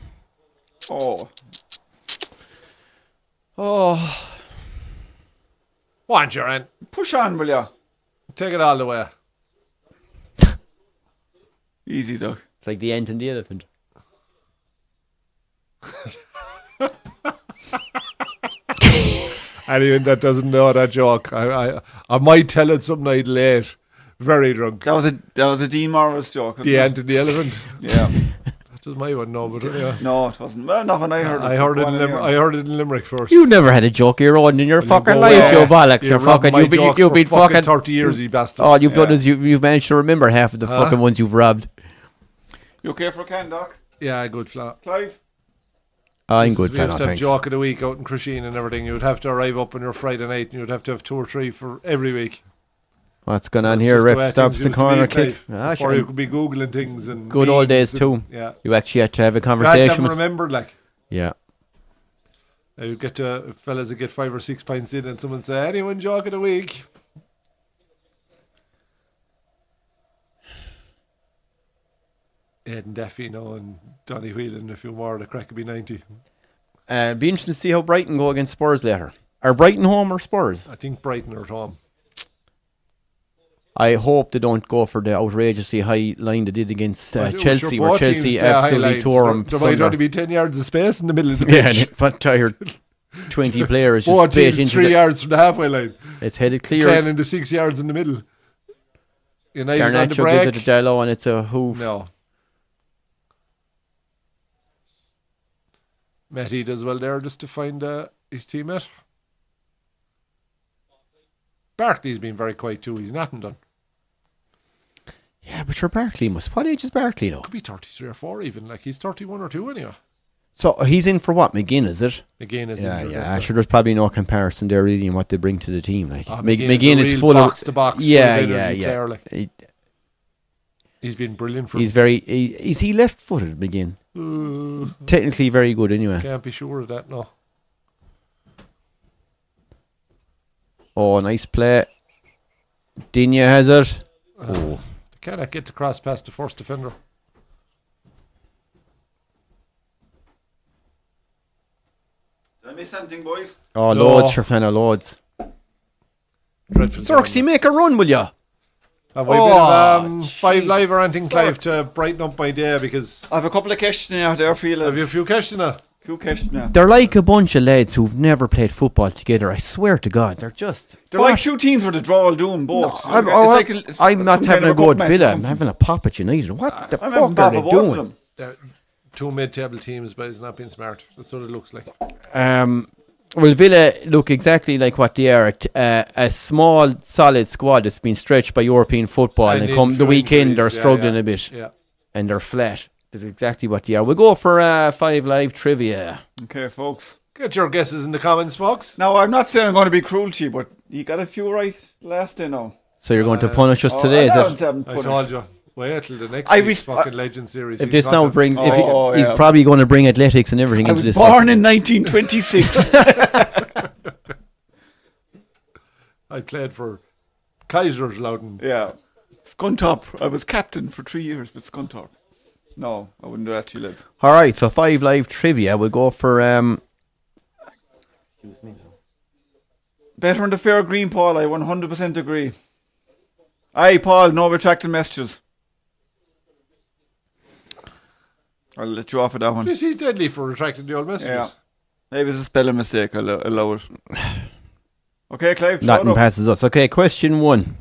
Want your end. Push on, will ya? Take it all the way. Easy, Doug. It's like the ant and the elephant. Anyone that doesn't know that joke, I might tell it some night late. Very drunk. That was a Dean Morris joke. The ant and the elephant. Yeah. That was my one, no, but yeah. No, it wasn't. Well, not when I heard it. I heard it in Limerick first. You never had a joke of your own in your fucking life, you bollocks. You've been fucking 30 years, you bastards. All you've done is you've managed to remember half of the fucking ones you've robbed. You okay for a can, Doc? Yeah, good flat. Clive? I'm good, fella, thanks. We used to have thanks. joke of the week out in Crusheen and everything. You'd have to arrive up on your Friday night and you'd have to have 2 or 3 for every week. What's going on here? Ref stops the corner kick. Before you could be Googling things. And good old days too. Yeah. You actually had to have a conversation. You had to remembered, like. Yeah. You get fellas that get 5 or 6 pints in and someone say, anyone joke of the week? Ed and Daffy, and Donny Whelan and a few more. The crack would be 90. It'd be interesting to see how Brighton go against Spurs later. Are Brighton home or Spurs? I think Brighton are at home. I hope they don't go for the outrageously high line they did against Chelsea, where Chelsea absolutely tore them. There might only be 10 yards of space in the middle of the pitch. Yeah, and tired 20 players just 4 teams 3 yards from the halfway line. It's headed clear. 10 in the 6 yards in the middle. Garnacho gives it to Dallo and it's a hoof. No. Matty does well there just to find his teammate. Barkley's been very quiet too. He's nothing done. Yeah, but your Barkley what age is Barkley now? Could be 33 or 4 even. Like he's 31 or 2 anyway. So he's in for what? McGinn, is it? McGinn is injured. Yeah. Sure, there's probably no comparison there really in what they bring to the team. Like McGinn is full box to box. Yeah. Player, like. He's been brilliant for. Is he left-footed, McGinn? Technically very good anyway. Can't be sure of that, no. Oh, nice play. Digne has it. They cannot get to cross past the first defender. Did I miss anything, boys? Oh, no. Loads, Sherfana, loads. Zorksy, make a run, will ya? Have we a bit of 5 Live or anything, Clive, to brighten up my day? Because I have a couple of questions out there for you. Have you a few questions? They're like a bunch of lads who've never played football together. I swear to God, they're like 2 teams where the draw will do them both. No, I'm not having a go at Villa. I'm having a pop at United. What the fuck are they doing? 2 mid-table teams, but it's not being smart. That's what it looks like. Well, Villa look exactly like what they are. A small, solid squad that's been stretched by European football, and come the weekend they're struggling a bit, and they're flat. That's exactly what they are. We'll go for 5 Live trivia. Okay, folks. Get your guesses in the comments, folks. Now, I'm not saying I'm going to be cruel to you, but you got a few right last day now. So you're going to punish us today, is it? I told you. Wait till the next week's fucking Legend Series. If this now brings... he's probably going to bring athletics and everything into this. I was born in 1926. I played for Kaiserslautern. Yeah. Scunthorpe. I was captain for 3 years with Scunthorpe. No, I wouldn't do that to you, lads. All right, so 5 Live trivia. We'll go for... Excuse me. Better on the fair green, Paul. I 100% agree. Aye, Paul, no retracted messages. I'll let you off with that one. He's deadly for retracting the old messages. Yeah. Maybe it's a spelling mistake. I'll allow it. Okay, Clive. Nothing passes us. Okay, question 1.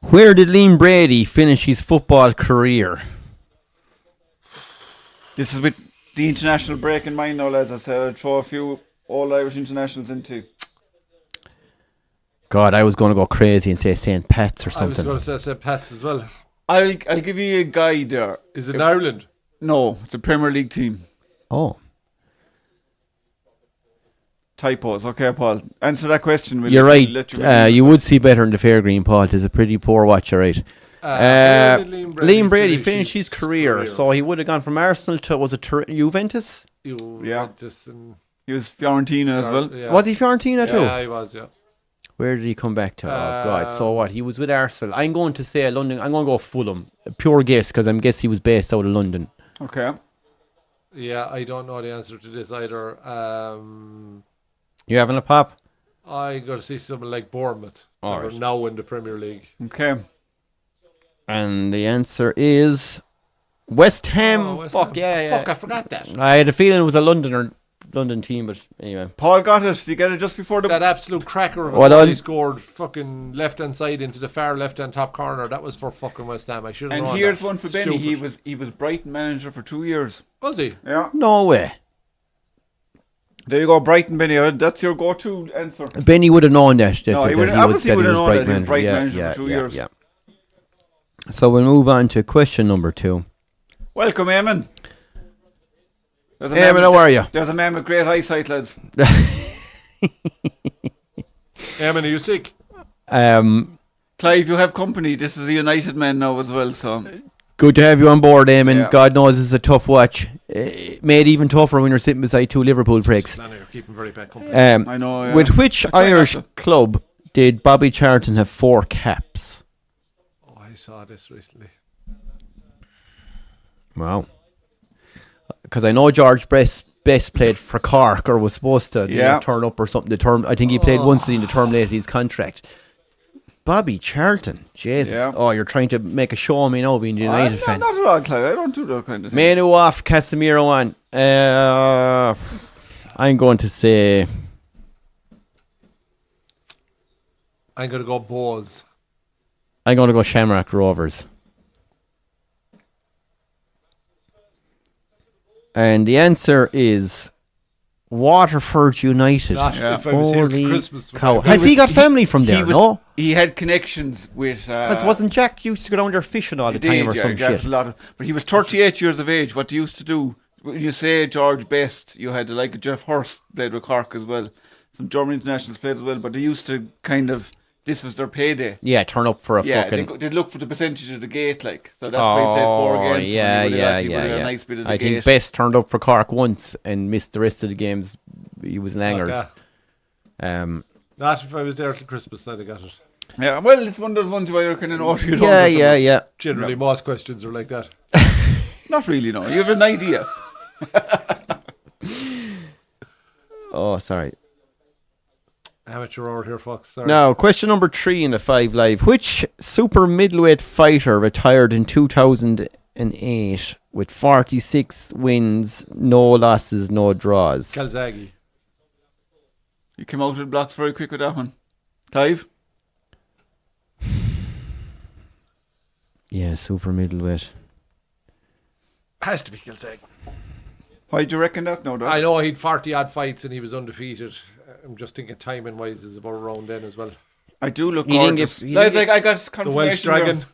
Where did Liam Brady finish his football career? This is with the international break in mind now, lads. I said I'd throw a few all Irish internationals into. God, I was going to go crazy and say St. Pat's or I was something. going to say St. Pat's as well. I'll give you a guide there. Is it in Ireland? No, it's a Premier League team. Oh. Typos. Okay, Paul. Answer that question. You're right. You would see better in the Fairgreen, Paul. It's a pretty poor watch, right? Liam Brady finished his career, so he would have gone from Arsenal to, was it Juventus? Juventus and he was Fiorentina as well. Yeah. Was he Fiorentina too? Yeah, he was, yeah. Where did he come back to? Oh, God. So what? He was with Arsenal. I'm going to say London. I'm going to go Fulham. A pure guess, because I'm guessing he was based out of London. Okay. Yeah, I don't know the answer to this either. You having a pop? I got to see someone like Bournemouth. All They're right. now in the Premier League. Okay. And the answer is West Ham. Oh, West Fuck, Ham. yeah. Fuck, I forgot that. I had a feeling it was a London team, but anyway. Paul got it. Did you get it just before the... That absolute cracker of a Well goal done. he scored fucking left-hand side into the far left-hand top corner. That was for fucking West Ham. I should have known And here's that. one for Benny. Stupid. He was Brighton manager for 2 years. Was he? Yeah. No way. There you go, Brighton, Benny. That's your go-to answer. Benny would have known that. No, he would have known that he was Brighton manager for 2 years. Yeah. So we'll move on to question number 2. Welcome, Eamon. Eamon, how are you? There's a man with great eyesight, lads. Eamon, are you sick? Clive, you have company. This is a United man now as well, so... Good to have you on board, Eamon. Yeah. God knows this is a tough watch. Made even tougher when you're sitting beside 2 Liverpool pricks. You're keeping very bad company. I know, yeah. With which I try Irish not to. club did Bobby Charlton have 4 caps? Oh, I saw this recently. Wow. Because I know George Best played for Cork, or was supposed to turn up or something. I think he played once and he terminated his contract. Bobby Charlton, Jesus. Yeah. Oh, you're trying to make a show of me now being a United fan. Not at all, Clive. I don't do that kind of thing. Manu off, Casemiro on. I'm going to say... I'm going to go Bose. I'm going to go Shamrock Rovers. And the answer is Waterford United. Gosh, if I was here for Holy Christmas. cow. Has he got family from there, no? He had connections with... Because wasn't Jack used to go down there fishing all the time or some Jack shit? was a lot of, but he was 38 years of age. What they used to do, when you say George Best, you had like Jeff Hurst played with Cork as well. Some German internationals played as well, but they used to kind of... This was their payday. Yeah, turn up for a fucking... they'd look for the percentage of the gate, like. So that's why he played 4 games. Yeah. Nice bit of the I gate. think Best turned up for Cork once and missed the rest of the games. He was in angers. Not if I was there till Christmas, I'd have got it. Yeah, well, it's one of those ones where you're kind of know you don't. Yeah. Generally, most questions are like that. Not really, no. You have an idea. Oh, sorry. Amateur hour here, folks. Sorry. Now, question number 3 in the 5 Live. Which super middleweight fighter retired in 2008 with 46 wins, no losses, no draws? Calzaghe. You came out of the blocks very quick with that one. Clive? Yeah, super middleweight. Has to be Calzaghe. Why do you reckon that now, Doc? I know he'd 40 odd fights and he was undefeated. I'm just thinking timing wise is about around then as well. I do look He didn't gorgeous. get- he didn't I got The confirmation Welsh Dragon. there.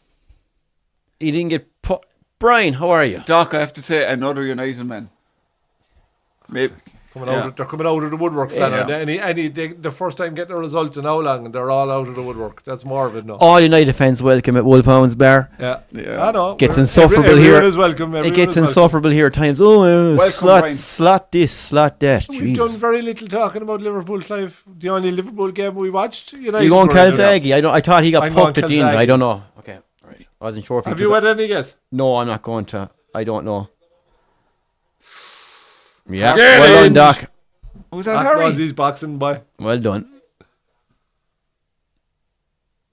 He didn't get put. Brian, how are you? Doc, I have to say, another United man. Maybe. They're coming out of the woodwork, fella. The first time getting a result in how long, and they're all out of the woodwork. That's morbid, no? All United fans welcome at Wolfhounds Bar. Yeah. Yeah. I know. Gets insufferable here. Everyone is welcome. It everyone gets is welcome. insufferable here at times. Oh, Welcome, Brian. slot this, slot that. We've done Jeez. very little talking about Liverpool, Clive. The only Liverpool game we watched. United You going were in it. Calzaghe? I thought he got I'm going poked at the end. Calzaghe. I don't know. Okay, right. I wasn't sure if Have took you it. had any guess? No, I'm not going to. I don't know. Yeah, Get well in. done, Doc. Who's that, That was Harry? his boxing boy. Well done.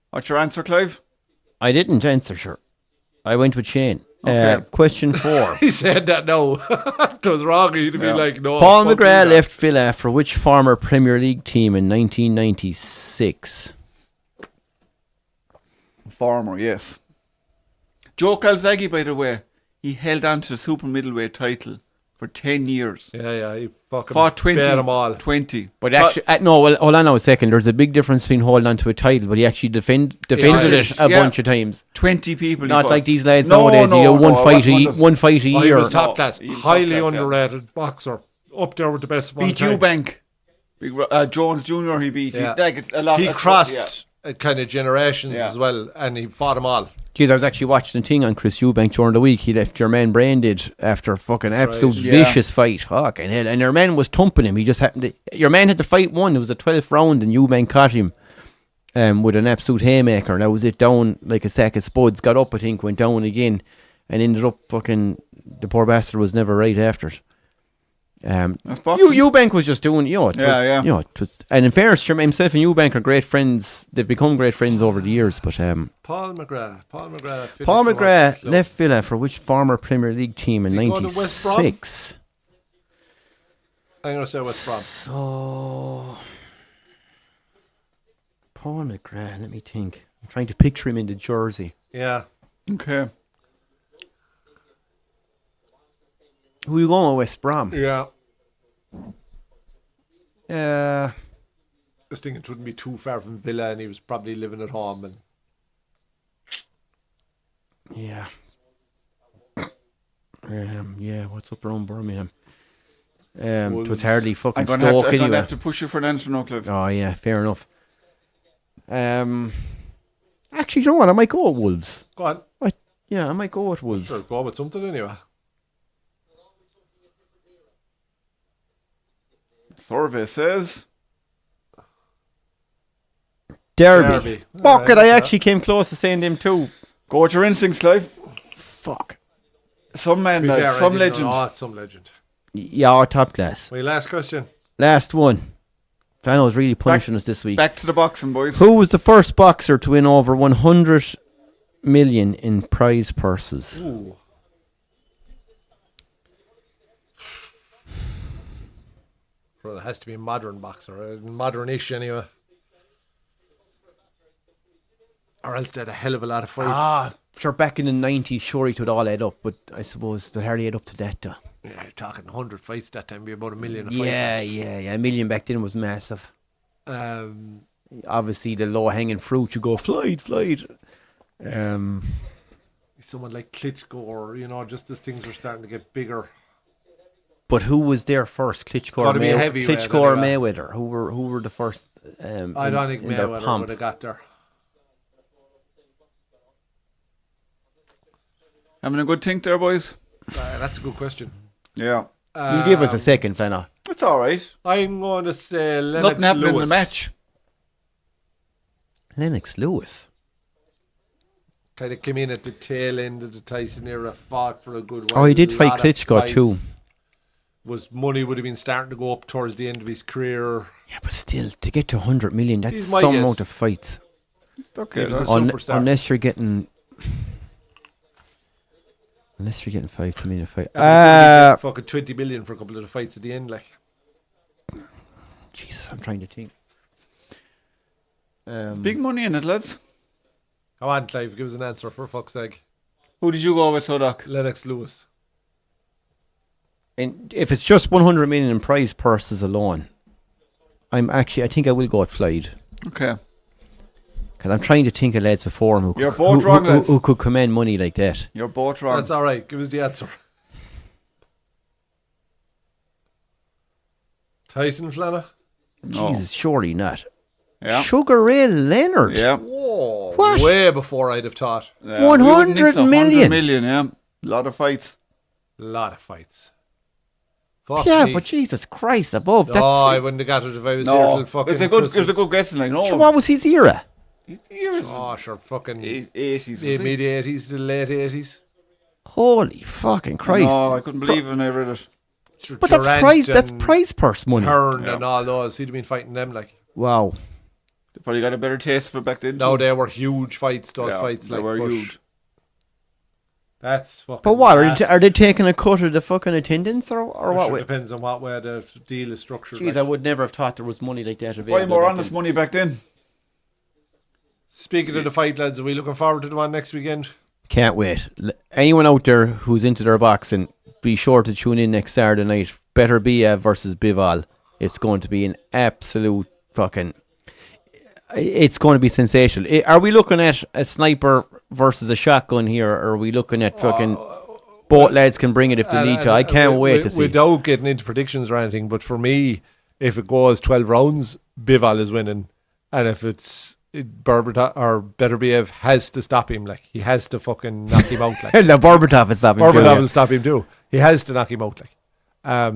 What's your answer, Clive? I didn't answer, sure. I went with Shane. Okay. Question 4. He said that no. It was wrong. He'd be like, no. Paul fuck McGrath you, left Villa for which former Premier League team in 1996? Farmer, yes. Joe Calzaghe, by the way, he held on to the super middleweight title for for 10 years. Yeah, he fucking Fought 20. beat them all. 20. But actually, no, well, hold on now a second. There's a big difference between holding on to a title, but he actually defended it a bunch of times. 20 people. Not he like these lads No, nowadays. no, You do no, one fight a He year. was top class. he was top Highly class, yeah. underrated boxer. Up there with the best of all beat time. Eubank. Jones Jr. he beat. Yeah. A lot. He that's crossed kind of generations Yeah. as well, and he fought them all. Jeez, I was actually watching a thing on Chris Eubank during the week. He left your man branded after a fucking absolute Yeah. vicious fight. Fucking hell. And your man was thumping him. He just happened to... Your man had the fight won. It was the 12th round and Eubank caught him with an absolute haymaker. And that was it, down like a sack of spuds. Got up, I think, went down again and ended up fucking... The poor bastard was never right after it. That's boxing. Eubank was just doing, it was, Yeah. it was, and in fairness, himself and Eubank are great friends. They've become great friends over the years. But Paul McGrath. Paul McGrath left Villa for which former Premier League team in Did he go to West Brom? '96? I'm going to say West Brom. So, Paul McGrath. Let me think. I'm trying to picture him in the jersey. Yeah. Okay. Who are you going with, West Brom? Yeah. Just thinking it wouldn't be too far from Villa, and he was probably living at home. And Yeah. Yeah, what's up around Birmingham? It was hardly fucking I'm Stoke going to anyway. have to push you for an answer now, Cliff. Oh yeah, fair enough. Actually, you know what? I might go with Wolves. go on. I might go with Wolves. Sure, go with something anyway. Survey says Derby. Fuck Alright, it, I okay. actually came close to saying them too. go with your instincts, Clive. Fuck. Some man, To be fair, I some didn't legend. know. Oh, some legend. Yeah, top class. My last question. Last one. Fano's really punishing us this week. Back to the boxing, boys. Who was the first boxer to win over 100 million in prize purses? Ooh. Well, it has to be a modern boxer. Modern-ish, anyway. Or else they had a hell of a lot of fights. Sure, back in the 90s, sure, it would all add up, but I suppose they'd hardly add up to that, though. Yeah, you're talking 100 fights that time, be about $1 million a fight. Yeah. A million back then was massive. Um, Obviously, the low-hanging fruit, you go, flight. someone like Klitschko, or just as things were starting to get bigger. But who was there first? Klitschko Gotta be a heavyweight, Klitschko or anyway. Mayweather? Who were the first? I don't think in their Mayweather pomp? would have got there. Having a good think there, boys. That's a good question. Yeah. You give us a second, Fana. It's all right. I'm going to say Lennox Nothing happened Lewis. in the match. Lennox Lewis. Kind of came in at the tail end of the Tyson era, fought for a good while. Oh, he did A fight lot of Klitschko fights. too. Money would have been starting to go up towards the end of his career. Yeah, but still, to get to 100 million, that's He's my some guess. amount of fights. Okay. He was that's- a superstar. Unless you're getting 5 to million a fight. Fucking 20 million for a couple of the fights at the end, like. Jesus, I'm trying to think. Big money in it, lads. Come on, Clive, give us an answer for fuck's sake. Who did you go with, Sodak? Lennox Lewis. And if it's just 100 million in prize purses alone, I think I will go with Floyd. Okay. Because I'm trying to think of lads before him You're both wrong, lads. who could command money like that. You're both wrong. That's all right. Give us the answer. Tyson Flana? No. Jesus, surely not. Yeah. Sugar Ray Leonard. Yeah. Whoa. What? Way before I'd have thought. Yeah, 100 we wouldn't think so. million. 100 million, yeah. A lot of fights. A lot of fights. Fuck Yeah, me. but Jesus Christ, above. No, I That's, wouldn't have got it if I was No, here till fucking it was a Christmas. good guessing. Like, no. sure, what was his era? Oh, sure, fucking 80s. mid-80s to late 80s. Holy fucking Christ. No, I couldn't believe it when I read it. Sure, But that's Durant prize and prize purse money. Hearn Yeah. and all those. He'd have been fighting them, like. Wow. They probably got a better taste for it back then. No, too. they were huge fights, those Yeah, fights. they Like, were but huge. That's fucking But what, massive. are they taking a cut of the fucking attendance or what Sure, way? depends on what way the deal is structured. Jeez, like. I would never have thought there was money like that available. Probably more back honest then. money back then. Speaking of the fight, lads, are we looking forward to the one next weekend? Can't wait. Anyone out there who's into their boxing, be sure to tune in next Saturday night. Better Bia versus Bival. It's going to be an absolute fucking... It's going to be sensational. Are we looking at a sniper versus a shotgun here, or are we looking at fucking... Both lads can bring it if they need to. I can't wait to see. Without getting into predictions or anything, but for me, if it goes 12 rounds, Bival is winning. And if it's Berbatov or Beterbiev has to stop him, like he has to fucking knock him out. Like No, Berbatov is stopping him too. Berbatov will stop him too. He has to knock him out, like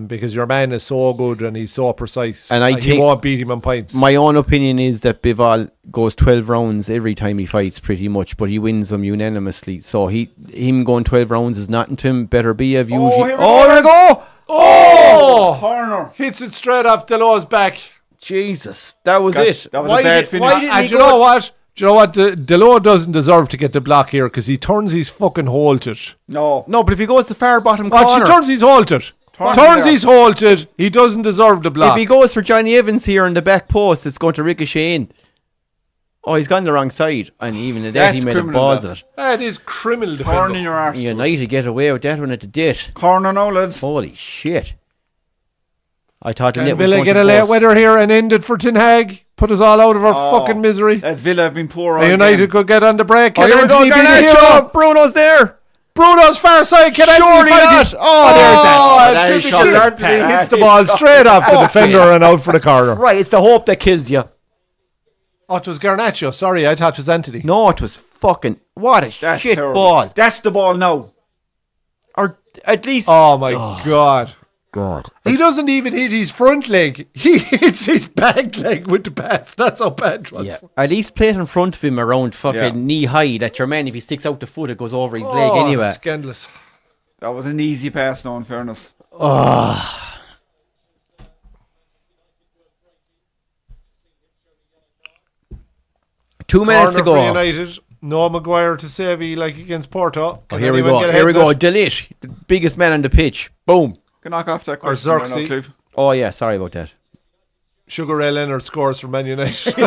because your man is so good and he's so precise, and he won't beat him on points. My own opinion is that Bival goes 12 rounds every time he fights, pretty much, but he wins them unanimously. So him going 12 rounds is nothing to him. Beterbiev usually. Here we go! Oh, Corner hits it straight off Delo's back. Jesus, that was it. That was a bad finish. Why didn't he Do you know what? Delo doesn't deserve to get the block here because he turns his fucking halted. No, but if he goes to far bottom corner, he turns his halted. Turns his halted. He doesn't deserve the block. If he goes for Johnny Evans here in the back post, it's going to ricochet in. Oh, he's gone the wrong side, and even at that he made a balls of it. That is criminal Corner in defending. your arse. United get away with that one at the date. Corner now, lads. Holy shit! I thought the net Can was Villa going get to a late bust. winner here and end it for Ten Hag? Put us all out of our fucking misery. Lads, Villa have been poor. And United could get on the break. Oh, here we go, Garnacho! Bruno's there! Bruno's far side. Can Surely Anthony not! fight it? Oh, there's that! that is Typical shot. Anthony hits the ball straight off the defender and out for the corner. Right, it's the hope that kills you. Oh, it was Garnacho. Sorry, I thought it was Anthony. No, it was fucking... What a That's shit terrible. ball. That's the ball now. Or at least... Oh my God. God. He doesn't even hit his front leg. He hits his back leg with the pass. That's how bad it was. Yeah. At least play it in front of him around fucking knee high. That your man, if he sticks out the foot, it goes over his leg anyway. That's scandalous. That was an easy pass now, in fairness. Oh. 2 minutes to Corner for go. United. No Maguire to save he like against Porto. Oh, here we go. Here we go. Delish, the biggest man on the pitch. Boom. Can knock off that Or question right now, Xerxes. Clive. Oh yeah, sorry about that. Sugar Ray Leonard scores for Man United.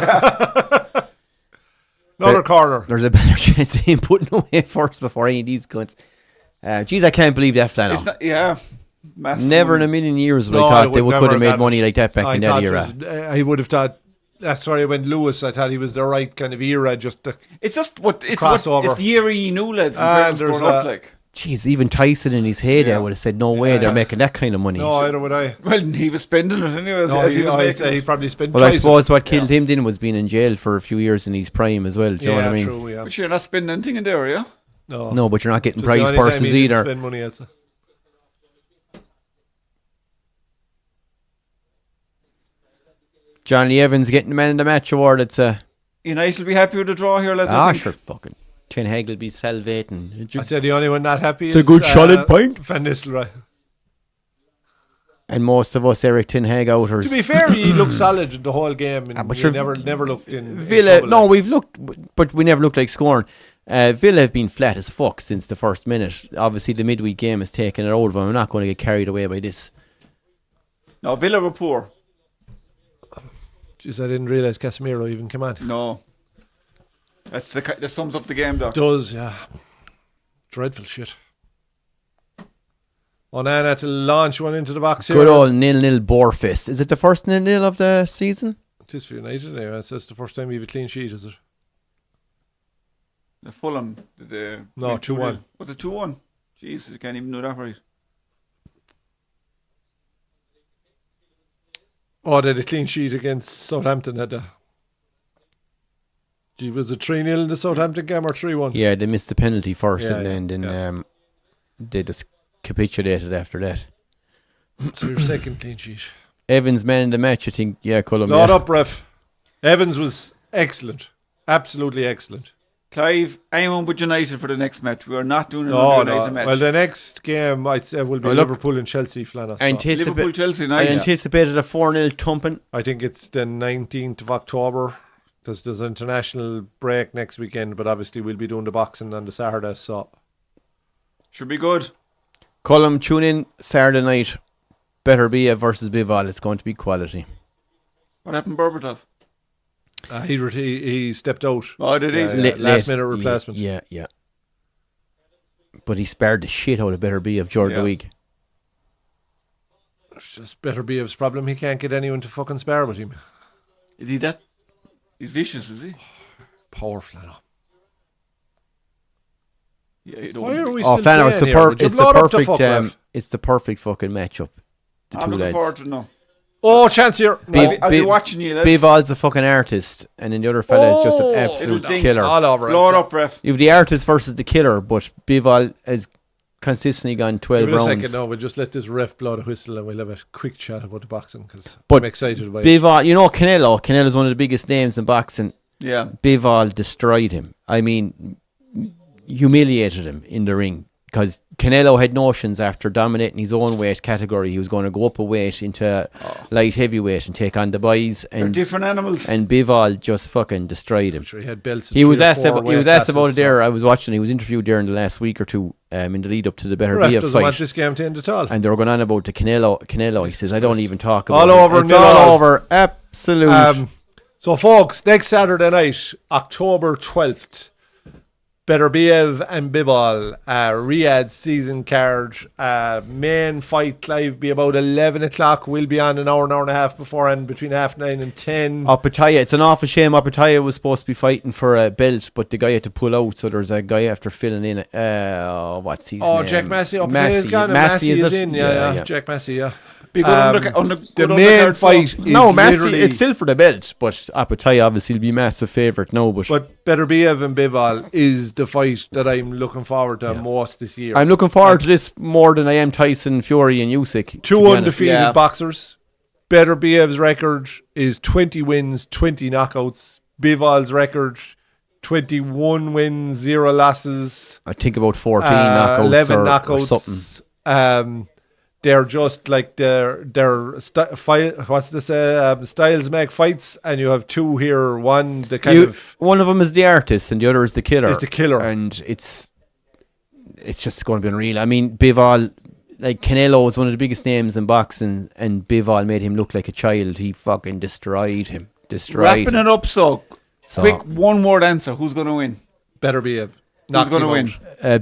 Another corner. There's a better chance of him putting away first before any of these guns. Geez, I can't believe that flat It's not, yeah. Massive Never in money. a million years would No, I I thought they would could never have made have money got it. like that back in that thought era. it was- I would have thought. That's why I went Lewis. I thought he was the right kind of era. Just to, It's just what it's Crossover. it's the year he knew, lads. And And there's growing up a- like. Jeez, even Tyson in his head I would have said, no way, they're making that kind of money. no, either would I. Well, he was spending it anyway. No, as he was I'd making say he it. probably spent. Well, I twice suppose what killed him then was being in jail for a few years in his prime as well. Do you know what I mean? True. Yeah. But you're not spending anything in there, yeah? No, but you're not getting Just the prize only time purses he didn't either. Spend money, I'd say. Johnny Evans getting the man in the match award. It's a United will be happy with the draw here, lads. I think. sure, fucking Ten Hag will be salivating. I'd say the only one not happy It's a is good solid point. Van Nistelrooy. And most of us Eric Ten Hag outers. To be fair, he looked solid in the whole game, and but he sure, never looked in Villa, trouble, no, like. we've looked, but we never looked like scoring. Villa have been flat as fuck since the first minute. Obviously, the midweek game has taken it out of them. I'm not going to get carried away by this. No, Villa were poor. Jeez, I didn't realise Casemiro even came on. No. That sums up the game, though. Does, yeah. Dreadful shit. Onana to launch one into the box here. Good old 0-0 Bourfist. Is it the first 0-0 of the season? It is for United anyway, so it's the first time we have a clean sheet, is it? The Fulham. No, 2-1. Was it 2-1? Jesus, I can't even do that right. Oh, they had a clean sheet against Southampton, had they? Gee, was it 3-0 in the Southampton game or 3-1? Yeah, they missed the penalty first, Yeah, and then yeah. they just capitulated after that. So your second clean sheet. Evans man in the match, I think. Yeah, Cullum. Load Yeah. up, ref. Evans was excellent. Absolutely excellent. Clive, anyone but United for the next match. We are not doing No, another United match. Well, the next game, I'd say, will be Well, look, Liverpool and Chelsea, Flana. Liverpool, Chelsea, I nice. anticipated a 4-0 thumping. I think it's the 19th of October. There's an international break next weekend, but obviously we'll be doing the boxing on the Saturday, so. Should be good. Cullum, tune in Saturday night. Better Bia versus Bival. It's going to be quality. What happened, Berbatov? He stepped out. Oh, did he? Yeah, last minute replacement. Yeah. But he spared the shit out of Better Bia during the week. It's just better be his problem. He can't get anyone to fucking spar with him. Is he that? He's vicious, is he? Powerful enough. Yeah, you Why don't. are we Oh, still Flano, it's saying the here? Would you blow it up to fuck, Ref? it's the perfect fucking matchup. The I'm two looking lads. forward to it now. Oh, chance here. No. I'll be watching you, lads. Bival's a fucking artist, and then the other fella is just an Oh, absolute it'll dink killer. all over Blow it it. up, ref. You have the artist versus the killer, but Bival has consistently gone 12 Give it a rounds. second now. We'll just let this ref blow the whistle and we'll have a quick chat about the boxing because But I'm excited about it. Bival, you know Canelo. Canelo's one of the biggest names in boxing. Yeah. Bival destroyed him. I mean, humiliated him in the ring. Because Canelo had notions after dominating his own weight category, he was going to go up a weight into light heavyweight and take on the boys. They're And different animals. and Bival just fucking destroyed him. Sure, he had belts. in He was 3 or asked 4 about. He weight was asked about it classes, there. so I was watching. He was interviewed there in the last week or two, in the lead up to the Better the ref Be doesn't want fight. this game to end at all. And they were going on about the Canelo. He says, I don't even talk about All it. over, It's nil all all. over. Absolute. So, folks, next Saturday night, October 12th, Beterbiev and Bivol, Riyadh season card, main fight live be about 11 o'clock. We'll be on an hour and a half beforehand, between 9:30 and 10. Opataya, it's an awful shame. Opataya was supposed to be fighting for a belt, but the guy had to pull out. So there's a guy after filling in. What's his name? Jack Massey. Opataya's gone and Massey is in. Yeah. Jack Massey, yeah. Be good on the The good main undercard, fight so- is No, Massey, literally- it's still for the belt, but Opataya obviously will be massive favourite now. But Beterbiev and Bivol is the fight that I'm looking forward to most this year. I'm looking forward to this more than I am Tyson, Fury, and Usyk. to Two be honest. undefeated Yeah. boxers. Beterbiev's record is 20 wins, 20 knockouts. Bivol's record, 21 wins, 0 losses. I think about 14 knockouts 11 or knockouts. something. They're just like styles make fights, and you have two here. One the kind of One of them is the artist, and the other is the killer. Is the killer. and it's just going to be unreal. I mean, Bivol, like Canelo was one of the biggest names in boxing, and Bivol made him look like a child. He fucking destroyed him. Wrapping it up, so quick, one word answer. Who's going to win? Beterbiev. Who's going to win?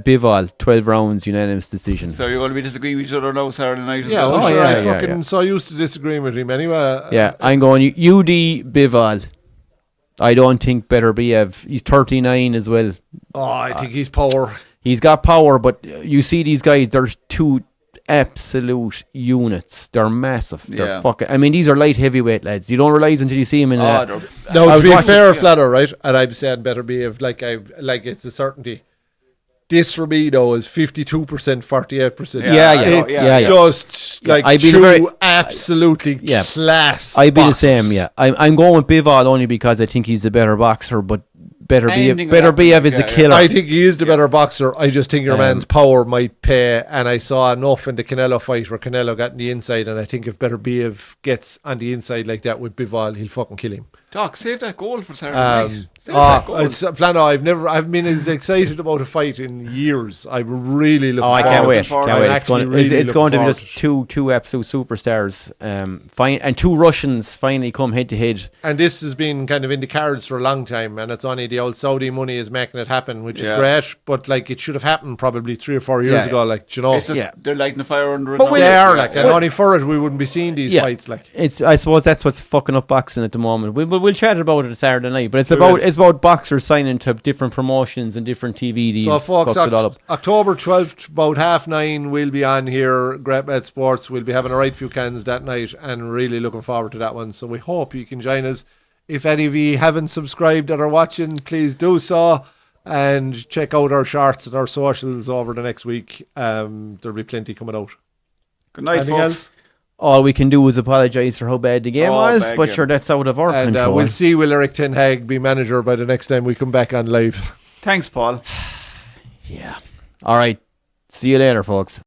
Bivol, 12 rounds, unanimous decision. So you're going to be disagreeing with each other now Saturday night? Yeah, well, Oh, sure, yeah, I yeah, fucking yeah. so used to disagreeing with him anyway. Yeah, I'm going UD Bivol. I don't think Beterbiev. He's 39 as well. Oh, I think he's power. He's got power, but you see these guys, they're two absolute units. They're massive. They're Yeah. fucking. I mean, these are light heavyweight lads. You don't realise until you see them in Oh, a. No, I to was be watching- fair, Flatter, right? And I'm saying Beterbiev, like it's a certainty. This for me though is 52%, 48%. Yeah, It's yeah. just like I'd be two very- absolutely Yeah. class. I'd be the boxers. same, yeah. I'm going with Bivol only because I think he's the better boxer, but Anything will Beterbiev happen, is a yeah. killer. I think he is the better boxer. I just think your man's power might pay. And I saw enough in the Canelo fight where Canelo got on the inside. And I think if Beterbiev gets on the inside like that with Bivol, he'll fucking kill him. Doc, save that goal for Saturday night. Save that goal. It's Flano. I've been as excited about a fight in years. I'm really looking. Oh, I forward can't to wait! it. forward. Can't I'm wait! It's actually going, really it's going to be looking just forward two absolute superstars. And two Russians finally come head to head. And this has been kind of in the cards for a long time, and it's only the old Saudi money is making it happen, which is Yeah. great. But like, it should have happened probably 3 or 4 years Yeah. ago. Like, do you know, It's just, Yeah. they're lighting the fire under it. But now. when they are Yeah. like, and only for it we wouldn't be seeing these fights. Like, I suppose that's what's fucking up boxing at the moment. We'll chat about it Saturday night, but it's We about will. boxers signing to different promotions and different TV deals. so folks, Fucks it all up. October 12th, about 9:30, we'll be on here. Great Bet Sports. We'll be having a right few cans that night, and really looking forward to that one. So we hope you can join us. If any of you haven't subscribed that are watching, please do so. And check out our shorts and our socials over the next week. There'll be plenty coming out. Good night, Anything folks. else? All we can do is apologise for how bad the game Oh, was, bad but game. sure, that's out of our And control. we'll see will Eric Ten Hag be manager by the next time we come back on live. Thanks, Paul. Yeah. All right. See you later, folks.